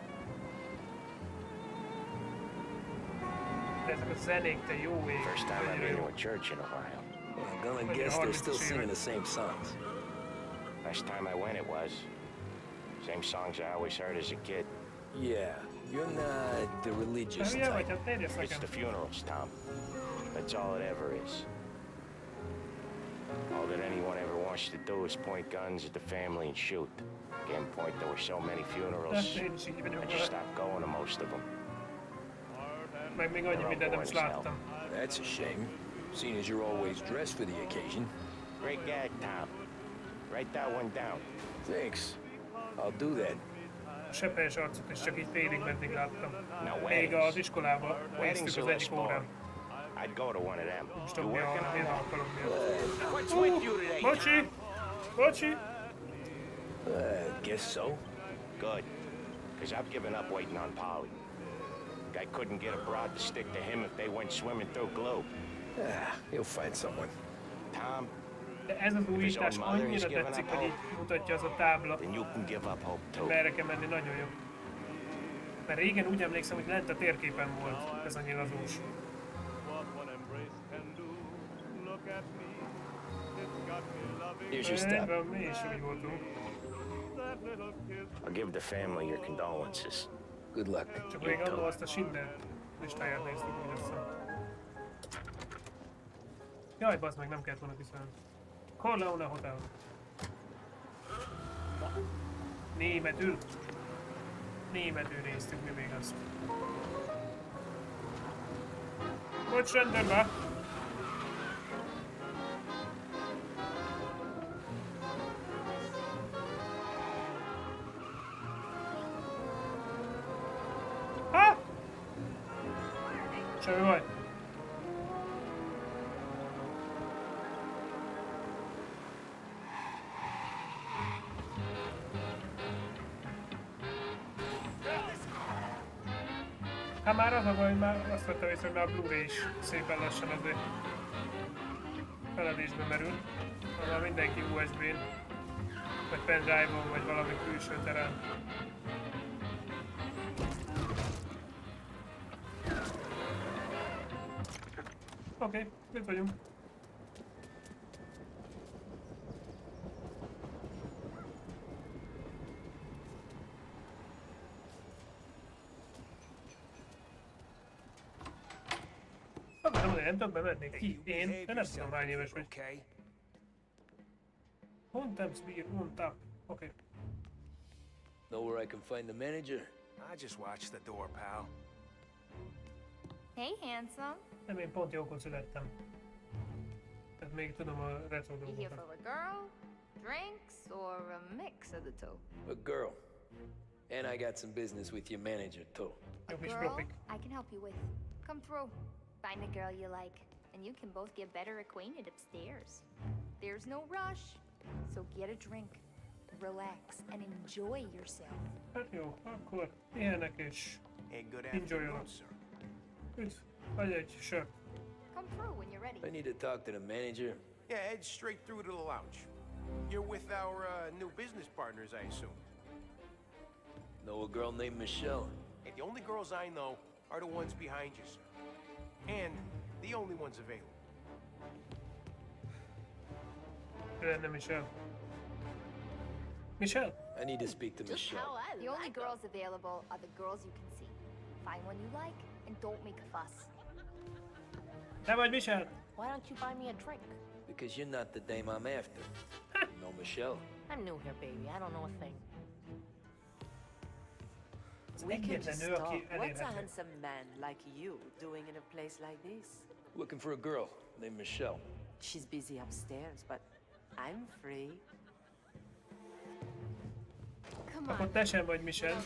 De ezek a zenék, te jó ég. First time I've Annyira been to jó. a church in a while. Well, I'm gonna guess they're still singing the same songs. Last time I went, it was. Same songs I always heard as a kid. Yeah, you're not the religious Hülye vagy, type. hát térjesz It's nekem. the funerals, Tom. That's all it ever is. All that anyone ever wants to do is point guns at the family and shoot. Again, point, there were so many funerals. Én is így vagyok I vele. just stopped going to most of them. Meg még annyi mindent nem is láttam. That's a shame, seeing as you're always dressed for the occasion. Great gag, Tom. Write that one down. Thanks. I'll do that. A seppelyes arcot is csak így félig meddig láttam. No Még weddings. az iskolában Weddings néztük are az less egyik órán. boring. I'd go to one of them. Most You tudom, mi working a on that? alkalom mi. What's with you today? Bocsi! Bocsi! Guess so. Good. Because I've given up waiting on Polly. Guy couldn't get a broad to stick to him if they went swimming through glue. He'll find someone. Tom, De ez az újítás annyira tetszik, hogy így mutatja az a tábla. then you can give up hope too. Merre kell menni, nagyon jó. Mert régen úgy emlékszem, hogy lent a térképen volt ez a nyilazós. Here's your step. Mi is úgy voltunk. I'll give the family your condolences. Good luck. Csak még annól azt a Schindler listáját néztük, úgy azt hiszem. Jaj, bazd meg, nem kellett volna kiszállni. Corleone Hotel. Németül. Németül néztük mi még azt. Bocs, rendben. Ha! Semmi baj. Hát már az a baj, hogy már azt vettem észre, hogy már a Blu-ray is szépen lassan azért feledésbe merül. Már mindenki USB-n, vagy pendrive-on, vagy valami külső terán. Oké, itt vagyunk. Nem tudom, bemennék ki. Én? De nem tudom, hány éves vagy. Untaps beer, untap. Oké. Know where I can find the manager? I just watched the door, pal. Hey, handsome. Nem, én pont jókor születtem. Tehát még tudom a retro You here dolgokat. for a girl, drinks, or a mix of the two? A girl. And I got some business with your manager, too. A girl I can help you with. Come through. Find a girl you like, and you can both get better acquainted upstairs. There's no rush, so get a drink, relax, and enjoy yourself. Hát jó, akkor ilyenek és enjoyolok. Üdv, vagy egy sör. Come through when you're ready. I need to talk to the manager. Yeah, head straight through to the lounge. You're with our new business partners, I assume. Know a girl named Michelle? Hey, the only girls I know are the ones behind you, sir. And the only ones available. Lenne Michel. Michelle? I need to speak to Michelle. The only girls available are the girls you can see. Find one you like and don't make a fuss. Te vagy Michelle? Why don't you buy me a drink? Because you're not the dame I'm after. No, Michelle. I'm new here, baby. I don't know a thing. We can just talk. What's a handsome man like you doing in a place like this? Looking for a girl named Michelle. She's busy upstairs, but I'm free. Come Akkor te sem vagy Michelle.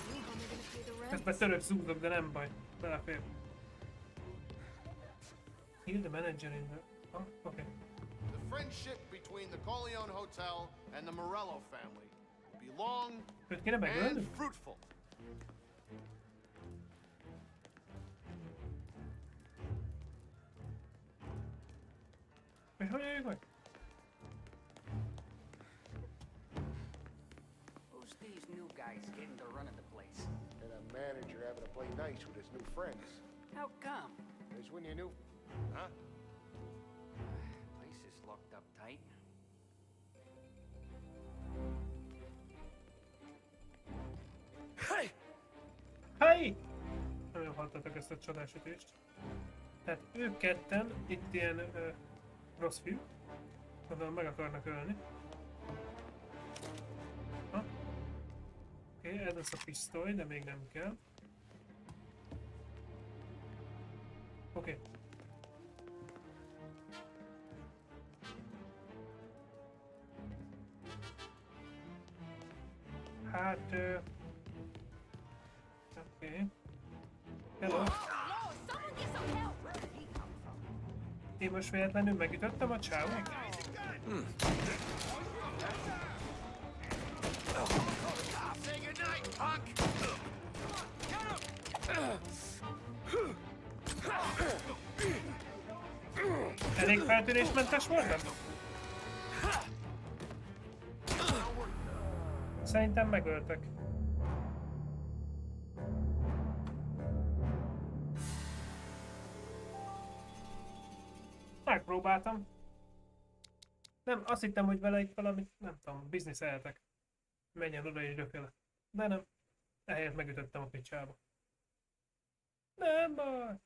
Közben török zúgok, de nem baj. Belefér. Heal the manager in the... Oh, okay. The friendship between the Corleone Hotel and the Morello family will be long Őt kéne megölni? and fruitful. És hogy jöjjük meg? Who's these new guys getting the run of the place? And a manager having to play nice with his new friends. How come? Is when you knew, huh? Place is locked up tight. Hey! Hey! Nagyon haltatok ezt a csodásütést. Tehát ők ketten itt ilyen rossz fiú. Gondolom meg akarnak ölni. Oké, ez lesz a pisztoly, de még nem kell. Oké. Hát... Oké. Hello. Én most véletlenül megütöttem a csávót? Say goodnight, punk! Elég feltűnésmentes voltam? Szerintem megöltek. Megpróbáltam. Nem, azt hittem, hogy vele itt valamit, nem tudom, bizniszeltek. Menjen oda és döféle. De nem. Ehelyett megütöttem a picsába. Nem baj.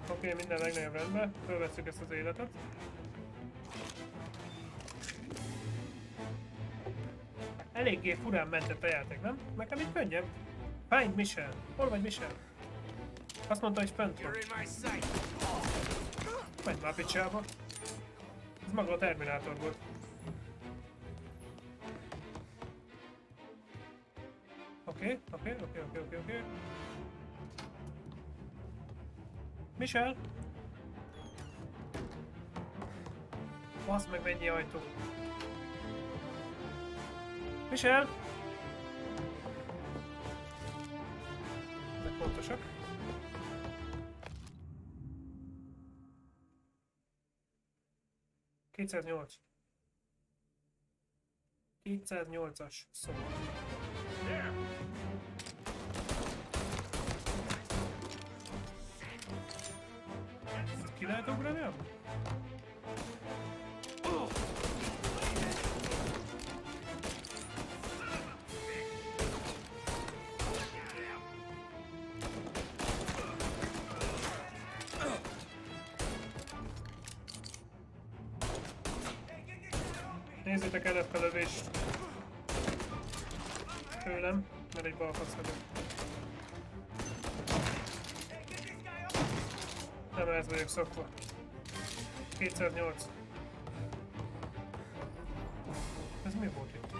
Oké, minden legnagyobb rendben. Fölvesszük ezt az életet. Eléggé furán mentett a játék, nem? Nekem itt könnyebb. Find Michelle. Hol vagy Michelle? Azt mondta, hogy fönt van. Menj már picsába. Ez maga a Terminátor volt. Oké. Michelle! Basz meg, mennyi ajtó! Michelle! Ezek fontosak. ...208. 208-as szó. Ki lehet ugrani abba? Nézzétek el ezt a lövést tőlem, mert egy balfasz vagyok. Nem ez vagyok szokva. 208. Ez mi volt itt?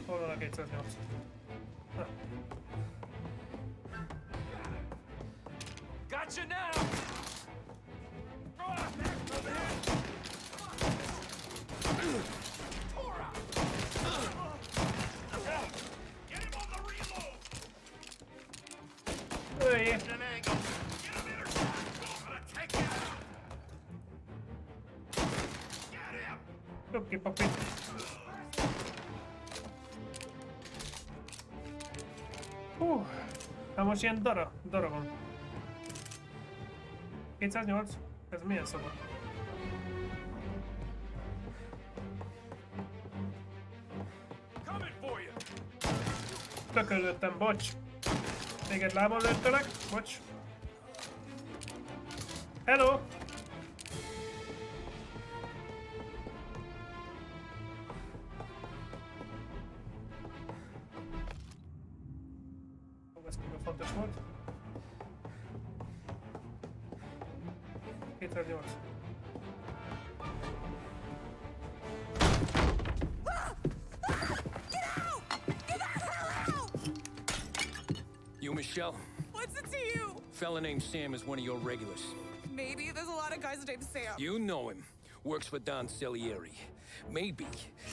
Hol van a 208? Ha. Gotcha now! fejé. Oké, papi. Hát most ilyen dara van. 208? Ez milyen szoba? Tökön lőttem, bocs. Téged lábon lőttelek, bocs. Hello! Ez még fontos volt. 208. You, Michelle? What's it to you? Fella named Sam is one of your regulars. Maybe. There's a lot of guys named Sam. You know him. Works for Don Cilieri. Maybe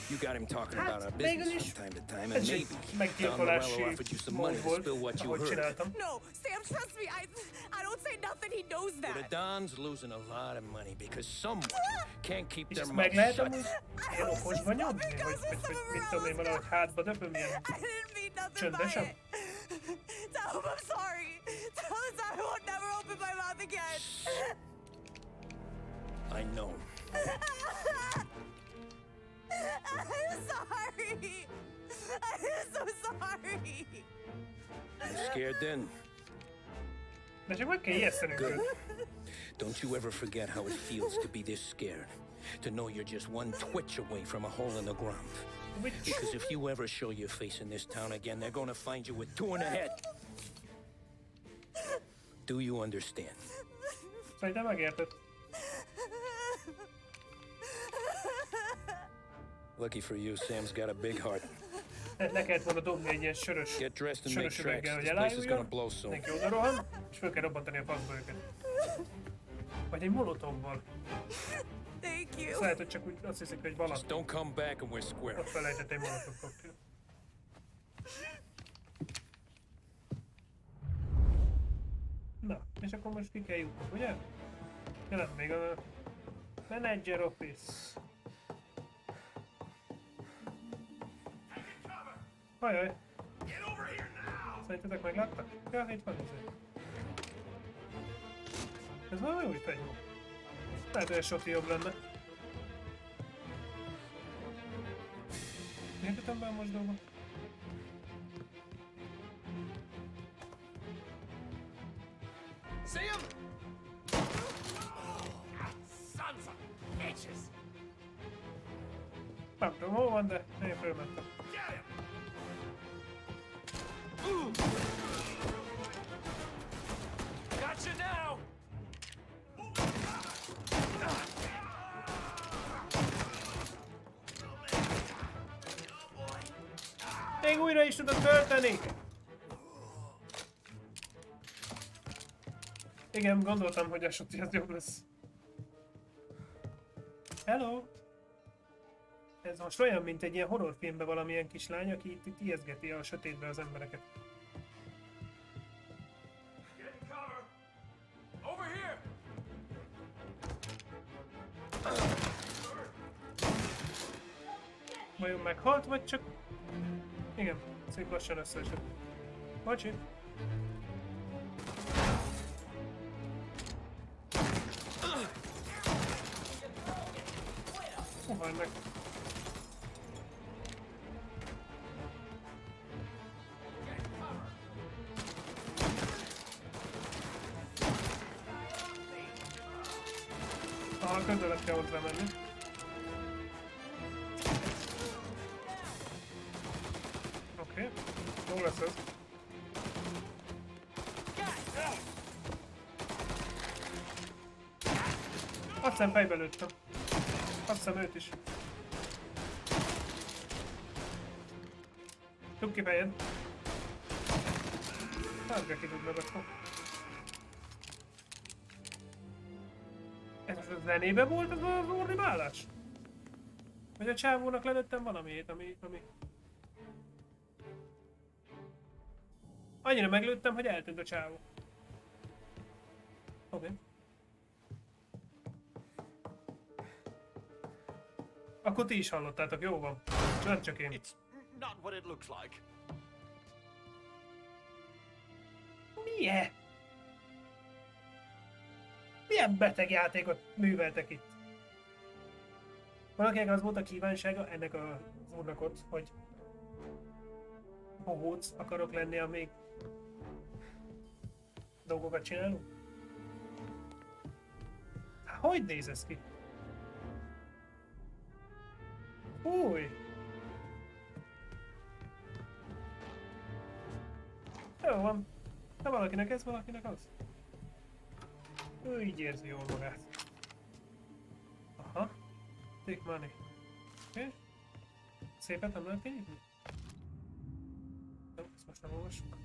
you got him talking about our business from time to time, and maybe Don Morello offered you some money to spill what you heard. No, Sam, trust me. I don't say nothing. He knows that. Well, the Don's losing a lot of money because someone can't keep their mouth shut. Én okosba nyomni, hogy mit tudom én valahogy hátba döpöm ilyen csöndesen? Tell him I'm sorry. Tell him I won't never open my mouth again. I know. I'm sorry. I'm so sorry. You scared then? De csak meg kell ijesztenünk Good. őt. Don't you ever forget how it feels to be this scared. To know you're just one twitch away from a hole in the ground. Because if you ever show your face in this town again, they're gonna find you with 2 in the head. Do you understand? Szerintem megérted. Lucky for you, Sam's got a big heart. Le kellett volna dobni egy ilyen sörös üveggel, hogy elájuljon. Neki oda rohan, és föl kell robbantani a faszba őket. Vagy egy molotovval. Thank you. Lehet, hogy csak úgy azt hiszik, hogy valami. Just don't come back and we're square. Ott felejtett egy molotov koktél. Na, és akkor most ki kell jutnunk, ugye? Jelent még a Manager Office. Ajaj. Szerintetek megláttak? Ja, itt van ezért. Ez valami új fegyó. Lehet, hogy a shoti jobb lenne. Miért jutom be most dolgok? Sam! Sons of bitches! Nem tudom, hol van, de én fölmentem. Gotcha now! Még újra is tudod tölteni! Igen, gondoltam, hogy a shoti az jobb lesz. Hello! Ez most olyan, mint egy ilyen horrorfilmben valamilyen kislány, aki itt ijeszgeti a sötétbe az embereket. Over here! Vajon meghalt, vagy csak... Igen, szép lassan összeesett. Bocsi! Hol meg? Aha, közelebb kell hozzá menni. Oké, jó lesz ez. Azt hiszem fejbe lőttem. Azt hiszem őt is. Dugd ki fejed. Hát kell kidugd akkor. Ez most a zenébe volt az az orribálás? Vagy a csávónak lelőttem valamit, ami... Annyira meglőttem, hogy eltűnt a csávó. Oké. Akkor ti is hallottátok, jó van. Nem csak én. Not what it looks like. Milyen? Milyen beteg játékot műveltek itt? Valakinek az volt a kívánsága ennek az úrnak ott, hogy bohóc akarok lenni, amíg dolgokat csinálunk? Hát, hogy néz ez ki? Új! Jó van. Ha valakinek ez, valakinek az. Ő így érzi jól magát. Aha. Take money. Oké. Szépet nem lehet kinyitni? Jó, ezt most nem olvassuk.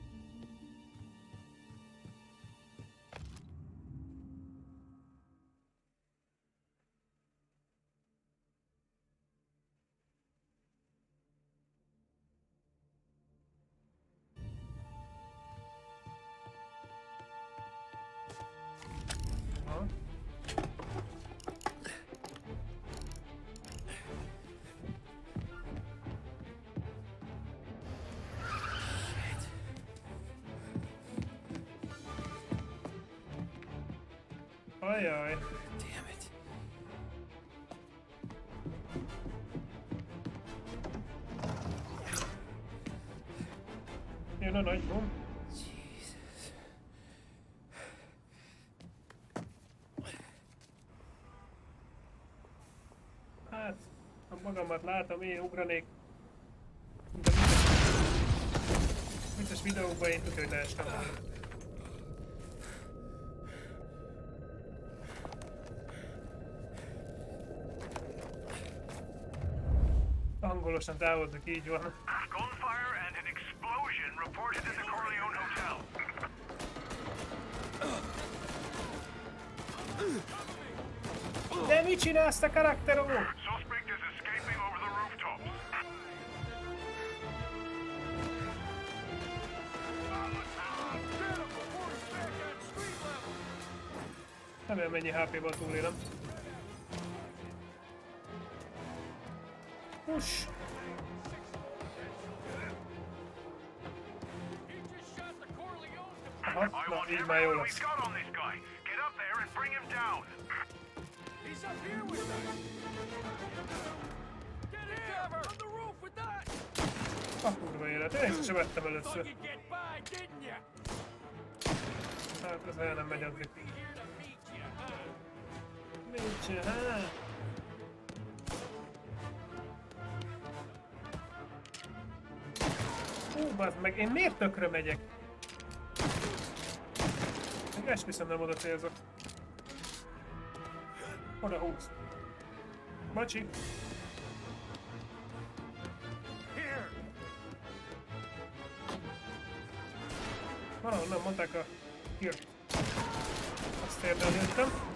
Aha. Ajaj. Damn it. Jön a nagy bom. Jesus. Hát, ha magamat látom, én ugranék. Biztos videókban én tudja, hogy leestem volna. Hangolosan távozik, így van. Gunfire and an explosion reported at the Corleone Hotel. De mit csinálsz te karakterom? Suspect is escaping over the rooftops. Nem olyan mennyi HP-val túlélem. Push! Aha, na így már jó lesz. A kurva élet, én észre sem vettem először. Hát ez olyan nem megy addig. Nincs, hát. Bazd meg, én miért tökre megyek? Még esküszöm nem oda célzok. Oda húz. Bocsi. Valahonnan mondták a hírt. Azt érdemli jöttem.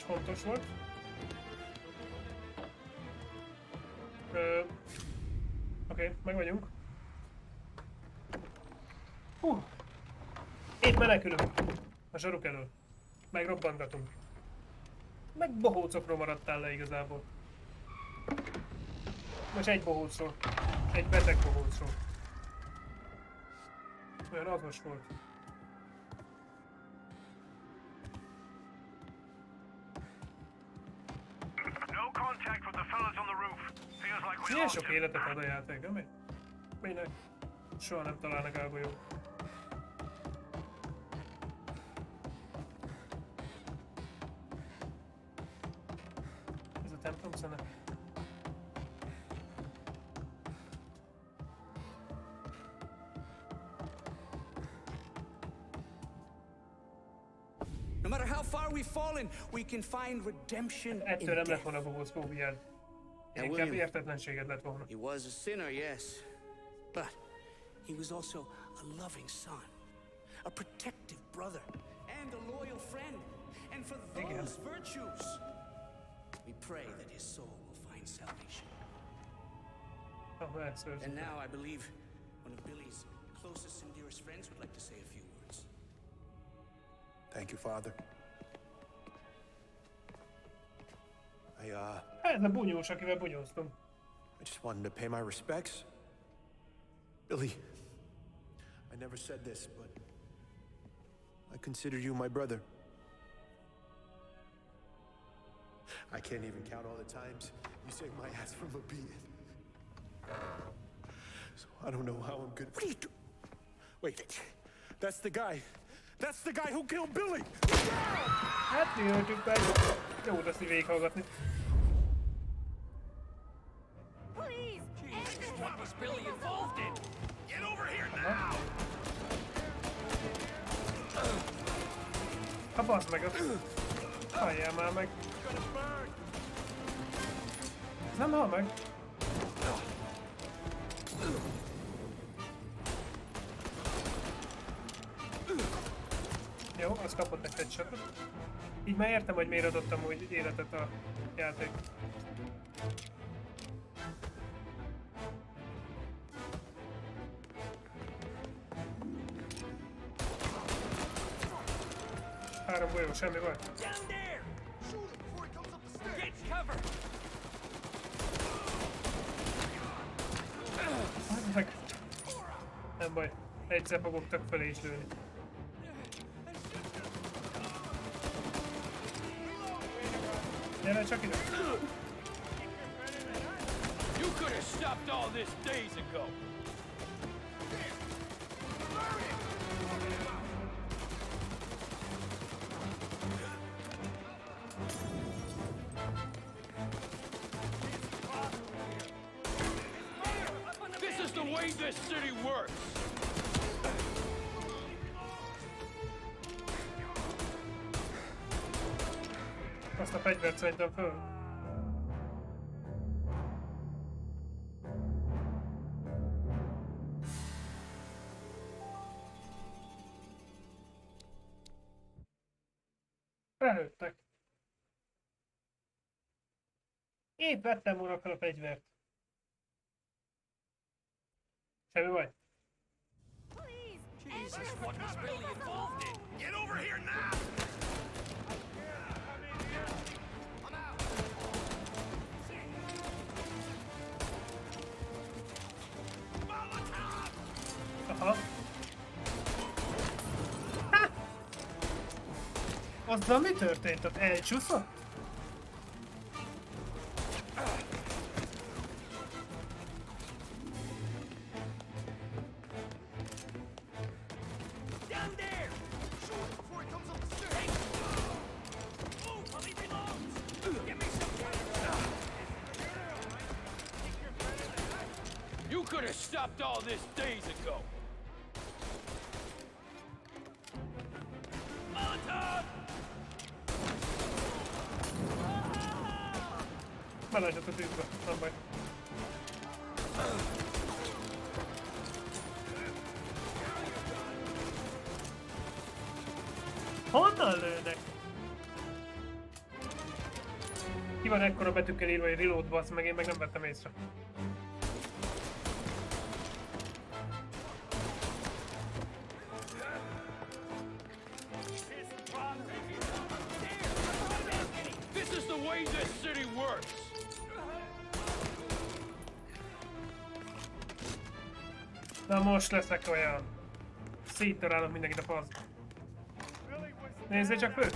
Fontos volt. Oké, meg vagyunk. Épp menekülünk a zsaruk elől. Megrobbangatunk. Meg bohócokról maradtál le igazából. Most egy bohócról. Egy beteg bohócról. Olyan azos volt. Milyen sok életet ad a játék, ami? Minek? Soha nem találnak elgolyót. Ez a templom zene. No matter how far we've fallen, we can find redemption in Ettől nem lett death. volna bohóc fóbiád. Inkább William, értetlenséged lett volna. he was a sinner, yes, but he was also a loving son, a protective brother, and a loyal friend. And for those virtues, we pray that his soul will find salvation. And now I believe one of Billy's closest and dearest friends would like to say a few words. Thank you, Father. Ez a bunyós, akivel bunyóztunk. I just wanted to pay my respects. Billy, I never said this, but I consider you my brother. I can't even count all the times you saved my ass from a beating. So I don't know how I'm good. What are you doing? Wait, that's the guy. That's the guy who killed Billy! Hát mi öltünk meg. Jó lesz így végighallgatni. What was Billy involved in? Get over here now! Ha bazd meg, halljál már meg. Ez nem hal meg. Jó, az kapott egy headshotot. Így már értem, hogy miért adottam úgy életet a játék. Három golyó, semmi baj. Meg. Nem baj, egyszer fogok tök felé is lőni. Gyere csak ide! You could have stopped all this days ago. This is the way this city works. Azt a fegyvert szerintem föl. Felőttek. Épp vettem volna fel a fegyvert. Semmi baj. Jesus, what was Billy involved in? Get over here now! Aha. Ha! Azzal mi történt? Ott elcsúszott? You could have stopped all this days ago. Belesett a tűzbe, nem baj. Honnan lőnek? Ki van ekkora betűkkel írva, hogy reload, bassz meg, én meg nem vettem észre. This is the way this city works. Na most leszek olyan. Szétdarálok mindenkit a faszba. Nézzél csak fő!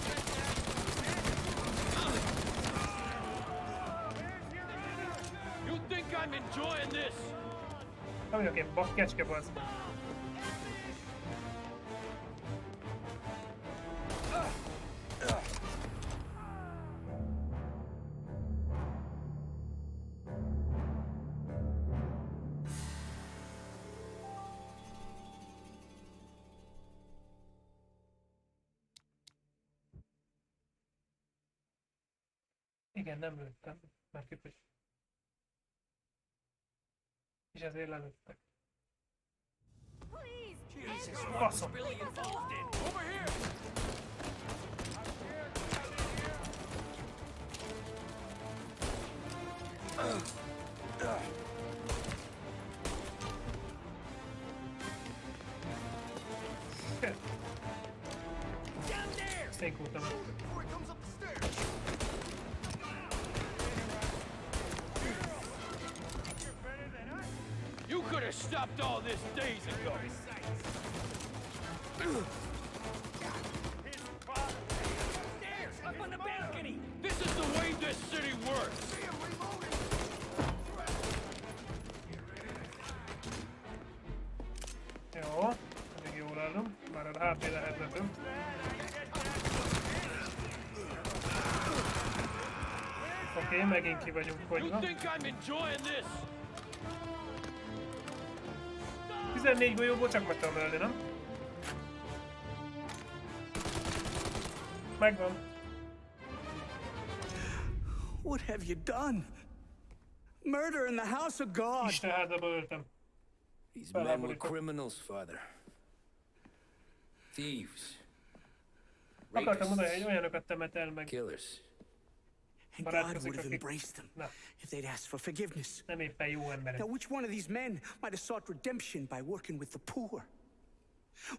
You think I'm enjoying this? Nem vagyok én bakkecske, bazd. Igen, nem lőttem, mert képes. És ezért lelőttek. Jesus, Awesome. what was Billy involved in? Over here! Aztán kurtam. You could have stopped all this days ago. Stairs, up on the balcony. This is the way this city works. Jó, elég jól állom. Már a HP lehetne több. Oké, megint ki vagyunk fogyva. 14 golyóból csak meg tudom ölni, nem? Megvan. What have you done? Murder in the house of God. Isten házába öltem. These men were criminals, Father. Thieves. Akartam mondani, hogy olyanokat temetel meg. Killers. And God would have embraced them if they'd asked for forgiveness. Nem éppen jó emberek. Now, which one of these men might have sought redemption by working with the poor?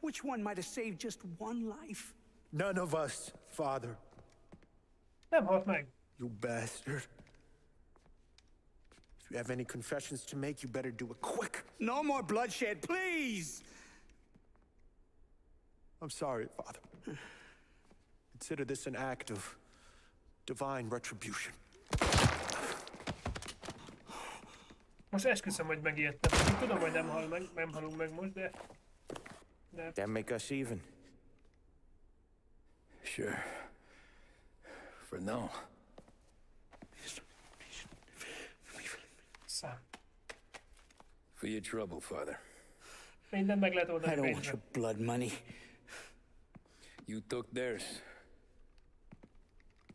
Which one might have saved just one life? None of us, Father. Nem halt meg. You bastard. If you have any confessions to make, you better do it quick. No more bloodshed, please! I'm sorry, Father. Consider this an act of divine retribution. Most esküszöm, hogy megijedtem. Tudom, hogy nem halunk meg most, de... That make us even. Sure. For now. Szám. For your trouble, Father. Minden meg lehet oldani. I don't want your blood money. You took theirs.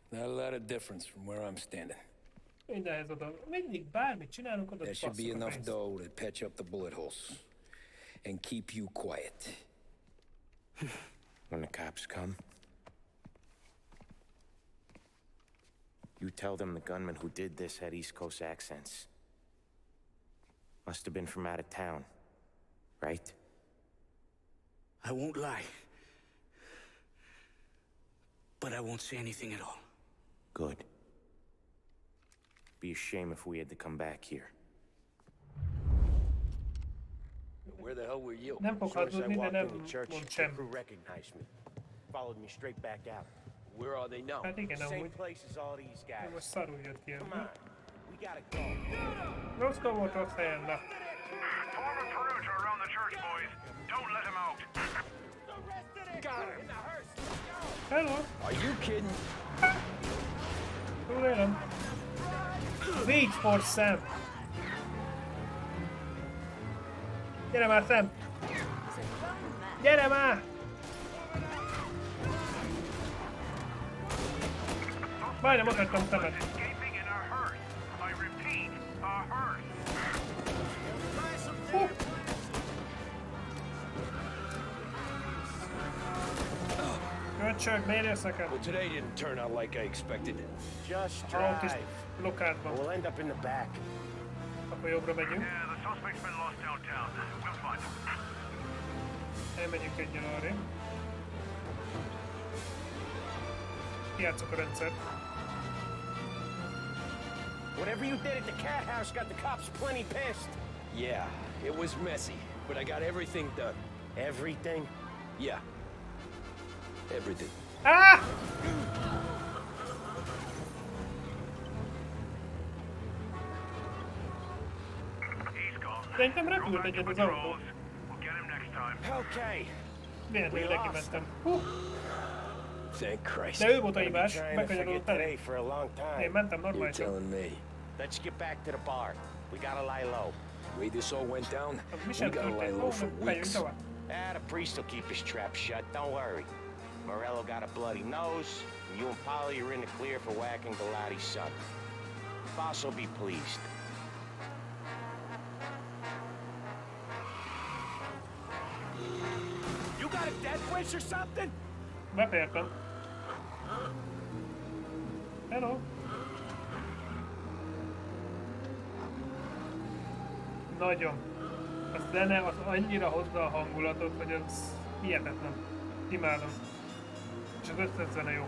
Not a lot of difference from where I'm standing. Mindenhez oda. Mindig bármit csinálunk, oda That should be passzol a enough pénzt. dough to patch up the bullet holes. And keep you quiet. When the cops come, you tell them the gunman who did this had East Coast accents. Must have been from out of town, right? I won't lie. But I won't say anything at all. Good. Be a shame if we had to come back here. Where the hell were you? Nem fog As soon as I hazudni, de walked nem in the church, mond the sem. crew recognized me. Followed me straight back out. Where are they now? Hát igen, Same amúgy. place as all these guys. Most szarul jött ki. Come on, we gotta go. Roscoe volt rossz helyen, na. Form a perimeter around the church, boys. Don't let him out. Got him. Hello. Are you kidding? Túlélem. Wait for Sam. Gyere már, Sam. Gyere már! Majdnem ott hagytam Samet. Escaping in a hearse. I repeat, a hearse. Köcsög, miért jössz nekem? Well, today didn't turn out like I expected. Just Autist drive. lokádban. We'll end up in the back. Akkor jobbra megyünk. Yeah, the suspect's been lost downtown. We'll find him. Elmegyünk egyen arra. Kijátszok a rendszert. Whatever you did at the cat house got the cops plenty pissed. Yeah, it was messy, but I got everything done. Everything? Yeah. Everything. Ah! Szerintem repült egyet az autó. Okay. Véletlenül neki mentem. Hú! Thank Christ. De ő volt a I've been hibás, trying to bekanyarult forget elé. today for a long time. Én mentem normálisan. Telling me. Let's get back to the bar. We gotta lie low. The way this all went down, Mi we sem gotta lie történt, low for megyünk weeks. tovább. The priest will keep his trap shut, don't worry. Morello got a bloody nose, and you and Polly are in the clear for whacking Galati's son. Boss will be pleased. wish or something? Befértem. Hello. Nagyon. A zene az annyira hozza a hangulatot, hogy ez hihetetlen. Imádom. És az összes zene jó.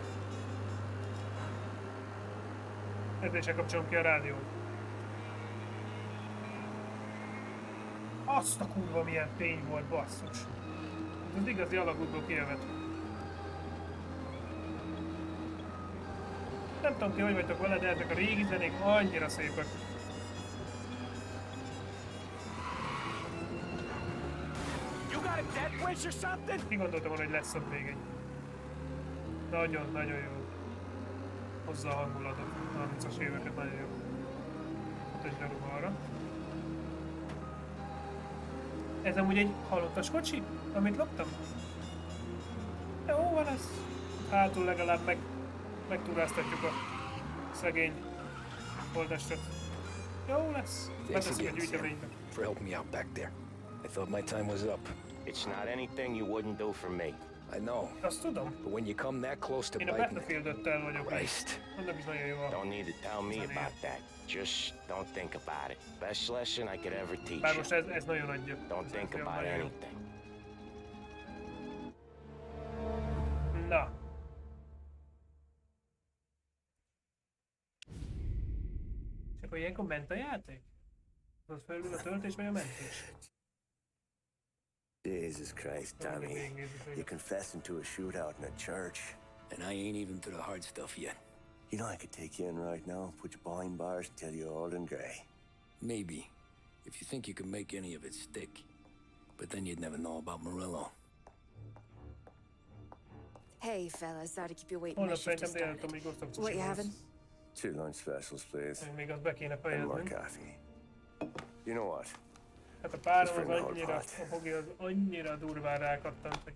Ezért se kapcsolom ki a rádiót. Azt a kurva milyen fény volt, basszus. Ez az igazi alagútból kijövet. Nem tudom ti, hogy vagytok vele, de ezek a régi zenék annyira szépek. Ki gondoltam volna, hogy lesz ott még egy. Nagyon jó. Hozzá a hangulatot. 30-as éveket nagyon jó. Ott egy darab arra. Ez amúgy egy halottas kocsi, amit loptam. Jó van ez. Hátul legalább megturáztatjuk a szegény holdestet. Jó lesz. Beteszünk a gyűjteménybe. For helping me out back there. I thought my time was up. It's not anything you wouldn't do for me. I know. Azt tudom. But when you come that close to Én a biting it, Battlefield-öttel vagyok. Christ. Annak is nagyon jó a Don't need to tell me about that. Just don't think about it. Best lesson I could ever teach bár you. most ez nagyon adja. Don't think about anything. Na. És akkor ilyenkor ment a játék? Az felül a töltés vagy a mentés? Jesus Christ, Tommy. You're confessing to a shootout in a church. And I ain't even to the hard stuff yet. You know I could take you in right now, put you behind bars until you're old and gray. Maybe. If you think you can make any of it stick. But then you'd never know about Murillo. Hey, fellas, sorry to keep you waiting. Holnap szerintem délután még osztop. What you having? 2 lunch specials, please. Még azt be kéne And more fejezni. coffee. You know what? Hát a párom az annyira, a fogi az annyira durván rákattant, hogy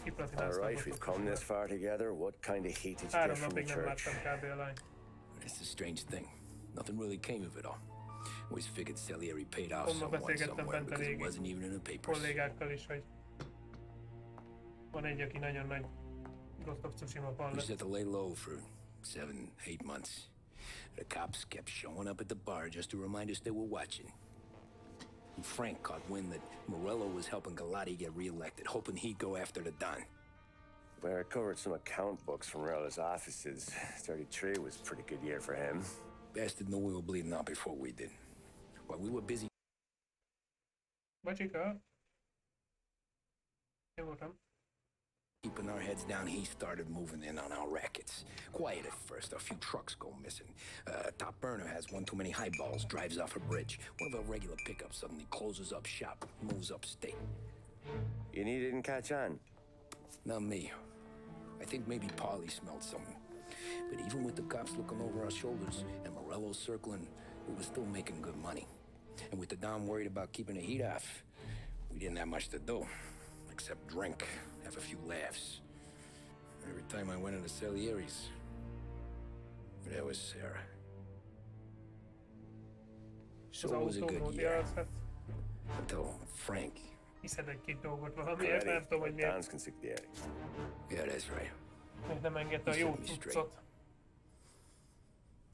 kiplatináztam. All right, we've come this far together. What kind of hate did you 3 get from the napig nem church? láttam kb. A lányt. It's a strange thing. Nothing really came of it all. Always figured Salieri paid off Onnan someone beszélgettem somewhere bent a because it régi wasn't even in the papers. kollégákkal is, hogy van egy, aki nagyon nagy Ghost of Tsushima fan We just lett. had to lay low for 7-8 months. The cops kept showing up at the bar just to remind us they were watching. And Frank caught wind that Morello was helping Galati get reelected, hoping he'd go after the Don. Well, I recovered some account books from Morello's offices. 33 was a pretty good year for him. Bastard knew we were bleeding out before we did. While we were busy Bacsika. Én voltam. keeping our heads down, he started moving in on our rackets. Quiet at first, a few trucks go missing. Top burner has one too many highballs, drives off a bridge. One of our regular pickups suddenly closes up shop, moves upstate. And he didn't catch on? Not me. I think maybe Paulie smelled something. But even with the cops looking over our shoulders and Morello circling, we were still making good money. And with the Don worried about keeping the heat off, we didn't have much to do, except drink, have a few laughs. Every time I went into Salieri's, there was Sarah. So it was a good year. Until Frank. Hiszed egy-két dolgot valamiért, nem tudom, hogy miért. Don's consigliere. Yeah, that's right. Még nem engedte a He jó set me straight. cuccot.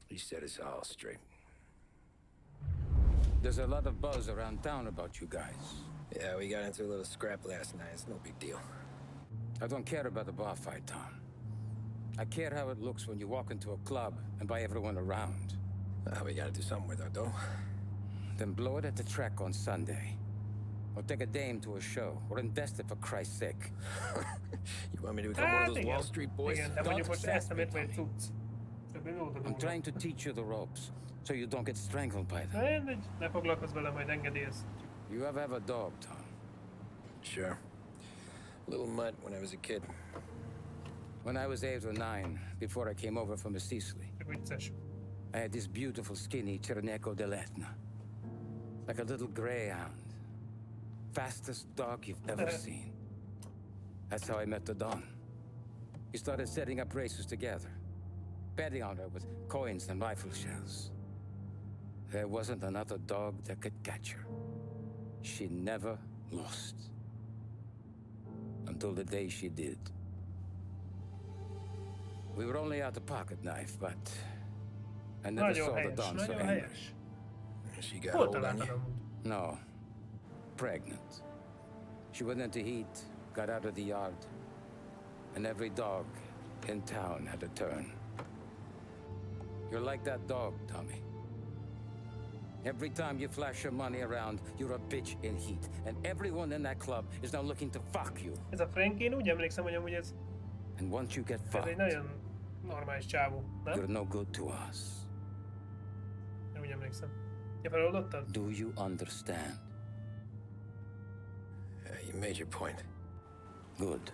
He set us all straight. There's a lot of buzz around town about you guys. Yeah, we got into a little scrap last night. It's no big deal. I don't care about the bar fight, Tom. I care how it looks when you walk into a club and by everyone around. We gotta do something with our dough. Then blow it at the track on Sunday. Or take a dame to a show. Or invest it for Christ's sake. You want me to become one of those Wall Street boys? Igen, de mondjuk most ezt nem ért vagy cucc. I'm trying to teach you the ropes, so you don't get strangled by them. Mindegy, ne foglalkozz vele, majd engedélyez. You ever have a dog, Tom? Sure. Little mutt when I was a kid. When I was 8 or 9, before I came over from Sicily, I had this beautiful skinny Cerneco dell'Etna. Like a little greyhound. Fastest dog you've ever seen. That's how I met the Don. We started setting up races together. Betting on her with coins and rifle shells. There wasn't another dog that could catch her. She never lost. until the day she did. We were only out a pocket knife, but I never saw the Don so angry. She got old on you? No. Pregnant. She went into heat, got out of the yard, and every dog in town had a turn. You're like that dog, Tommy. Every time you flash your money around, you're a bitch in heat, and everyone in that club is now looking to fuck you. Ez a Frank, én úgy emlékszem, hogy amúgy ez... And once you get Ez fucked, egy nagyon normális csávó, nem? you're no good to us. Én úgy emlékszem. Ja, feloldottad? Do you understand? You made your point. Good.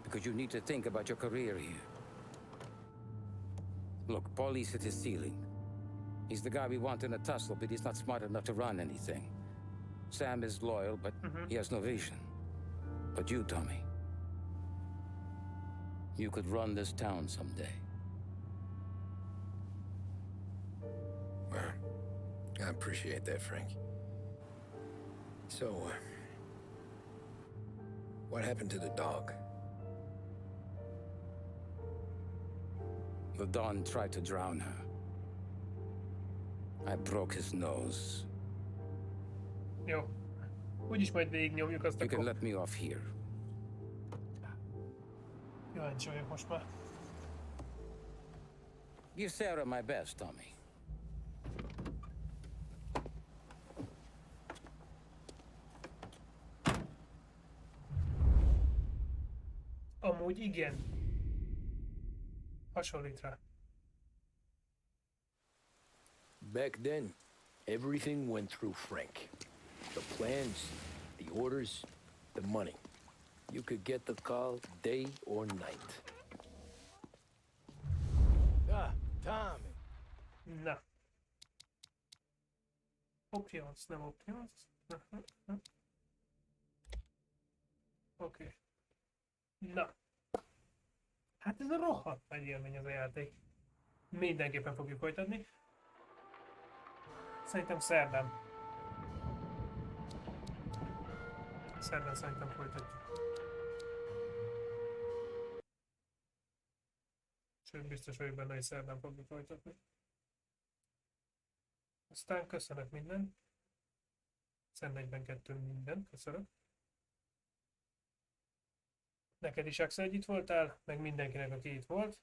Because you need to think about your career here. Look, Paulie's at his ceiling. He's the guy we want in a tussle, but he's not smart enough to run anything. Sam is loyal, but he has no vision. But you, Tommy, you could run this town someday. Well, I appreciate that, Frank. So, what happened to the dog? The Don tried to drown her. I broke his nose. Jó. Úgyis majd végignyomjuk azt You can akkor. let me off here. Kíváncsi vagyok most már. Give Sarah my best, Tommy. Amúgy igen. Hasonlít rá. Back then, everything went through Frank. The plans, the orders, the money. You could get the call day or night. Ah, Tommy. Na. Options, nem options. Oké. Na. Hát ez a rohadt nagy élmény az a játék. Mindenképpen fogjuk folytatni. Szerintem szerdán. Szerdán szerintem folytatjuk. Sőt, biztos vagyok benne, hogy szerdán fogjuk folytatni. Aztán köszönök minden. 142 minden, köszönök. Neked is, Axel, hogy itt voltál, meg mindenkinek, aki itt volt.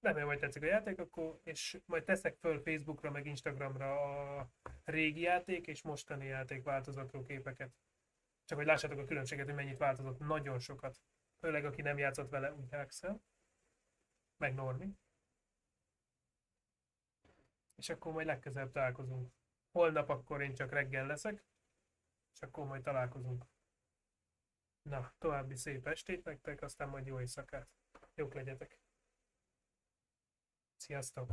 Remélem, hogy tetszik a játék, akkor, és majd teszek föl Facebookra, meg Instagramra a régi játék és mostani játék változatról képeket. Csak hogy lássátok a különbséget, hogy mennyit változott. Nagyon sokat. Főleg, aki nem játszott vele, úgy Axel. Meg Normi. És akkor majd legközelebb találkozunk. Holnap akkor én csak reggel leszek, és akkor majd találkozunk. Na, további szép estét nektek, aztán majd jó éjszakát. Jók legyetek. Sziasztok!